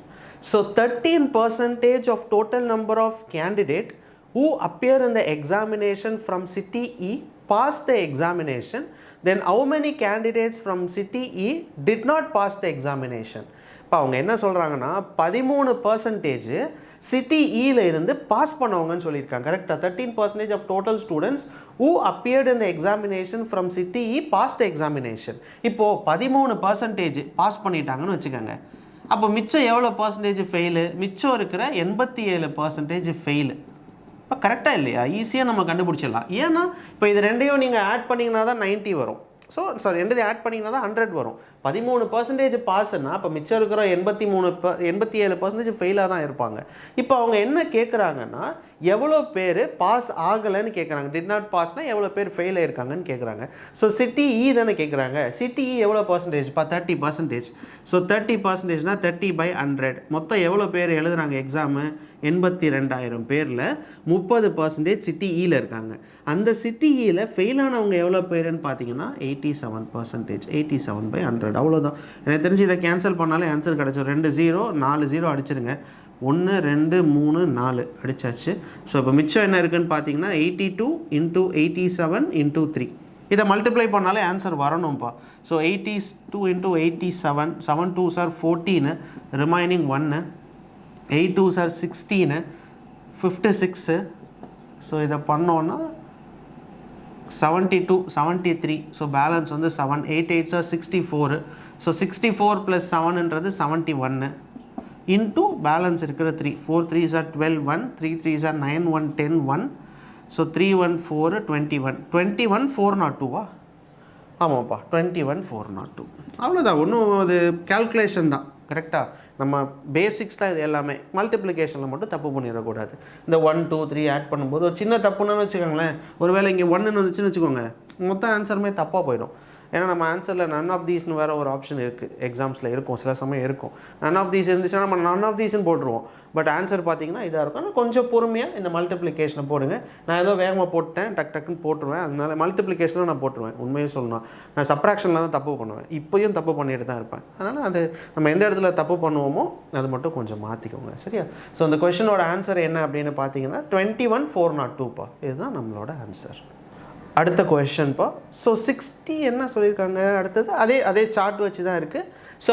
So 13% of total number of candidate who appear in the examination from city E pass the examination, then how many candidates from city E did not pass the examination? இப்போ அவங்க என்ன சொல்கிறாங்கன்னா 13% city ஈயில் இருந்து pass பண்ணவங்கன்னு சொல்லியிருக்காங்க. கரெக்டாக 13% of total students who appeared in the examination from city E pass the examination. இப்போது 13% pass பண்ணிட்டாங்கன்னு வச்சுக்கோங்க. அப்போ மிச்சம் எவ்வளோ பர்சன்டேஜ் ஃபெயிலு? மிச்சம் இருக்கிற 87% ஃபெயிலு. இப்போ கரெக்டாக இல்லையா? ஈஸியாக நம்ம கண்டுபிடிச்சிடலாம். ஏன்னா இப்போ இது ரெண்டையும் நீங்கள் ஆட் பண்ணிங்கன்னா தான் 90 வரும். ஸோ சாரி, ரெண்டு ஆட் பண்ணிங்கன்னா தான் 100 வரும். 13% பாஸ்ன்னா இப்போ மிச்சம் இருக்கிற 87% ஃபெயிலாக தான் இருப்பாங்க. இப்போ அவங்க என்ன கேட்குறாங்கன்னா எவ்வளோ பேர் பாஸ் ஆகலைன்னு கேட்குறாங்க. டிட் நாட் பாஸ்னால் எவ்வளோ பேர் ஃபெயில் ஆயிருக்காங்கன்னு கேட்குறாங்க. ஸோ சிட்டி இ தானே கேட்குறாங்க. சிட்டி இ எவ்வளோ பர்சன்டேஜ்ப்பா? 30%. ஸோ 30%னா 30/100. மொத்தம் எவ்வளோ பேர் எழுதுகிறாங்க எக்ஸாமு? 82,000 பேரில் 30% சிட்டி ஈயில் இருக்காங்க. அந்த சிட்டி ஈயில் ஃபெயிலானவங்க எவ்வளோ பேருன்னு பார்த்தீங்கன்னா 87%. 87/100 அவ்வளோதான். எனக்கு தெரிஞ்சு இதை கேன்சல் பண்ணாலே ஆன்சர் கிடச்சிடும். 2 0 4 0 அடிச்சிருங்க. 1 2 3 4 அடிச்சாச்சு. ஸோ இப்போ மிச்சம் என்ன இருக்குதுன்னு பார்த்தீங்கன்னா 82 × 87 × 3. இதை மல்டிப்ளை பண்ணாலே ஆன்சர் வரணும்ப்பா. So 82 × 87, 7 2s are 14, remaining 1, 8 2s are 16, 56. So இதை பண்ணோன்னா 72 73. ஸோ பேலன்ஸ் வந்து 7, 8 8s are 64. So 64 + 7ன்றது 71 into balance இருக்கிற 3, 4 3s are 12 1, 3 3s are 9 1 10 1. So 3 1 4 21 21 402வா? ஆமாப்பா, 21 402. அவ்வளோதான். ஒன்றும் அது கேல்குலேஷன் தான். கரெக்டாக நம்ம பேசிக்ஸ் தான் இது எல்லாமே. மல்டிப்ளிகேஷனில் மட்டும் தப்பு பண்ணிடக்கூடாது. இந்த 1 2 3 ஆட் பண்ணும்போது ஒரு சின்ன தப்புன்னு வச்சுக்கோங்களேன். ஒருவேளை இங்கே 1ன்னு வந்துச்சுன்னு வச்சுக்கோங்க, மொத்த ஆன்சருமே தப்பாக போயிடும். ஏன்னா நம்ம ஆன்சரில் நன் ஆஃப் தீஸ்னு வேறு ஒரு ஆப்ஷன் இருக்குது. எக்ஸாம்ஸில் இருக்கும், சில சமயம் இருக்கும். நன் ஆஃப் தீஸ் இருந்துச்சுன்னா நம்ம நன் ஆஃப் தீஸ்ன்னு போட்டுருவோம். பட் ஆன்சர் பார்த்தீங்கன்னா இதாக இருக்கும். ஆனால் கொஞ்சம் பொறுமையாக இந்த மல்டிப்ளிகேஷனை போடுங்க. நான் ஏதோ வேகமாக போட்டேன், டக்குன்னு போட்டுருவேன். அதனால மல்டிப்ளிகேஷனில் நான் போட்டுருவேன். உண்மையை சொல்லணும், நான் சப்ராக்ஷனில் தான் தப்பு பண்ணுவேன். இப்போயும் தப்பு பண்ணிட்டு தான் இருப்பேன். அதனால் அது நம்ம எந்த இடத்துல தப்பு பண்ணுவோமோ அது மட்டும் கொஞ்சம் மாற்றிக்கோங்க. சரியா? ஸோ இந்த கொஷனோட ஆன்சர் என்ன அப்படின்னு பார்த்தீங்கன்னா 21 402பா. இதுதான் நம்மளோட ஆன்சர். அடுத்த கொஷன்ப்பா. ஸோ 60 என்ன சொல்லியிருக்காங்க அடுத்தது? அதே சார்ட் வச்சு தான் இருக்குது. So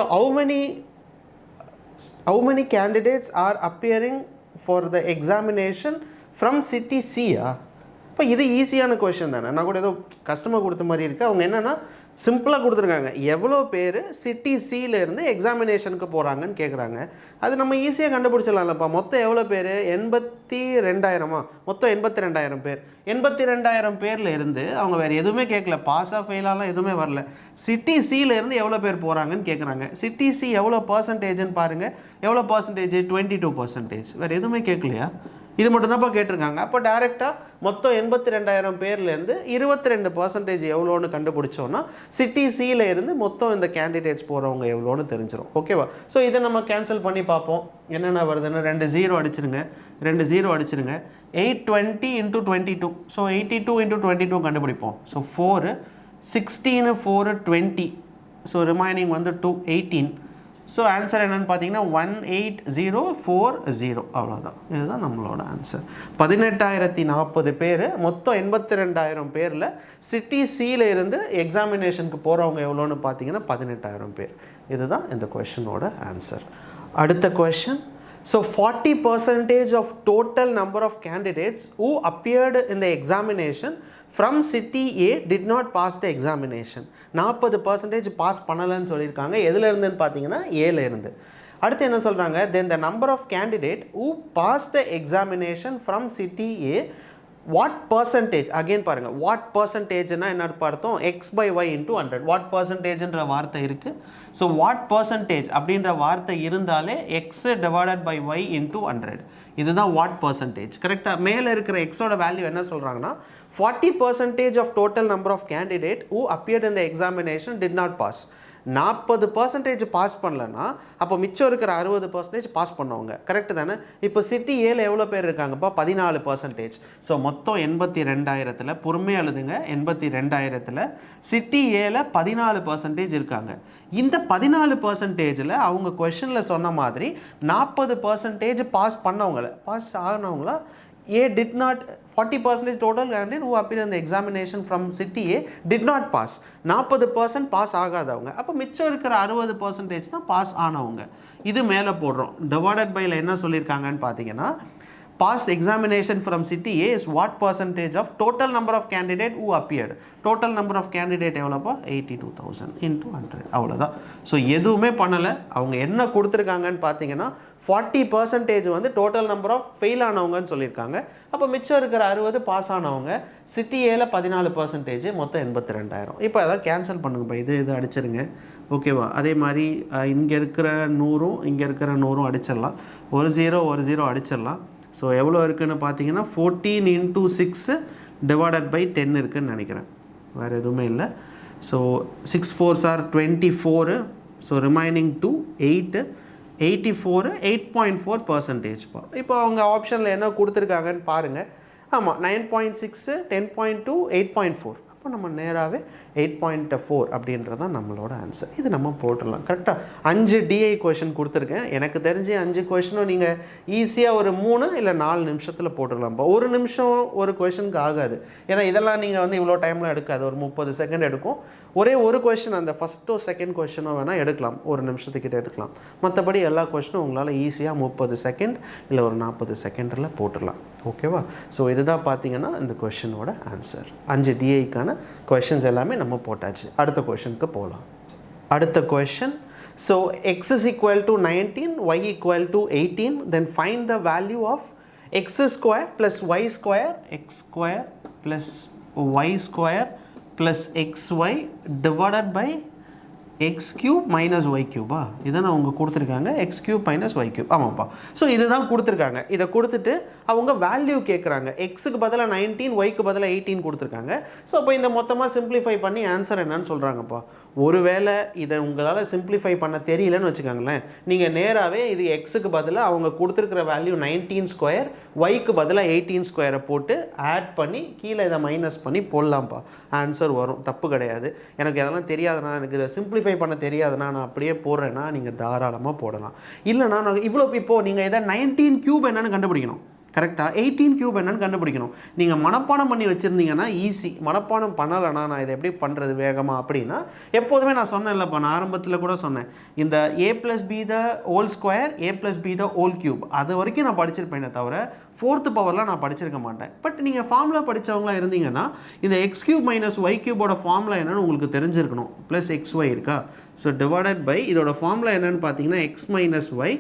how many candidates are appearing for the examination from city C-ஆ? இப்போ இது ஈஸியான கொஷன் தானே. நான் கூட ஏதோ கஷ்டமாக கொடுத்த மாதிரி இருக்குது. அவங்க என்னென்னா சிம்பிளாக கொடுத்துருக்காங்க. எவ்வளோ பேர் சிட்டி சியிலேருந்து எக்ஸாமினேஷனுக்கு போகிறாங்கன்னு கேட்குறாங்க. அது நம்ம ஈஸியாக கண்டுபிடிச்சிடலாம்லப்பா. மொத்தம் எவ்வளோ பேர்? 82,000. மொத்தம் 82,000 பேர். 82,000 பேரில் இருந்து அவங்க வேறு எதுவுமே கேட்கல. பாஸாக ஃபெயிலாலாம் எதுவுமே வரல. சிட்டி சியிலேருந்து எவ்வளோ பேர் போகிறாங்கன்னு கேட்குறாங்க. சிட்டி சி எவ்வளோ பர்சன்டேஜ்னு பாருங்கள். எவ்வளோ பர்சன்டேஜ்? 22%. வேறு எதுவுமே கேட்கலையா? இது மட்டும்தான்ப்பா கேட்டிருக்காங்க. அப்போ டேரெக்டாக மொத்தம் 82,000 பேர்லேருந்து 22% எவ்வளோன்னு கண்டுபிடிச்சோன்னா சிட்டி சியில் இருந்து மொத்தம் இந்த கேண்டிடேட்ஸ் போகிறவங்க எவ்வளோன்னு தெரிஞ்சிடும். ஓகேவா? ஸோ இதை நம்ம கேன்சல் பண்ணி பார்ப்போம் என்னென்ன வருதுன்னு. 2 0 அடிச்சிருங்க. 2 0 அடிச்சிருங்க. 820 × 22. ஸோ 82 × 22 கண்டுபிடிப்போம். ஸோ 4 16 4 20. ஸோ ரிமைனிங் வந்து 2 18. ஸோ ஆன்சர் என்னென்னு பார்த்தீங்கன்னா 18040. அவ்வளோதான். இதுதான் நம்மளோட ஆன்சர். 18,040 பேர். மொத்தம் 82,000 பேரில் சிட்டி சியில் இருந்து எக்ஸாமினேஷனுக்கு போகிறவங்க எவ்வளோன்னு பார்த்தீங்கன்னா 18,000 பேர். இதுதான் இந்த கொஷனோட ஆன்சர். அடுத்த question So 40% of total number of candidates who appeared in the examination from city A did not pass the examination. 40% pass பண்ணலன்னு சொல்லியிருக்காங்க. எதுல இருந்துன்னு பார்த்தீங்கன்னா ஏல இருந்து. அடுத்து என்ன சொல்கிறாங்க, then the number of candidate who passed the examination from city A, what percentage, again பாருங்க, what percentage னா என்ன அர்த்தம், x by y into 100. what percentage என்ற வார்த்தை இருக்கு. ஸோ what percentage அப்படின்ற வார்த்தை இருந்தாலே x divided by y into 100. இதுதான் what percentage. கரெக்டாக மேலே இருக்கிற எக்ஸோட வேல்யூ என்ன சொல்கிறாங்கன்னா 40% of total number of candidate who appeared in the examination did not pass. 40% pass பண்ணலன்னா அப்போ மிச்சம் இருக்கிற 60% பாஸ் பண்ணவங்க. கரெக்டு தானே? இப்போ சிட்டி ஏல எவ்வளோ பேர் இருக்காங்கப்பா, 14%. ஸோ மொத்தம் 82,000, பொறுமையாக எழுதுங்க, 82,000 சிட்டி ஏல 14% இருக்காங்க. இந்த 14%ல் அவங்க கொஷனில் சொன்ன மாதிரி 40% பாஸ் பண்ணவங்கள, பாஸ் ஆனவங்களா, A did not, 40% total candidate who appeared in the examination from city A did not pass. 40% pass ஆகாதவங்க. அப்போ மிச்சம் இருக்கிற 60% தான் பாஸ் ஆனவங்க. இது மேலே போடுறோம். டிவைடட் பைல என்ன சொல்லியிருக்காங்கன்னு பார்த்தீங்கன்னா, pass examination from city A is what percentage of total number of candidate who appeared. total number of candidate எவ்வளோப்பா, 82,000 into 100. அவ்வளோதான். ஸோ எதுவுமே பண்ணலை. அவங்க என்ன கொடுத்துருக்காங்கன்னு பார்த்தீங்கன்னா 40% வந்து டோட்டல் நம்பர் ஆஃப் ஃபெயில் ஆனவங்கன்னு சொல்லியிருக்காங்க. அப்போ மிச்சம் இருக்கிற 60 பாஸ் ஆனவங்க. சிட்டி ஏல 14%, மொத்தம் 82,000. இப்போ அதான் கேன்சல் பண்ணுங்கப்பா, இது அடிச்சிருங்க. ஓகேவா? அதே மாதிரி இங்கே இருக்கிற 100 இங்கே இருக்கிற 100 அடிச்சிடலாம். ஒரு 0 அடிச்சிடலாம். ஸோ எவ்வளோ இருக்குதுன்னு பார்த்தீங்கன்னா 14 into 6 டிவைடட் பை 10 இருக்குதுன்னு நினைக்கிறேன். வேறு எதுவுமே இல்லை. So 6 4s are 24. So remaining 2 8 84 8.4%. இப்போ அவங்க ஆப்ஷனில் என்ன கொடுத்துருக்காங்கன்னு பாருங்கள். ஆமாம், 9.6 10.2 8.4. அப்போ நம்ம நேராகவே 8.4 அப்படின்றது தான் நம்மளோட ஆன்சர். இது நம்ம போட்டுடலாம். கரெக்டாக 5 டிஐ கொஷின் கொடுத்துருக்கேன். எனக்கு தெரிஞ்சு 5 கொஷினும் நீங்கள் ஈஸியாக ஒரு 3 இல்லை 4 நிமிஷத்தில் போட்டுடலாம்ப்பா. ஒரு நிமிஷம் ஒரு கொஷனுக்கு ஆகாது. ஏன்னா இதெல்லாம் நீங்கள் வந்து இவ்வளோ டைமில் எடுக்காது. ஒரு 30 செகண்ட் எடுக்கும். ஒரே ஒரு கொஷின், அந்த ஃபஸ்ட்டோ செகண்ட் கொஷினோ வேணால் எடுக்கலாம், ஒரு நிமிஷத்துக்கிட்ட எடுக்கலாம். மற்றபடி எல்லா கொஷினும் உங்களால் ஈஸியாக 30 செகண்ட் இல்லை ஒரு 40 செகண்டில் போட்டுடலாம். ஓகேவா? ஸோ இதுதான் பார்த்தீங்கன்னா இந்த கொஷினோட ஆன்சர். 5 டிஐக்கான கொஷின்ஸ் எல்லாமே நம்ம போட்டாச்சு. அடுத்த கொஷனுக்கு போகலாம். அடுத்த question, so x is equal to 19, y equal to 18, then find the value of x square plus y square, x square plus y square plus xy divided by x cube minus y cube. இதான் அவங்க கொடுத்துருக்காங்க, x cube minus y cube. ஆமாப்பா. So இதுதான் கொடுத்துருக்காங்க. இதை கொடுத்துட்டு அவங்க value கேட்குறாங்க. எக்ஸுக்கு பதிலாக 19, ஒய்க்கு பதிலாக 18 கொடுத்துருக்காங்க. ஸோ அப்போ இந்த மொத்தமாக சிம்பிளிஃபை பண்ணி ஆன்சர் என்னன்னு சொல்கிறாங்கப்பா. ஒருவேளை இதை உங்களால் சிம்பிளிஃபை பண்ண தெரியலன்னு வச்சுக்கோங்களேன், நீங்கள் நேராகவே இது எக்ஸுக்கு பதிலாக அவங்க கொடுத்துருக்கிற வேல்யூ 19 ஸ்கொயர், ஒய்க்கு பதிலாக 18 ஸ்கொயரை போட்டு ஆட் பண்ணி கீழே இதை மைனஸ் பண்ணி போடலாம்ப்பா. ஆன்சர் வரும், தப்பு கிடையாது. எனக்கு அதெல்லாம் தெரியாதுண்ணா, எனக்கு இதை சிம்பிளிஃபை பண்ண தெரியாதுண்ணா, நான் அப்படியே போடுறேன்னா நீங்கள் தாராளமாக போடலாம். இல்லைனா நான் இவ்வளோ இப்போது நீங்கள் இதை 19 கியூப் என்னென்னு கண்டுபிடிக்கணும். கரெக்டாக 18 கியூப் என்னன்னு கண்டுபிடிக்கணும். நீங்கள் மனப்பாடம் பண்ணி வச்சுருந்தீங்கன்னா ஈஸி. மனப்பாடம் பண்ணலைன்னா நான் இதை எப்படி பண்ணுறது வேகமாக அப்படின்னா, எப்போதுமே நான் சொன்னேன் இல்லைப்பா, நான் ஆரம்பத்தில் கூட சொன்னேன், இந்த a + b the whole square a + b the whole cube அது வரைக்கும் நான் படிச்சிருப்பேனே தவிர 4th பவர்லாம் நான் படிச்சிருக்க மாட்டேன். பட் நீங்கள் ஃபார்முலா படித்தவங்களாம் இருந்தீங்கன்னா இந்த x cube minus y cubeோட ஃபார்முலா என்னன்னு உங்களுக்கு தெரிஞ்சிருக்கணும். ப்ளஸ் xy இருக்கா? ஸோ டிவைடட் பை இதோட ஃபார்முலா என்னென்னு பார்த்தீங்கன்னா x minus y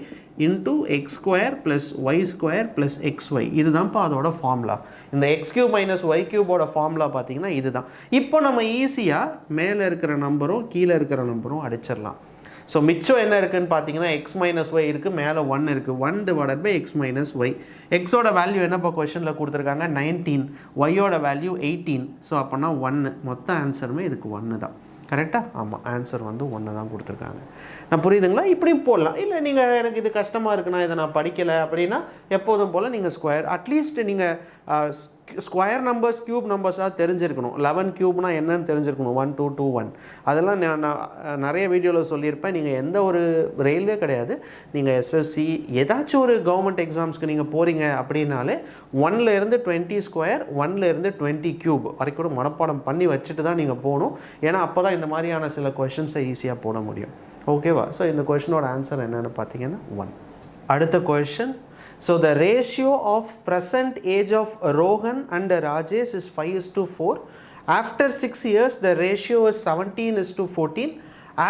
into x square plus y square plus xy. இதுதான்ப்பா அதோட ஃபார்முலா. இந்த x cube minus y cubeோட ஃபார்முலா பார்த்தீங்கன்னா இதுதான். இப்போ நம்ம ஈஸியாக மேலே இருக்கிற நம்பரும் கீழே இருக்கிற நம்பரும் அடிச்சிடலாம். ஸோ மிச்சம் என்ன இருக்குதுன்னு பார்த்தீங்கன்னா x minus y இருக்குது, மேலே 1 இருக்குது. 1 divided by x minus y. எக்ஸோட வேல்யூ என்னப்பா கொஷனில் கொடுத்துருக்காங்க, 19. ஒய்யோட வேல்யூ 18. ஸோ அப்போனா 1. மொத்த ஆன்சருமே இதுக்கு 1 தான். கரெக்டாக? ஆமாம், ஆன்சர் வந்து 1 தான் கொடுத்துருக்காங்க. நான் புரியுதுங்களா? இப்படியும் போடலாம். இல்லை நீங்கள் எனக்கு இது கஷ்டமாக இருக்குண்ணா, இதை நான் படிக்கலை அப்படின்னா எப்போதும் போல் நீங்கள் ஸ்கொயர், அட்லீஸ்ட் நீங்கள் ஸ்கொயர் நம்பர்ஸ் கியூப் நம்பர்ஸாக தெரிஞ்சிருக்கணும். 11 கியூப்னா என்னன்னு தெரிஞ்சிருக்கணும். 1 2 2 1 அதெல்லாம் நான் நிறைய வீடியோவில் சொல்லியிருப்பேன். நீங்கள் எந்த ஒரு ரயில்வே கிடையாது, நீங்கள் எஸ்எஸ்சி ஏதாச்சும் ஒரு கவர்மெண்ட் எக்ஸாம்ஸ்க்கு நீங்கள் போகிறீங்க அப்படின்னாலே 1லேருந்து 20 ஸ்கொயர் 1லேருந்து 20 கியூப் வரைக்கும் மனப்பாடம் பண்ணி வச்சுட்டு தான் நீங்கள் போகணும். ஏன்னா அப்போ தான் இந்த மாதிரியான சில கொஷின்ஸை ஈஸியாக போட முடியும். ஓகேவா? ஸோ இந்த கொஷினோட ஆன்சர் என்னென்னு பார்த்தீங்கன்னா 1. அடுத்த question. So the ratio of present age of Rohan and Rajesh is 5:4. After 6 years, the ratio is 17:14.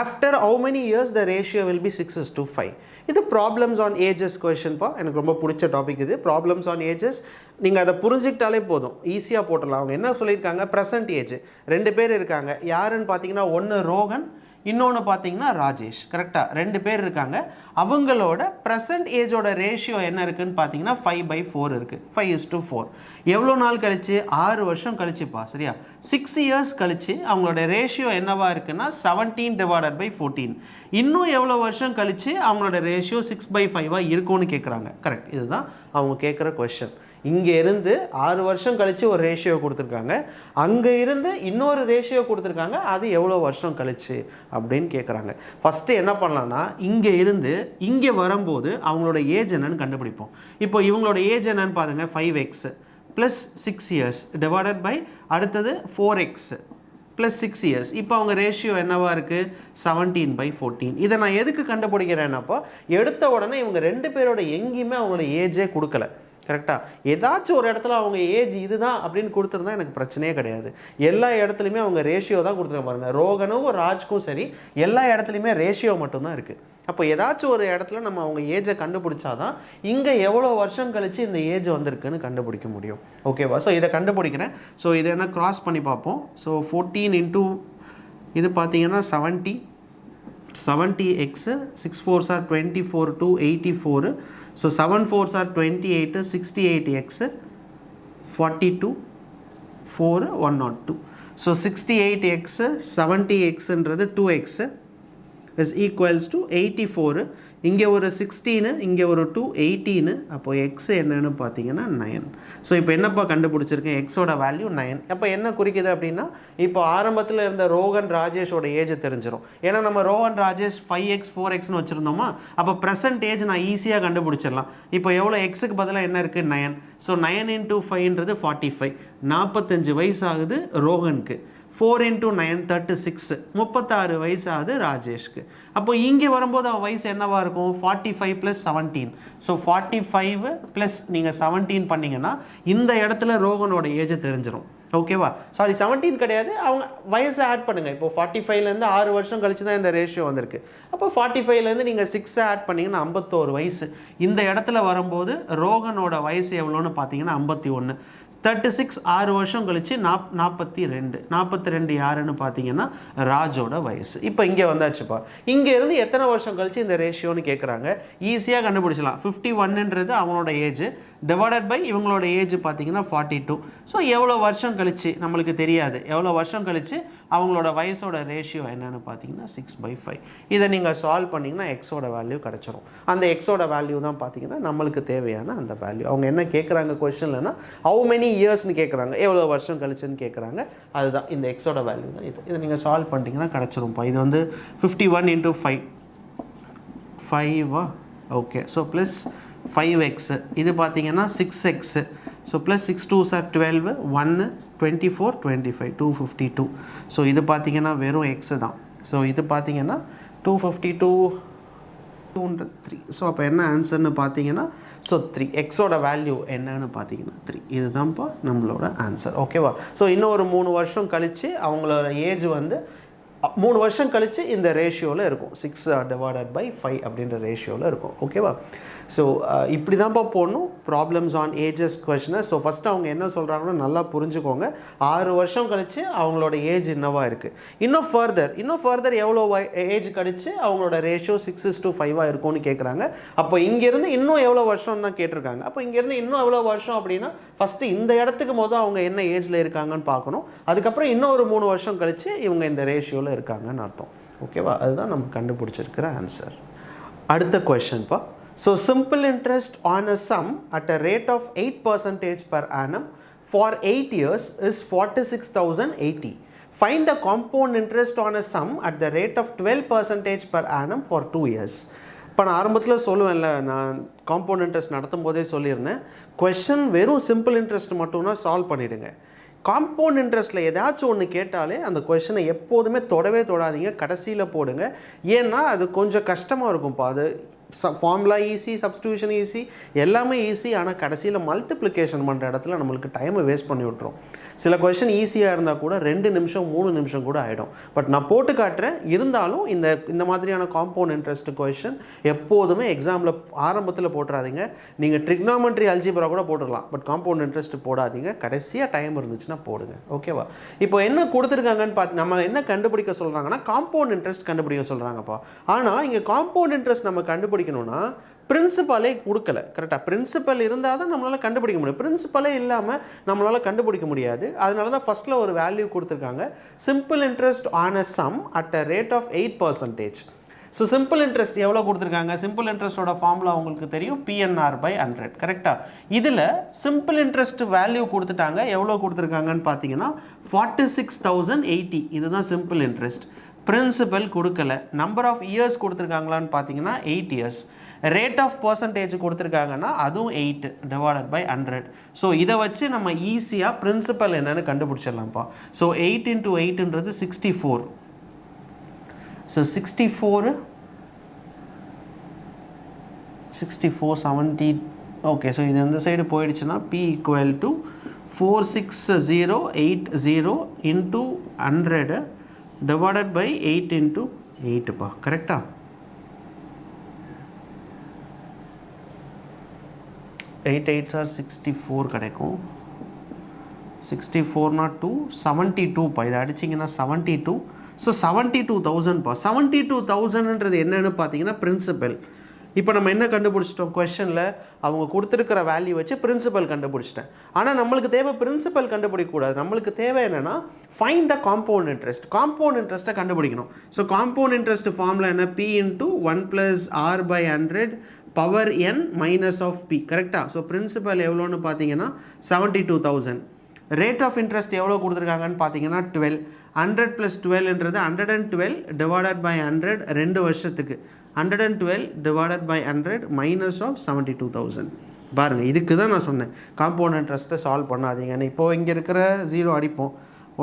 After how many years the ratio will be 6:5? இது ப்ராப்ளம்ஸ் ஆன் ஏஜஸ் கொஷின்ப்பா. எனக்கு ரொம்ப பிடிச்ச டாபிக் இது. Problems on ages நீங்கள் அதை புரிஞ்சுக்கிட்டாலே போதும், ஈஸியாக போட்டுடலாம். அவங்க என்ன சொல்லியிருக்காங்க, ப்ரெசன்ட் ஏஜ் 2 பேர் இருக்காங்க. யாருன்னு பார்த்தீங்கன்னா ஒன்று ரோகன், இன்னொன்று பார்த்தீங்கன்னா ராஜேஷ். கரெக்டாக 2 பேர் இருக்காங்க. அவங்களோட ப்ரெசன்ட் ஏஜோட ரேஷியோ என்ன இருக்குதுன்னு பார்த்தீங்கன்னா 5/4 இருக்குது. 5:4. எவ்வளோ நாள் கழிச்சு? 6 வருஷம் கழிச்சுப்பா. சரியா? 6 இயர்ஸ் கழிச்சு அவங்களோட ரேஷியோ என்னவா இருக்குன்னா 17/14. இன்னும் எவ்வளோ வருஷம் கழிச்சு அவங்களோட ரேஷியோ 6/5 இருக்கும்னு கேட்குறாங்க. கரெக்ட், இதுதான் அவங்க கேட்குற கொஷின். இங்கே இருந்து 6 வருஷம் கழித்து ஒரு ரேஷியோ கொடுத்துருக்காங்க, அங்கே இருந்து இன்னொரு ரேஷியோ கொடுத்துருக்காங்க, அது எவ்வளோ வருஷம் கழிச்சு அப்படின்னு கேட்குறாங்க. ஃபஸ்ட்டு என்ன பண்ணலான்னா, இங்கே இருந்து இங்கே வரும்போது அவங்களோட ஏஜ் என்னன்னு கண்டுபிடிப்போம். இப்போ இவங்களோட ஏஜ் என்னன்னு பாருங்கள், 5x plus 6 years divided by அடுத்தது 4x ப்ளஸ் 6 இயர்ஸ். இப்போ அவங்க ரேஷியோ என்னவாக இருக்குது? 17/14. இதை நான் எதுக்கு கண்டுபிடிக்கிறேன்னப்போ, எடுத்த உடனே இவங்க 2 பேரோட எங்கேயுமே அவங்களோட ஏஜே கொடுக்கல. கரெக்டாக? ஏதாச்சும் ஒரு இடத்துல அவங்க ஏஜ் இதுதான் அப்படின்னு கொடுத்துருந்தா எனக்கு பிரச்சனையே கிடையாது. எல்லா இடத்துலையுமே அவங்க ரேஷியோ தான் கொடுத்துருக்க பாருங்க. ரோகனுக்கும் ராஜ்க்கும் சரி, எல்லா இடத்துலையுமே ரேஷியோ மட்டும்தான் இருக்குது. அப்போ ஏதாச்சும் ஒரு இடத்துல நம்ம அவங்க ஏஜை கண்டுபிடிச்சாதான் இங்கே எவ்வளோ வருஷம் கழித்து இந்த ஏஜ் வந்திருக்குன்னு கண்டுபிடிக்க முடியும். ஓகேவா? ஸோ இதை கண்டுபிடிக்கிறேன். ஸோ இதை என்ன க்ராஸ் பண்ணி பார்ப்போம். ஸோ 14 இது பார்த்தீங்கன்னா 70x 6 4s are 24 to 84. So 7 4s are 28, 68x 42 4 102. So 68x 70x ன்றது 2x is equals to 84. இங்கே ஒரு 16, இங்கே ஒரு 2 18. அப்போ எக்ஸ் என்னன்னு பார்த்தீங்கன்னா 9. ஸோ இப்போ என்னப்பா கண்டுபிடிச்சிருக்கேன், எக்ஸோட வேல்யூ 9. அப்போ என்ன குறிக்குது அப்படின்னா, இப்போ ஆரம்பத்தில் இருந்த ரோகன் ராஜேஷோட ஏஜ் தெரிஞ்சிடும். ஏன்னா நம்ம ரோகன் ராஜேஷ் 5x 4xன்னு வச்சுருந்தோமா, அப்போ ப்ரெசன்ட் ஏஜ் நான் ஈஸியாக கண்டுபிடிச்சிடலாம். இப்போ எவ்வளோ எக்ஸுக்கு பதிலாக என்ன இருக்குது? 9. ஸோ 9 × 5ன்றது 45. 45 வயசு ஆகுது ரோகனுக்கு. 4 × 9 36. 36 வயசு ஆகுது ராஜேஷ்க்கு. அப்போ இங்கே வரும்போது அவன் வயசு என்னவாக இருக்கும்? 45 + 17. ஸோ 45 + நீங்கள் 17 பண்ணிங்கன்னா இந்த இடத்துல ரோகனோட ஏஜ் தெரிஞ்சிடும். ஓகேவா? சாரி 17 கிடையாது, அவங்க வயசை ஆட் பண்ணுங்கள். இப்போ 45லேருந்து 6 வருஷம் கழிச்சு தான் இந்த ரேஷியோ வந்திருக்கு. அப்போ 45லேருந்து நீங்கள் 6 ஆட் பண்ணிங்கன்னா 51 வயசு. இந்த இடத்துல வரும்போது ரோகனோட வயசு எவ்வளோன்னு பார்த்தீங்கன்னா 51. 36 6 வருஷம் கழிச்சு 42. 42 யாருன்னு பார்த்தீங்கன்னா ராஜோட வயசு. இப்போ இங்கே வந்தாச்சுப்பா. இங்கே இருந்து எத்தனை வருஷம் கழிச்சு இந்த ரேஷியோன்னு கேட்குறாங்க. ஈஸியாக கண்டுபிடிச்சலாம். 51ன்றது அவனோட ஏஜ் டிவைடட் பை இவங்களோட ஏஜ் பார்த்தீங்கன்னா 42. ஸோ எவ்வளோ வருஷம் கழிச்சு நம்மளுக்கு தெரியாது. எவ்வளோ வருஷம் கழிச்சு அவங்களோட வயசோட ரேஷியோ என்னன்னு பார்த்தீங்கன்னா 6/5. இதை நீங்கள் சால்வ் பண்ணிங்கன்னா எக்ஸோட வேல்யூ கிடச்சிரும். அந்த எக்ஸோட வேல்யூ தான் பார்த்தீங்கன்னா நம்மளுக்கு தேவையான அந்த வேல்யூ. அவங்க என்ன கேட்குறாங்க கொஸ்டின்லன்னா, ஹவு மெனி இயர்ஸ்னு கேட்குறாங்க, எவ்வளோ வருஷம் கழிச்சுன்னு கேட்குறாங்க. அதுதான் இந்த எக்ஸோட வேல்யூ தான் இது. இதை நீங்கள் சால்வ் பண்ணிட்டீங்கன்னா கிடச்சிரும்ப்பா. இது வந்து 51 × 5 5. ஓகே. So plus 5x. இது பார்த்தீங்கன்னா 6x. So plus 6 2s are 12 1 24 25 252. So இது பார்த்தீங்கன்னா வெறும் எக்ஸு தான். ஸோ இது பார்த்தீங்கன்னா 252 203. ஸோ அப்போ என்ன ஆன்சர்னு பார்த்தீங்கன்னா, ஸோ 3. எக்ஸோட வேல்யூ என்னன்னு பார்த்தீங்கன்னா 3. இதுதான்ப்பா நம்மளோட ஆன்சர். ஓகேவா? ஸோ இன்னும் ஒரு 3 வருஷம் கழித்து அவங்களோட ஏஜ் வந்து 3 வருஷம் கழித்து இந்த ரேஷியோவில் இருக்கும். 6/5 அப்படின்ற ரேஷியோவில் இருக்கும். ஓகேவா? ஸோ இப்படி தான்ப்பா போடணும் ப்ராப்ளம்ஸ் ஆன் ஏஜஸ் கொஷினை. ஸோ ஃபஸ்ட்டு அவங்க என்ன சொல்கிறாங்கன்னு நல்லா புரிஞ்சுக்கோங்க. 6 வருஷம் கழித்து அவங்களோட ஏஜ் என்னவா இருக்குது, இன்னும் ஃபர்தர் எவ்வளோ ஏஜ் கழித்து அவங்களோட ரேஷியோ 6:5 இருக்கும்னு கேட்குறாங்க. அப்போ இங்கேருந்து இன்னும் எவ்வளோ வருஷம் தான் கேட்டிருக்காங்க. அப்போ இங்கேருந்து இன்னும் எவ்வளோ வருஷம் அப்படின்னா, ஃபஸ்ட்டு இந்த இடத்துக்கு மொதல் அவங்க என்ன ஏஜில் இருக்காங்கன்னு பார்க்கணும். அதுக்கப்புறம் இன்னும் ஒரு 3 வருஷம் கழித்து இவங்க இந்த ரேஷியோவில் இருக்காங்கன்னு அர்த்தம். ஓகேவா? அதுதான் நம்ம கண்டுபிடிச்சிருக்கிற ஆன்சர். அடுத்த கொஷின்ப்பா. So simple interest on a sum at a rate of 8% per annum for 8 years is 46,080. Find the compound interest on a sum at the rate of 12% per annum for 2 years. இப்போ நான் ஆரம்பத்தில் சொல்லுவேன்ல, நான் compound interest நடத்தும் போதே சொல்லியிருந்தேன், question வெறும் simple interest மட்டும்னா solve பண்ணிவிடுங்க. Compound இன்ட்ரெஸ்ட்டில் ஏதாச்சும் ஒன்று கேட்டாலே அந்த கொஷனை எப்போதுமே தொடவே தொடாதீங்க, கடைசியில் போடுங்க. ஏன்னா அது கொஞ்சம் கஷ்டமாக இருக்கும்ப்பா. அது ஃபார்முலா ஈஸி, சப்ஸ்டியூஷன் ஈஸி, எல்லாமே ஈஸி. ஆனால் கடைசியில் மல்டிப்ளிகேஷன் பண்ணுற இடத்துல நம்மளுக்கு டைமை வேஸ்ட் பண்ணி விட்ரும். சில கொஷின் ஈஸியாக இருந்தால் கூட 2 நிமிஷம் 3 நிமிஷம் கூட ஆகிடும். பட் நான் போட்டு காட்டுறேன். இருந்தாலும் இந்த மாதிரியான காம்பவுண்ட் இன்ட்ரெஸ்ட் கொஷின் எப்போதுமே எக்ஸாமில் ஆரம்பத்தில் போட்டுறாதீங்க. நீங்கள் ட்ரிக்னாமெட்ரி அல்ஜிப்ரா கூட போட்டுடலாம், பட் காம்பவுண்ட் இன்ட்ரெஸ்ட் போடாதீங்க. கடைசியாக டைம் இருந்துச்சுன்னா போடுங்க. ஓகேவா? இப்போ என்ன கொடுத்துருக்காங்கன்னு பார்த்து நம்ம என்ன கண்டுபிடிக்க சொல்கிறாங்கன்னா காம்பவுண்ட் இன்ட்ரெஸ்ட் கண்டுபிடிக்க சொல்கிறாங்கப்பா. ஆனால் இங்கே காம்பவுண்ட் இன்ட்ரெஸ்ட் நம்ம கண்டுபிடிக்கணும்னா பிரின்சிபலே கொடுக்கல. கரெக்டாக பிரின்சிபல் இருந்தால் தான் நம்மளால் கண்டுபிடிக்க முடியும். பிரின்சிபலே இல்லாமல் நம்மளால் கண்டுபிடிக்க முடியாது. அதனால தான் ஃபஸ்ட்டில் ஒரு வேல்யூ கொடுத்துருக்காங்க, simple interest on a sum at a rate of 8%. So simple interest எவ்வளோ கொடுத்துருக்காங்க? சிம்பிள் இன்ட்ரெஸ்ட்டோட ஃபார்முலா உங்களுக்கு தெரியும், PNR/100. கரெக்டாக இதில் சிம்பிள் இன்ட்ரெஸ்ட் வேல்யூ கொடுத்துட்டாங்க. எவ்வளோ கொடுத்துருக்காங்கன்னு பார்த்தீங்கன்னா 46,080. இதுதான் சிம்பிள் இன்ட்ரெஸ்ட். பிரின்சிபல் கொடுக்கல. நம்பர் ஆஃப் இயர்ஸ் கொடுத்துருக்காங்களான்னு பார்த்தீங்கன்னா 8 இயர்ஸ். ரேட் ஆஃப் பர்சன்டேஜ் கொடுத்துருக்காங்கன்னா அதுவும் 8/100. ஸோ இதை வச்சு நம்ம ஈஸியாக பிரின்சிபல் என்னென்னு கண்டுபிடிச்சிடலாம்ப்பா. ஸோ 8 × 8ன்றது 64. ஸோ 64 70. ஓகே, ஸோ இது இந்த சைடு போயிடுச்சுன்னா P = 46080 × 100 divided by 8 × 8. கரெக்டா? 8 8s are 64 கிடைக்கும். 64 not 2 72. இதை அடிச்சிங்கன்னா 72. ஸோ 72,000. 72,000ன்றது என்னன்னு பார்த்தீங்கன்னா பிரின்சிபல். இப்போ நம்ம என்ன கண்டுபிடிச்சிட்டோம்? கொஷனில் அவங்க கொடுத்துருக்கிற வேல்யூ வச்சு பிரின்சிபல் கண்டுபிடிச்சிட்டேன். ஆனால் நம்மளுக்கு தேவை பிரின்சிபல் கண்டுபிடிக்கக்கூடாது. நம்மளுக்கு தேவை என்னென்னா find the compound interest. Compound இன்ட்ரெஸ்ட்டை கண்டுபிடிக்கணும். ஸோ காம்பவுண்ட் இன்ட்ரெஸ்ட் ஃபார்முலா என்ன? P × 1 + R/100 power n minus of P. கரெக்டாக? ஸோ பிரின்சிபல் எவ்வளோன்னு பார்த்தீங்கன்னா 72,000. ரேட் ஆஃப் இன்ட்ரெஸ்ட் எவ்வளோ கொடுத்துருக்காங்கன்னு பார்த்தீங்கன்னா 12. 100 + 12ன்றது 112 divided by 100 2 வருஷத்துக்கு. 112 divided by 100 மைனஸ் ஆஃப் 72,000. பாருங்கள், இதுக்கு தான் நான் சொன்னேன் காம்பவுண்ட் இன்ட்ரெஸ்ட்டை சால்வ் பண்ணாதீங்கன்னு. இப்போது இங்கே இருக்கிற 0 அடிப்போம்.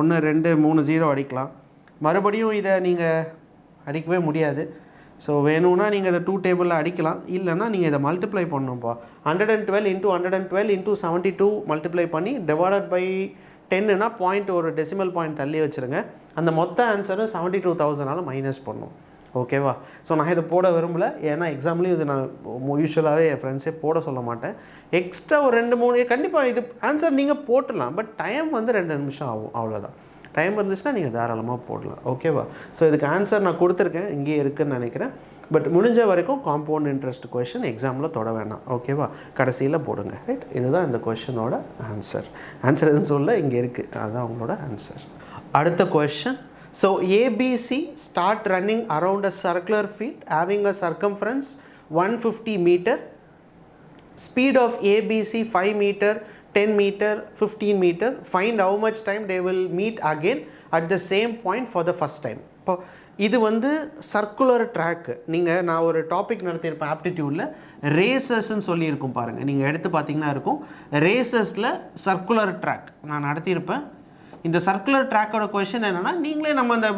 1 2 3 0 அடிக்கலாம். மறுபடியும் இதை நீங்கள் அடிக்கவே முடியாது. ஸோ வேணும்னா நீங்கள் இதை 2 டேபிளில் அடிக்கலாம். இல்லைன்னா நீங்கள் இதை மல்டிப்ளை பண்ணணும்ப்பா. 112 × 112 × 72 மல்டிப்ளை பண்ணி டிவைடட் பை 10னா பாயிண்ட் ஒரு டெசிமல் பாயிண்ட் தள்ளி வச்சுருங்க. அந்த மொத்த ஆன்சரை 72,000ஆல் மைனஸ் பண்ணும். ஓகேவா? ஸோ நான் இதை போட விரும்பலை. ஏன்னா எக்ஸாம்லேயும் இது நான் யூஸ்வலாகவே என் ஃப்ரெண்ட்ஸே போட சொல்ல மாட்டேன். எக்ஸ்ட்ரா ஒரு 2 3 கண்டிப்பாக இது ஆன்சர் நீங்கள் போட்டுடலாம். பட் டைம் வந்து 2 நிமிஷம் ஆகும், அவ்வளோதான். டைம் இருந்துச்சுன்னா நீங்கள் தாராளமாக போடலாம். ஓகேவா? ஸோ இதுக்கு ஆன்சர் நான் கொடுத்துருக்கேன், இங்கேயே இருக்குதுன்னு நினைக்கிறேன். பட் முடிஞ்ச வரைக்கும் காம்பவுண்ட் இன்ட்ரெஸ்ட் கொஷின் எக்ஸாமில் தொட வேணாம். ஓகேவா? கடைசியில் போடுங்க. ரைட்? இதுதான் இந்த கொஷினோட ஆன்சர். ஆன்சர் எதுவும் சொல்ல, இங்கே இருக்குது, அதுதான் அவங்களோட ஆன்சர். அடுத்த question. So ABC start running around a circular field having a circumference 150 metre. Speed of ABC 5 metre, 10 meter, 15 meter. Find how much time they will meet again at the same point for the first time. இப்போ இது வந்து circular track. நான் ஒரு topic நடத்தியிருப்பேன் ஆப்டிடியூடில், ரேசஸ்ன்னு சொல்லியிருக்கும் பாருங்கள். நீங்கள் எடுத்து பார்த்தீங்கன்னா இருக்கும், ரேசஸில் சர்க்குலர் ட்ராக் நான் நடத்தியிருப்பேன். இந்த சர்க்குலர் ட்ராக்கோட கொஷின் என்னென்னா, நீங்களே நம்ம அந்த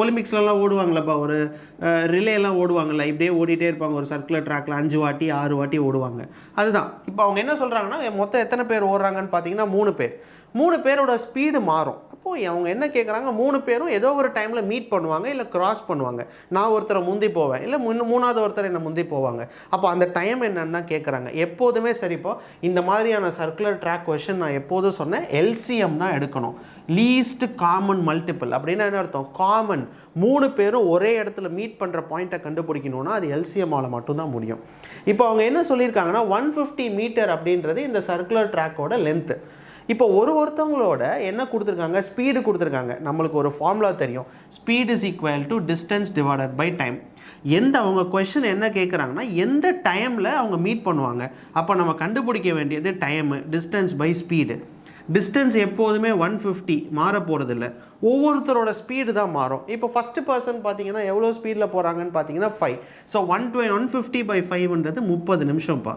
ஒலிம்பிக்ஸ்லாம் ஓடுவாங்களப்பா, ஒரு ரிலேலாம் ஓடுவாங்கள்ல, இப்படியே ஓடிட்டே இருப்பாங்க ஒரு சர்க்குலர் ட்ராக்கில் 5 வாட்டி 6 வாட்டி ஓடுவாங்க. அதுதான் இப்போ அவங்க என்ன சொல்கிறாங்கன்னா, மொத்தம் எத்தனை பேர் ஓடுறாங்கன்னு பார்த்தீங்கன்னா 3 பேர். 3 பேரோட ஸ்பீடு மாறும். அப்போது அவங்க என்ன கேட்குறாங்க, 3 பேரும் ஏதோ ஒரு டைமில் மீட் பண்ணுவாங்க, இல்லை கிராஸ் பண்ணுவாங்க. நான் ஒருத்தரை முந்தி போவேன், இல்லை மூணாவது ஒருத்தர் என்னை முந்தி போவாங்க. அப்போ அந்த டைம் என்னன்னு தான் கேட்குறாங்க. எப்போதுமே சரிப்போ இந்த மாதிரியான சர்க்குலர் ட்ராக் கொஷின் நான் எப்போதும் சொன்னேன், LCM தான் எடுக்கணும். லீஸ்ட் காமன் மல்டிபிள் அப்படின்னா என்ன அர்த்தம்? காமன் 3 பேரும் ஒரே இடத்துல மீட் பண்ணுற பாயிண்ட்டை கண்டுபிடிக்கணும்னா அது LCMஆல் மட்டும்தான் முடியும். இப்போ அவங்க என்ன சொல்லியிருக்காங்கன்னா 150 மீட்டர் அப்படின்றது இந்த சர்க்குலர் ட்ராக்கோட லென்த்து. இப்போ ஒருத்தவங்களோட என்ன கொடுத்துருக்காங்க, ஸ்பீடு கொடுத்துருக்காங்க. நம்மளுக்கு ஒரு ஃபார்முலா தெரியும், speed is equal to distance divided by time. அவங்க கொஷின் என்ன கேட்குறாங்கன்னா, எந்த டைமில் அவங்க மீட் பண்ணுவாங்க. அப்போ நம்ம கண்டுபிடிக்க வேண்டியது time, distance by speed. Distance எப்போதுமே 150 மாற போகிறதில்ல, ஒவ்வொருத்தரோட ஸ்பீடு தான் மாறும். இப்போ ஃபஸ்ட்டு பர்சன் பார்த்தீங்கன்னா எவ்வளோ ஸ்பீடில் போகிறாங்கன்னு பார்த்தீங்கன்னா 5. ஸோ 150/5ன்றது 30 நிமிஷம்ப்பா.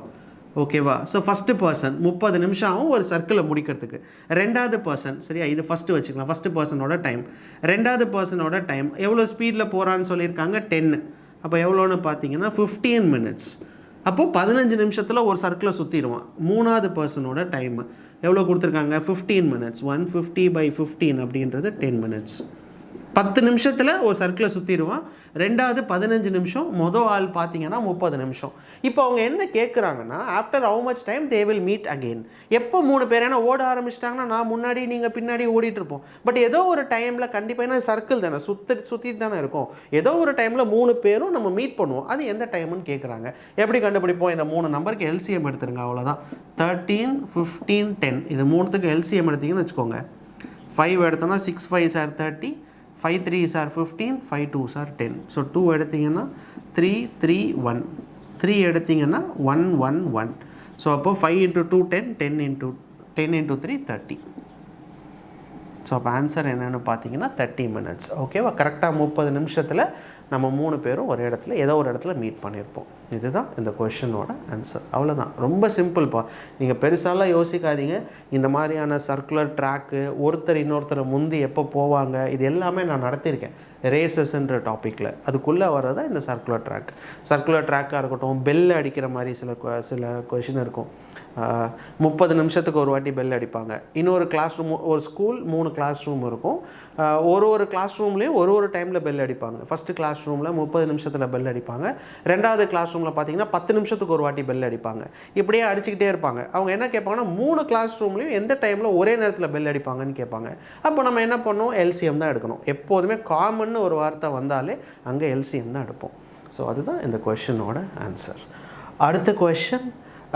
ஓகேவா? ஸோ ஃபஸ்ட்டு பர்சன் 30 நிமிஷம் ஆகும் ஒரு சர்க்கிளை முடிக்கிறதுக்கு. ரெண்டாவது பர்சன், சரியா, இது ஃபஸ்ட்டு வச்சுக்கலாம், ஃபஸ்ட்டு பர்சனோட டைம். ரெண்டாவது பர்சனோட டைம் எவ்வளோ ஸ்பீடில் போகிறான்னு சொல்லியிருக்காங்க 10. அப்போ எவ்வளோன்னு பார்த்தீங்கன்னா 15 minutes. அப்போது 15 நிமிஷத்தில் ஒரு சர்க்கிளை சுற்றிடுவான். மூணாவது பர்சனோட டைமு எவ்வளோ கொடுத்துருக்காங்க? 15 minutes. 150/15 அப்படின்றது 10 minutes. 10 நிமிஷத்தில் ஒரு சர்க்கிளை சுற்றிடுவான். ரெண்டாவது 15 நிமிஷம், மொதல் ஆள் பார்த்தீங்கன்னா 30 நிமிஷம். இப்போ அவங்க என்ன கேட்குறாங்கன்னா, after how much time they will meet again. எப்போ 3 பேர் ஏன்னா ஓட ஆரம்பிச்சிட்டாங்கன்னா நான் முன்னாடி நீங்கள் பின்னாடி ஓடிட்டு இருப்போம். பட் ஏதோ ஒரு டைமில் கண்டிப்பாக ஏன்னா சர்க்கிள் தானே சுற்றிட்டு தானே இருக்கும். ஏதோ ஒரு டைமில் 3 பேரும் நம்ம மீட் பண்ணுவோம். அது எந்த டைம்னு கேட்குறாங்க. எப்படி கண்டுபிடிப்போம்? இந்த 3 நம்பருக்கு எல்சிஎம் எடுத்துருங்க, அவ்வளோதான். 13, 15, 10 இது 3த்துக்கு எல்சிஎம் எடுத்தீங்கன்னு வச்சுக்கோங்க. 5 எடுத்தோன்னா 6 5s are 30, 5 3s are 15, 5 2s are 10. So 2 எடுத்திங்கன்னா 3 3 1, 3 எடுத்திங்கன்னா 1 1 1. ஸோ அப்போ 5 into 2 10, 10 into 3 30. ஸோ அப்போ ஆன்சர் என்னென்னு பார்த்தீங்கன்னா 30 minutes. ஓகேவா? கரெக்டாக 30 நிமிஷத்தில் நம்ம 3 பேரும் ஒரு இடத்துல ஏதோ ஒரு இடத்துல மீட் பண்ணியிருப்போம். இதுதான் இந்த கொஷனோட ஆன்சர். அவ்வளோதான், ரொம்ப சிம்பிள்ப்பா. நீங்கள் பெருசாலாம் யோசிக்காதீங்க. இந்த மாதிரியான சர்க்குலர் ட்ராக்கு, ஒருத்தர் இன்னொருத்தரை முந்தி எப்போ போவாங்க, இது எல்லாமே நான் நடத்தியிருக்கேன் ரேசஸ்ன்ற டாப்பிக்கில். அதுக்குள்ளே வர்றதா இந்த சர்க்குலர் ட்ராக். சர்க்குலர் ட்ராக்காக இருக்கட்டும், பெல் அடிக்கிற மாதிரி சில கொஷின் இருக்கும். 30 நிமிஷத்துக்கு ஒரு வாட்டி பெல் அடிப்பாங்க. இன்னொரு கிளாஸ் ரூம், ஒரு ஸ்கூல் 3 கிளாஸ் ரூம் இருக்கும். ஒரு கிளாஸ் ரூம்லேயும் ஒரு டைமில் பெல் அடிப்பாங்க. ஃபஸ்ட்டு கிளாஸ் ரூமில் 30 நிமிஷத்தில் பெல் அடிப்பாங்க. ரெண்டாவது கிளாஸ் ரூமில் பார்த்தீங்கன்னா 10 நிமிஷத்துக்கு ஒரு வாட்டி பெல் அடிப்பாங்க. இப்படியே அடிச்சுக்கிட்டே இருப்பாங்க. அவங்க என்ன கேட்பாங்கன்னா 3 கிளாஸ் ரூம்லேயும் எந்த டைமில் ஒரே நேரத்தில் பெல் அடிப்பாங்கன்னு கேட்பாங்க. அப்போ நம்ம என்ன பண்ணோம்? எல்சிஎம் தான் எடுக்கணும். எப்போதுமே காமன்னு ஒரு வார்த்தை வந்தாலே அங்கே எல்சிஎம் தான் எடுப்போம். ஸோ அதுதான் இந்த கொஷனோட ஆன்சர். அடுத்த question.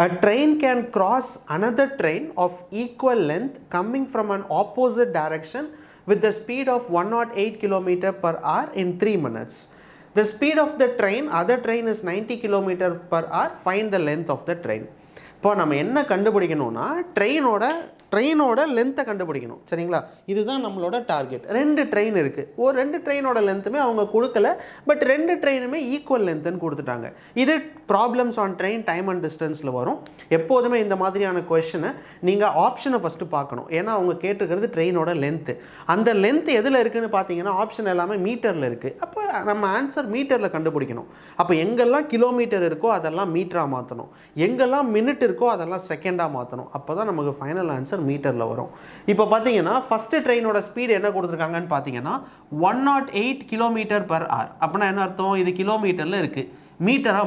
A train can cross another train of equal length coming from an opposite direction with the speed of 108 km/h in 3 minutes. The speed of the train, other train is 90 km/h. Find the length of the train. இப்போ நம்ம என்ன கண்டுபிடிக்கணும்னா ட்ரெயினோட லென்த்தை கண்டுபிடிக்கணும். சரிங்களா? இதுதான் நம்மளோட target. 2 train இருக்குது. ஒரு 2 ட்ரெயினோட லென்த்துமே அவங்க கொடுக்கல. பட் 2 ட்ரெயினுமே ஈக்குவல் லென்த்துன்னு கொடுத்துட்டாங்க. இது problems on train time and டிஸ்டன்ஸில் வரும். எப்போதுமே இந்த மாதிரியான கொஷனை நீங்கள் ஆப்ஷனை ஃபஸ்ட்டு பார்க்கணும். ஏன்னா அவங்க கேட்டுக்கிறது ட்ரெயினோட லென்த்து. அந்த லென்த் எதில் இருக்குதுன்னு பார்த்தீங்கன்னா ஆப்ஷன் எல்லாமே மீட்டரில் இருக்குது. அப்போ நம்ம ஆன்சர் மீட்டரில் கண்டுபிடிக்கணும். அப்போ எங்கெல்லாம் கிலோமீட்டர் இருக்கோ அதெல்லாம் மீட்டராக மாற்றணும். எங்கெல்லாம் மினிட் இருக்கோ அதெல்லாம் செகண்டாக மாற்றணும். அப்போ தான் நமக்கு ஃபைனல் ஆன்சர் மீட்டரில் வரும். இப்போ பார்த்தீங்கன்னா ஃபஸ்ட்டு ட்ரெயினோட ஸ்பீடு என்ன கொடுத்துருக்காங்கன்னு பார்த்தீங்கன்னா 108 km/h. அப்படின்னா என்ன அர்த்தம்? இது கிலோமீட்டரில் இருக்குது. மீட்டராக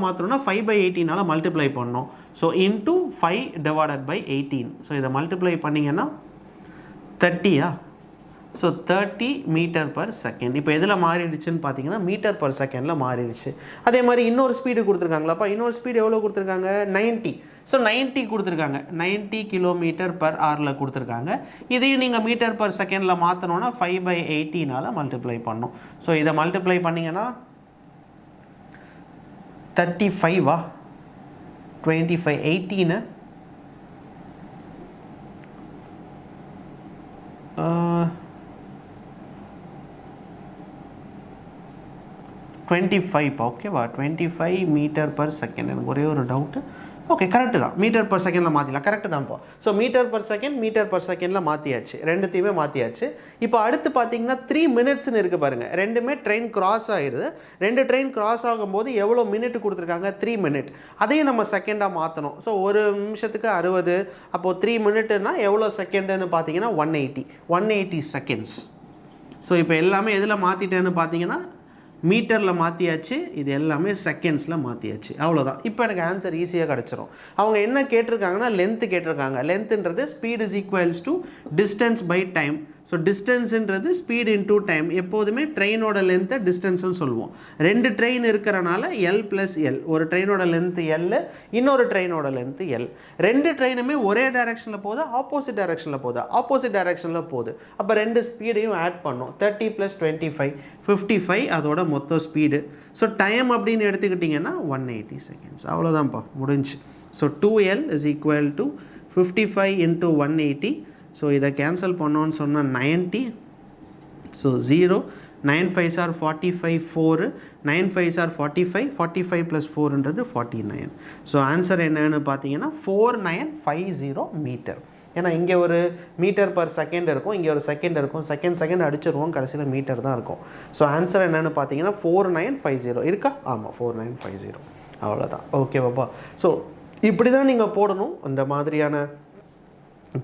மாற்றணும்னா 5/18 மல்டிப்ளை பண்ணணும். So into 5/18. ஸோ இதை மல்டிப்ளை பண்ணிங்கன்னா 30. So 30 m/s. இப்போ எதில் மாறிடுச்சுன்னு பார்த்தீங்கன்னா மீட்டர்/செகண்டில் மாறிடுச்சு. அதே மாதிரி இன்னொரு ஸ்பீடு கொடுத்துருக்காங்களாப்பா. இன்னொரு ஸ்பீடு எவ்வளோ கொடுத்துருக்காங்க? 90. ஸோ 90 கொடுத்துருக்காங்க. 90 km/h கொடுத்துருக்காங்க. இதையும் நீங்கள் மீட்டர்/செகண்டில் மாற்றணுன்னா 5/18 மல்டிப்ளை பண்ணணும். ஸோ இதை மல்டிப்ளை பண்ணிங்கன்னா 35 25 18 25. ஓகேவா? 25 m/s. எனக்கு ஒரே ஒரு டவுட்டு. ஓகே, கரெக்டு தான். மீட்டர்/செகண்டில் மாற்றிடலாம். கரெக்டு தான்ப்பா. ஸோ மீட்டர்/செகண்டில் மாற்றியாச்சு. ரெண்டுத்தையுமே மாற்றியாச்சு. இப்போ அடுத்து பார்த்தீங்கன்னா 3 minutesன்னு இருக்குது பாருங்கள். ரெண்டுமே ட்ரெயின் கிராஸ் ஆகிடுது. 2 ட்ரெயின் கிராஸ் ஆகும்போது எவ்வளோ மினிட் கொடுத்துருக்காங்க? 3 minutes. அதையும் நம்ம செகண்டாக மாற்றணும். ஸோ ஒரு நிமிஷத்துக்கு 60. அப்போது 3 minutesனா எவ்வளோ செகண்டுன்னு பார்த்தீங்கன்னா 180 seconds. ஸோ இப்போ எல்லாமே எதில் மாற்றிட்டேன்னு பார்த்தீங்கன்னா மீட்டரில் மாற்றியாச்சு. இது எல்லாமே செகண்ட்ஸில் மாற்றியாச்சு. அவ்வளோதான். இப்போ எனக்கு ஆன்சர் ஈஸியாக கிடச்சிரும். அவங்க என்ன கேட்டிருக்காங்கன்னா லென்த்து கேட்டிருக்காங்க. லென்த்துன்றது speed is equals to distance by time. So டிஸ்டன்ஸுன்றது ஸ்பீட் இன்டூ டைம். எப்போதுமே ட்ரெயினோட லென்த்தை டிஸ்டன்ஸ்னு சொல்லுவோம். 2 ட்ரெயின் இருக்கிறனால L+L. ஒரு ட்ரெயினோட லென்த்து L, இன்னொரு ட்ரெயினோட லென்த்து L. 2 ட்ரெயினுமே ஒரே டைரெக்ஷனில் போகுது, ஆப்போசிட் டைரெக்ஷனில் போகுது. அப்போ 2 ஸ்பீடையும் ஆட் பண்ணோம். 30 + 25 55 அதோட மொத்த ஸ்பீடு. ஸோ டைம் அப்படின்னு எடுத்துக்கிட்டிங்கன்னா 180 seconds. அவ்வளோதான்ப்பா, முடிஞ்சு. So 2L = 55 × 180. ஸோ இதை கேன்சல் பண்ணோன்னு சொன்னால் 90. So 0 9 5s are 45 4 9 5s are 45, 45 plus 4ன்றது 49. So answer என்னன்னு பார்த்தீங்கன்னா 4950 மீட்டர். ஏன்னா இங்கே ஒரு மீட்டர் பர் செகண்ட் இருக்கும், இங்கே ஒரு செகண்ட் இருக்கும், செகண்ட் அடிச்சிருவோம், கடைசியில் மீட்டர் தான் இருக்கும். ஸோ ஆன்சர் என்னென்னு பார்த்தீங்கன்னா 4950 இருக்கா? ஆமாம், 4950. அவ்வளோதான். ஓகேவாப்பா? ஸோ இப்படி தான் நீங்கள் போடணும். அந்த மாதிரியான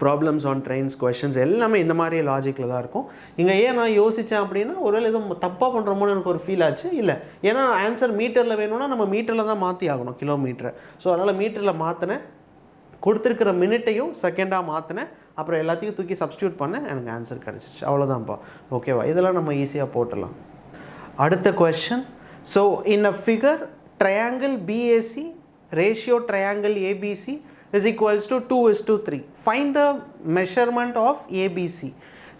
ப்ராப்ளம்ஸ் ஆன் ட்ரெயின்ஸ் கொஷின்ஸ் எல்லாமே இந்த மாதிரி லாஜிக்கில் தான் இருக்கும். இங்கே ஏன் நான் யோசித்தேன் அப்படின்னா, ஒருவேளை எதுவும் தப்பாக பண்ணுறோமோன்னு எனக்கு ஒரு ஃபீல் ஆச்சு. இல்லை, ஏன்னா ஆன்சர் மீட்டரில் வேணும்னா நம்ம மீட்டரில் தான் மாற்றி ஆகணும், கிலோமீட்டரை. ஸோ அதனால் மீட்டரில் மாற்றினேன், கொடுத்துருக்கிற மினிட்டையும் செகண்டாக மாற்றினேன், அப்புறம் எல்லாத்தையும் தூக்கி சப்ஸ்டியூட் பண்ணேன், எனக்கு ஆன்சர் கிடச்சிச்சு. அவ்வளோதான்ப்பா. ஓகேவா? இதெல்லாம் நம்ம ஈஸியாக போட்டுடலாம். அடுத்த question. So in a figure triangle BAC ratio triangle ABC is equals to 2:3. Find the measurement of ABC.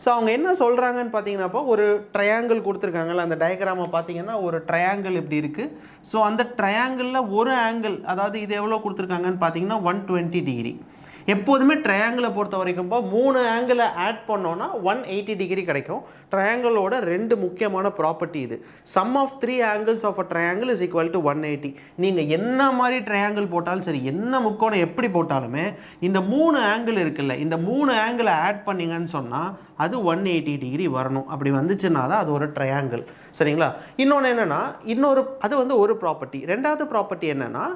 So அவங்க என்ன சொல்கிறாங்கன்னு பார்த்தீங்கன்னாப்போ, ஒரு ட்ரையாங்கிள் கொடுத்துருக்காங்கல்ல, அந்த டயக்ராமை பார்த்தீங்கன்னா ஒரு ட்ரையாங்கிள் இப்படி இருக்குது. ஸோ அந்த ட்ரையாங்கிளில் ஒரு ஆங்கிள், அதாவது இது எவ்வளோ கொடுத்துருக்காங்கன்னு பார்த்தீங்கன்னா 120 டிகிரி. எப்போதுமே ட்ரையாங்கிளை பொறுத்த வரைக்கும் 3 ஆங்கிளை ஆட் பண்ணோன்னா 180 டிகிரி கிடைக்கும். ட்ரையாங்கிளோட 2 முக்கியமான ப்ராப்பர்ட்டி இது. Sum of 3 angles of a triangle is equal to 180. நீங்கள் என்ன மாதிரி ட்ரையாங்கிள் போட்டாலும் சரி, என்ன முக்கோணம் எப்படி போட்டாலுமே இந்த 3 ஆங்கிள் இருக்குல்ல, இந்த 3 ஆங்கிளை ஆட் பண்ணிங்கன்னு சொன்னால் அது 180 டிகிரி வரணும். அப்படி வந்துச்சுன்னா தான் அது ஒரு ட்ரையாங்கிள். சரிங்களா? இன்னொன்று என்னென்னா, அது வந்து ஒரு ப்ராப்பர்ட்டி. ரெண்டாவது ப்ராப்பர்ட்டி என்னென்னா,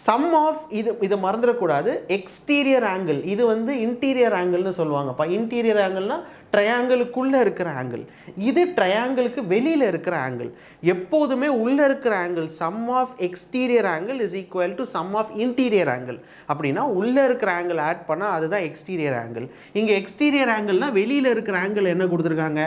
சம் ஆஃப் இதை மறந்துடக்கூடாது, எக்ஸ்டீரியர் ஆங்கிள். இது வந்து இன்டீரியர் ஆங்கிள்னு சொல்லுவாங்கப்பா. இன்டீரியர் ஆங்கிள்னா ட்ரையாங்கிளுக்குள்ளே இருக்கிற ஆங்கிள், இது ட்ரையாங்கிளுக்கு வெளியில் இருக்கிற ஆங்கிள். எப்போதுமே உள்ளே இருக்கிற angle sum of exterior angle is equal to sum of interior angle. அப்படின்னா உள்ளே இருக்கிற ஆங்கிள் ஆட் பண்ணால் அதுதான் எக்ஸ்டீரியர் ஆங்கிள். இங்கே எக்ஸ்டீரியர் ஆங்கிள்னா வெளியில் இருக்கிற ஆங்கிள் என்ன கொடுத்துருக்காங்க?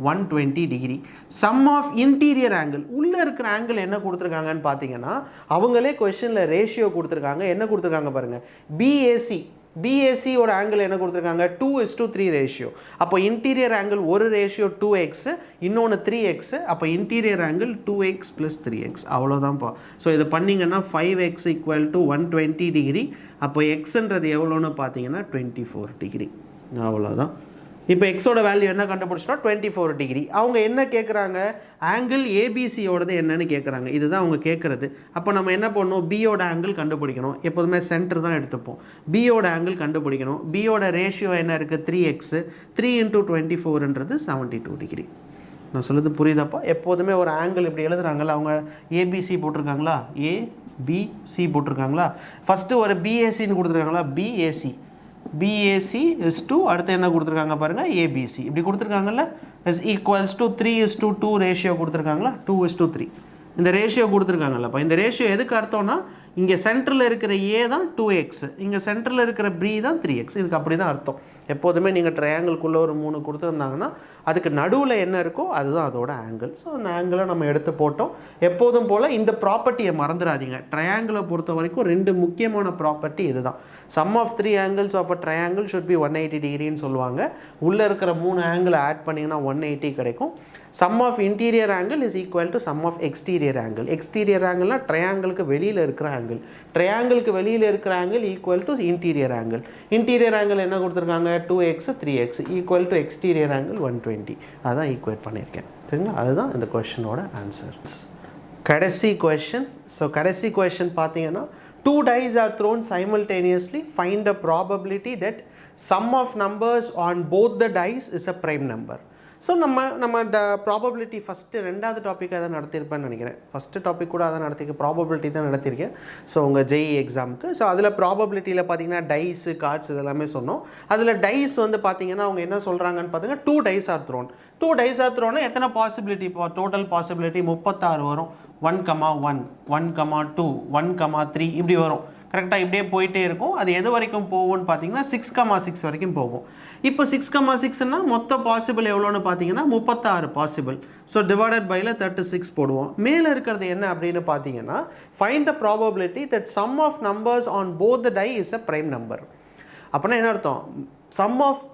120 degree. Sum of interior angle, உள்ளே இருக்கிற ஆங்கிள் என்ன கொடுத்துருக்காங்கன்னு பார்த்தீங்கன்னா, அவங்களே கொஸ்டினில் ரேஷியோ கொடுத்துருக்காங்க. என்ன கொடுத்துருக்காங்க பாருங்கள், பிஏசி. பிஏசி ஒரு ஆங்கிள் என்ன கொடுத்துருக்காங்க? 2:3 ரேஷியோ. அப்போ இன்டீரியர் ஆங்கிள் ஒரு ரேஷியோ 2x, இன்னொன்று 3x. அப்போ interior angle 2x + 3x. அவ்வளோதான்ப்பா. So இது பண்ணிங்கன்னா 5x = 120 டிகிரி. அப்போ எக்ஸ்ன்றது எவ்வளோன்னு பார்த்தீங்கன்னா 24 டிகிரி. அவ்வளோதான். இப்போ எக்ஸோட வேல்யூ என்ன கண்டுபிடிச்சிட்டோம்? 24 டிகிரி. அவங்க என்ன கேட்குறாங்க? ஆங்கிள் ஏபிசியோடது என்னன்னு கேட்குறாங்க. இதுதான் அவங்க கேட்குறது. அப்போ நம்ம என்ன பண்ணணும்? பியோட ஆங்கிள் கண்டுபிடிக்கணும். எப்போதுமே சென்டர் தான் எடுத்துப்போம். பியோட ஆங்கிள் கண்டுபிடிக்கணும். பியோட ரேஷியோ என்ன இருக்குது? 3x. 3 × 24ன்றது 72 டிகிரி. நான் சொல்லுறது புரியுதாப்பா? எப்போதுமே ஒரு ஆங்கிள் இப்படி எழுதுறாங்கல்ல, அவங்க ஏபிசி போட்டிருக்காங்களா? ஏபிசி போட்டிருக்காங்களா? ஃபஸ்ட்டு ஒரு பிஏசின்னு கொடுத்துருக்காங்களா? பிஏசி. BAC is to அடுத்து என்ன கொடுத்துருக்காங்க பாருங்கள், ABC. இப்படி கொடுத்துருக்காங்கல்ல, is equals to 3:2 ரேஷியோ கொடுத்துருக்காங்களா? 2:3 இந்த ரேஷியோ கொடுத்துருக்காங்கல்லப்பா. இந்த ரேஷியோ எதுக்கு அர்த்தம்னா, இங்கே சென்டரில் இருக்கிற A தான் 2x, இங்கே சென்டரில் இருக்கிற B தான் 3x. இதுக்கு அப்படி தான் அர்த்தம். எப்போதுமே நீங்கள் ட்ரையாங்கிள்குள்ளே ஒரு 3 கொடுத்துருந்தாங்கன்னா அதுக்கு நடுவில் என்ன இருக்கோ அதுதான் அதோட ஆங்கிள். ஸோ அந்த ஆங்கிளை நம்ம எடுத்து போட்டோம். எப்போதும் போல் இந்த ப்ராப்பர்ட்டியை மறந்துடாதீங்க. ட்ரையாங்கிளை பொறுத்த வரைக்கும் 2 முக்கியமான ப்ராப்பர்ட்டி இதுதான். Sum of 3 angles of a triangle should be 180 டிகிரின்னு சொல்லுவாங்க. உள்ளே இருக்கிற 3 ஆங்கிளை ஆட் பண்ணிங்கன்னா 180 கிடைக்கும். Sum of interior angle is equal to sum of exterior angle. Exterior ஆங்கிள்னால் ட்ரையாங்கிளுக்கு வெளியில் இருக்கிற ஆங்கிள். ட்ரையாங்கிளுக்கு வெளியில் இருக்கிற angle equal to interior angle. Interior angle என்ன கொடுத்துருக்காங்க? 2x 3x equal to exterior angle 120. அதான் ஈக்குவேட் பண்ணியிருக்கேன். சரிங்களா? அதுதான் இந்த கொஷனோட ஆன்சர். கடைசி கொஷன். ஸோ கடைசி கொஷன் பார்த்தீங்கன்னா, 2 dice are thrown simultaneously. Find the probability that sum of numbers on both the dice is a prime number. So நம்ம ப்ராபபிலிட்டி ஃபஸ்ட்டு 2வது டாப்பிக்காக தான் நடத்தியிருப்பேன்னு நினைக்கிறேன். ஃபஸ்ட்டு டாபிக் கூட அதான் நடத்திருக்கேன், ப்ராபபிலிட்டி தான் நடத்தியிருக்கேன். ஸோ உங்கள் JEE எக்ஸாமுக்கு. ஸோ அதில் ப்ராபபிலிட்டியில் பார்த்தீங்கன்னா டைஸு, கார்ட்ஸ் இதெல்லாமே சொன்னோம். அதில் டைஸ் வந்து பார்த்தீங்கன்னா அவங்க என்ன சொல்கிறாங்கன்னு பார்த்தீங்கன்னா, 2 dice are thrown. 2 dice are thrown எத்தனை பாசிபிலிட்டி? டோட்டல் பாசிபிலிட்டி 36 வரும். 1,1, 1,2, 1,3 இப்படி வரும். கரெக்டாக இப்படியே போயிட்டே இருக்கும். அது எது வரைக்கும் போகும்னு பார்த்தீங்கன்னா 6,6 வரைக்கும் போகும். இப்போ 6,6ன்னா மொத்த பாசிபிள் எவ்வளோன்னு பார்த்தீங்கன்னா 36 பாசிபிள். ஸோ டிவைடட் பைல 36 போடுவோம். மேலே இருக்கிறது என்ன அப்படின்னு பார்த்தீங்கன்னா, find the probability that sum of numbers on both the die is a prime number. அப்படின்னா என்ன அர்த்தம்? Sum of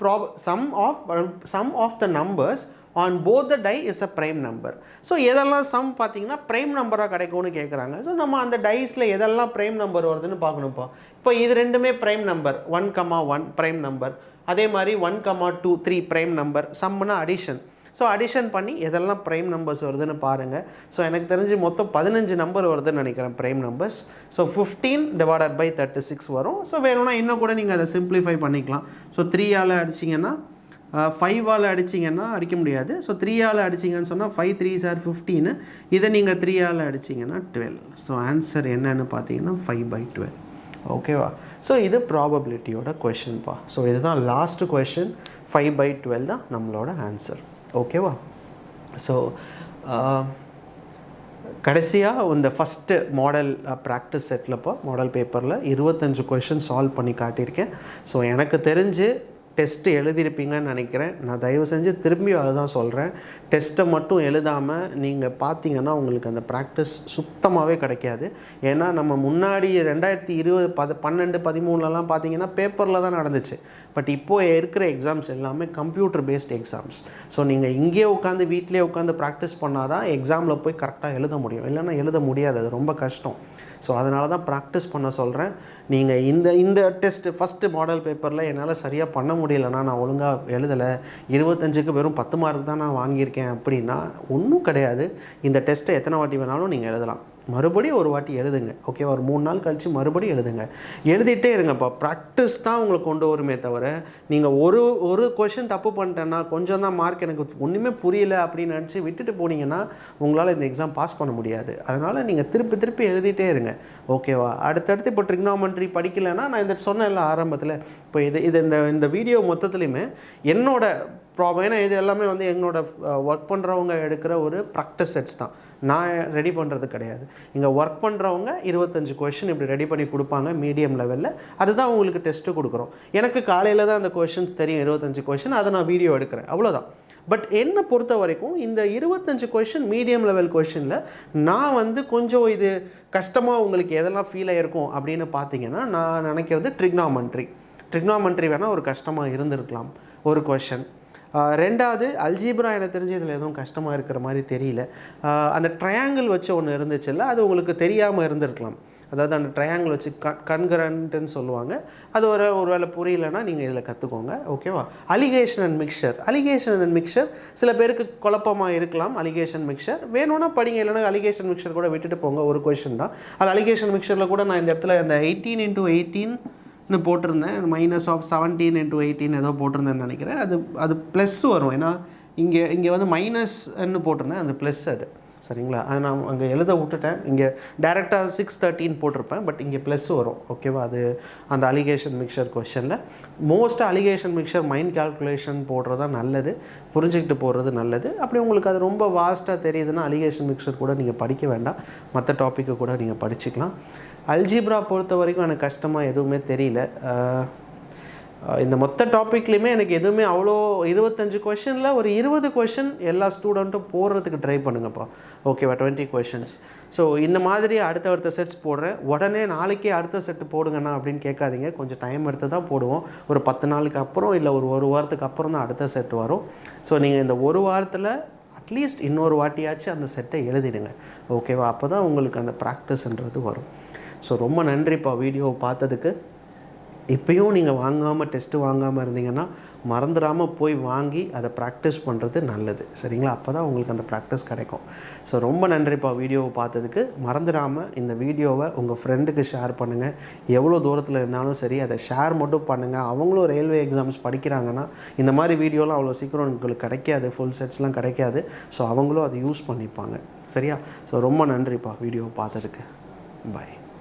the numbers on both the die is a prime number. So எதெல்லாம் சம் பார்த்தீங்கன்னா ப்ரைம் நம்பராக கிடைக்கும்னு கேட்குறாங்க. ஸோ நம்ம அந்த டைஸில் எதெல்லாம் ப்ரைம் நம்பர் வருதுன்னு பார்க்கணும்ப்பா. இப்போ இது ரெண்டுமே ப்ரைம் நம்பர். 1,1 prime number. அதே மாதிரி 1,2 3 ப்ரைம் நம்பர். சம்னா அடிஷன். ஸோ அடிஷன் பண்ணி எதெல்லாம் ப்ரைம் நம்பர்ஸ் வருதுன்னு பாருங்கள். ஸோ எனக்கு தெரிஞ்சு மொத்தம் 15 நம்பர் வருதுன்னு நினைக்கிறேன் ப்ரைம் நம்பர்ஸ். ஸோ 15/36 வரும். ஸோ வேணும்னா இன்னும் கூட நீங்கள் அதை சிம்பிளிஃபை பண்ணிக்கலாம். ஸோ 3ஆல் அடிச்சிங்கன்னா 5ஆல் அடிச்சிங்கன்னா அடிக்க முடியாது. ஸோ 3ஆல் அடிச்சிங்கன்னு சொன்னால் 5 3s are 15. இதை நீங்கள் 3ஆல் அடிச்சிங்கன்னா 12. ஸோ ஆன்சர் என்னன்னு பார்த்தீங்கன்னா 5/12. ஓகேவா? ஸோ இது ப்ராபபிலிட்டியோட கொஷின்ப்பா. ஸோ இதுதான் லாஸ்ட் கொஷின். 5/12 தான் நம்மளோட ஆன்சர். ஓகேவா? ஸோ கடைசியாக இந்த ஃபஸ்ட்டு மாடல் ப்ராக்டிஸ் செட்டில்ப்போ மாடல் பேப்பரில் 25 கொஷின் சால்வ் பண்ணி காட்டியிருக்கேன். ஸோ எனக்கு தெரிஞ்சு டெஸ்ட்டு எழுதியிருப்பீங்கன்னு நினைக்கிறேன். நான் தயவு செஞ்சு திரும்பி அதுதான் சொல்கிறேன். டெஸ்ட்டை மட்டும் எழுதாமல் நீங்கள் பார்த்தீங்கன்னா உங்களுக்கு அந்த ப்ராக்டிஸ் சுத்தமாகவே கிடைக்காது. ஏன்னா நம்ம முன்னாடி 2020 12 13லலாம் பார்த்தீங்கன்னா பேப்பரில் தான் நடந்துச்சு. பட் இப்போது இருக்கிற எக்ஸாம்ஸ் எல்லாமே கம்ப்யூட்டர் பேஸ்ட் எக்ஸாம்ஸ். ஸோ நீங்கள் இங்கேயே உட்காந்து வீட்டிலே உட்காந்து ப்ராக்டிஸ் பண்ணால் தான் எக்ஸாமில் போய் கரெக்டாக எழுத முடியும். இல்லைன்னா எழுத முடியாது, அது ரொம்ப கஷ்டம். ஸோ அதனால தான் ப்ராக்டிஸ் பண்ண சொல்கிறேன். நீங்கள் இந்த டெஸ்ட்டு ஃபஸ்ட்டு மாடல் பேப்பரில் என்னால் சரியாக பண்ண முடியலைன்னா, நான் ஒழுங்காக எழுதலை, 25க்கு வெறும் 10 மார்க் தான் நான் வாங்கியிருக்கேன் அப்படின்னா ஒன்றும் கிடையாது. இந்த டெஸ்ட்டை எத்தனை வாட்டி வேணாலும் நீங்கள் எழுதலாம். மறுபடியும் ஒரு வாட்டி எழுதுங்க. ஓகே, ஒரு 3 நாள் கழித்து மறுபடியும் எழுதுங்க. எழுதிட்டே இருங்கப்பா. ப்ராக்டிஸ் தான் உங்களுக்கு கொண்டு வருமே தவிர, நீங்கள் ஒரு கொஷின் தப்பு பண்ணிட்டேன்னா கொஞ்சம் தான் மார்க், எனக்கு ஒன்றுமே புரியல அப்படின்னு நினச்சி விட்டுட்டு போனீங்கன்னா உங்களால் இந்த எக்ஸாம் பாஸ் பண்ண முடியாது. அதனால் நீங்கள் திருப்பி எழுதிட்டே இருங்க. ஓகேவா? அடுத்தடுத்து இப்போ ட்ரிக்னாமெண்ட்ரி படிக்கலைன்னா நான் இந்த சொன்னேன்ல ஆரம்பத்தில், இப்போ இந்த வீடியோ மொத்தத்துலையுமே என்னோட ப்ராப்ளம், ஏன்னா இது எல்லாமே வந்து என்னோட ஒர்க் பண்ணுறவங்க எடுக்கிற ஒரு ப்ராக்டிஸ் செட்ஸ் தான். நான் ரெடி பண்ணுறது கிடையாது. இங்கே ஒர்க் பண்ணுறவங்க 25 கொஷின் இப்படி ரெடி பண்ணி கொடுப்பாங்க மீடியம் லெவலில். அதுதான் உங்களுக்கு டெஸ்ட்டு கொடுக்குறோம். எனக்கு காலையில் தான் அந்த கொஷின்ஸ் தெரியும், 25 கொஷின், அதை நான் வீடியோ எடுக்கிறேன், அவ்வளோதான். பட் என்னை பொறுத்த வரைக்கும் இந்த 25 கொஷின் மீடியம் லெவல் கொஷினில் நான் வந்து கொஞ்சம் இது கஷ்டமாக உங்களுக்கு எதெல்லாம் ஃபீல் ஆகிருக்கும் அப்படின்னு பார்த்தீங்கன்னா, நான் நினைக்கிறது ட்ரிக்னாமெண்ட்ரி வேணால் ஒரு கஷ்டமாக இருந்திருக்கலாம் ஒரு கொஷின். ரெண்டாவது அல்ஜீப்ரா எனக்கு தெரிஞ்சு இதில் எதுவும் கஷ்டமாக இருக்கிற மாதிரி தெரியல. அந்த ட்ரையாங்கிள் வச்சு ஒன்று இருந்துச்சுல்ல, அது உங்களுக்கு தெரியாமல் இருந்திருக்கலாம். அதாவது அந்த ட்ரையாங்கிள் வச்சு கன்கரண்ட்டுன்னு சொல்லுவாங்க. அது ஒரு வேளை புரியலைன்னா நீங்கள் இதில் கற்றுக்கோங்க. ஓகேவா? அலிகேஷன் அண்ட் மிக்சர் சில பேருக்கு குழப்பமாக இருக்கலாம். அலிகேஷன் மிக்சர் வேணும்னா படிங்க, இல்லைனா அலிகேஷன் மிக்சர் கூட விட்டுட்டு போங்க. ஒரு கொஷின் தான் அது. அலிகேஷன் மிக்சரில் கூட நான் இந்த இடத்துல அந்த 18x18 போட்டிருந்தேன். -17 × 18 ஏதோ போட்டிருந்தேன்னு நினைக்கிறேன். அது ப்ளஸ் வரும். ஏன்னா இங்கே வந்து மைனஸ்ன்னு போட்டிருந்தேன், அந்த ப்ளஸ் அது. சரிங்களா? அது நான் அங்கே எழுத விட்டுட்டேன். இங்கே டேரெக்டாக 613 போட்டிருப்பேன், பட் இங்கே ப்ளஸ் வரும். ஓகேவா? அது அந்த அலிகேஷன் மிக்சர் கொஷனில் மோஸ்ட்டாக அலிகேஷன் மிக்சர் மைண்ட் கால்குலேஷன் போடுறது தான் நல்லது, புரிஞ்சுக்கிட்டு போடுறது நல்லது. அப்படி உங்களுக்கு அது ரொம்ப வாஸ்ட்டாக தெரியுதுன்னா அலிகேஷன் மிக்சர் கூட நீங்கள் படிக்க வேண்டாம், மற்ற டாப்பிக்கை கூட நீங்கள் படிச்சுக்கலாம். அல்ஜீப்ரா பொறுத்த வரைக்கும் எனக்கு கஷ்டமாக எதுவுமே தெரியல. இந்த மொத்த டாப்பிக்லேயுமே எனக்கு எதுவுமே அவ்வளோ 25 கொஷனில் ஒரு 20 கொஷின் எல்லா ஸ்டூடெண்ட்டும் போடுறதுக்கு ட்ரை பண்ணுங்கப்பா. ஓகேவா? 20 கொஷின்ஸ். ஸோ இந்த மாதிரி அடுத்த செட்ஸ் போடுறேன். உடனே நாளைக்கே அடுத்த செட்டு போடுங்கண்ணா அப்படின்னு கேட்காதீங்க. கொஞ்சம் டைம் எடுத்து தான் போடுவோம். ஒரு 10 நாளுக்கு அப்புறம் இல்லை ஒரு வாரத்துக்கு அப்புறம் தான் அடுத்த செட் வரும். ஸோ நீங்கள் இந்த ஒரு வாரத்தில் அட்லீஸ்ட் இன்னொரு வாட்டியாச்சும் அந்த செட்டை எழுதிடுங்க. ஓகேவா? அப்போ தான் உங்களுக்கு அந்த ப்ராக்டிஸ்ன்றது வரும். ஸோ ரொம்ப நன்றிப்பா வீடியோவை பார்த்ததுக்கு. இப்போயும் நீங்கள் டெஸ்ட்டு வாங்காமல் இருந்தீங்கன்னா மறந்துடாமல் போய் வாங்கி அதை ப்ராக்டிஸ் பண்ணுறது நல்லது. சரிங்களா? அப்போ தான் உங்களுக்கு அந்த ப்ராக்டிஸ் கிடைக்கும். ஸோ ரொம்ப நன்றிப்பா வீடியோவை பார்த்ததுக்கு. மறந்துடாமல் இந்த வீடியோவை உங்கள் ஃப்ரெண்டுக்கு ஷேர் பண்ணுங்கள். எவ்வளோ தூரத்தில் இருந்தாலும் சரி, அதை ஷேர் மட்டும் பண்ணுங்கள். அவங்களும் ரயில்வே எக்ஸாம்ஸ் படிக்கிறாங்கன்னா இந்த மாதிரி வீடியோலாம் அவ்வளோ சீக்கிரம் உங்களுக்கு கிடைக்காது, ஃபுல் செட்ஸ்லாம் கிடைக்காது. ஸோ அவங்களும் அதை யூஸ் பண்ணிப்பாங்க. சரியா? ஸோ ரொம்ப நன்றிப்பா வீடியோவை பார்த்ததுக்கு. பாய்.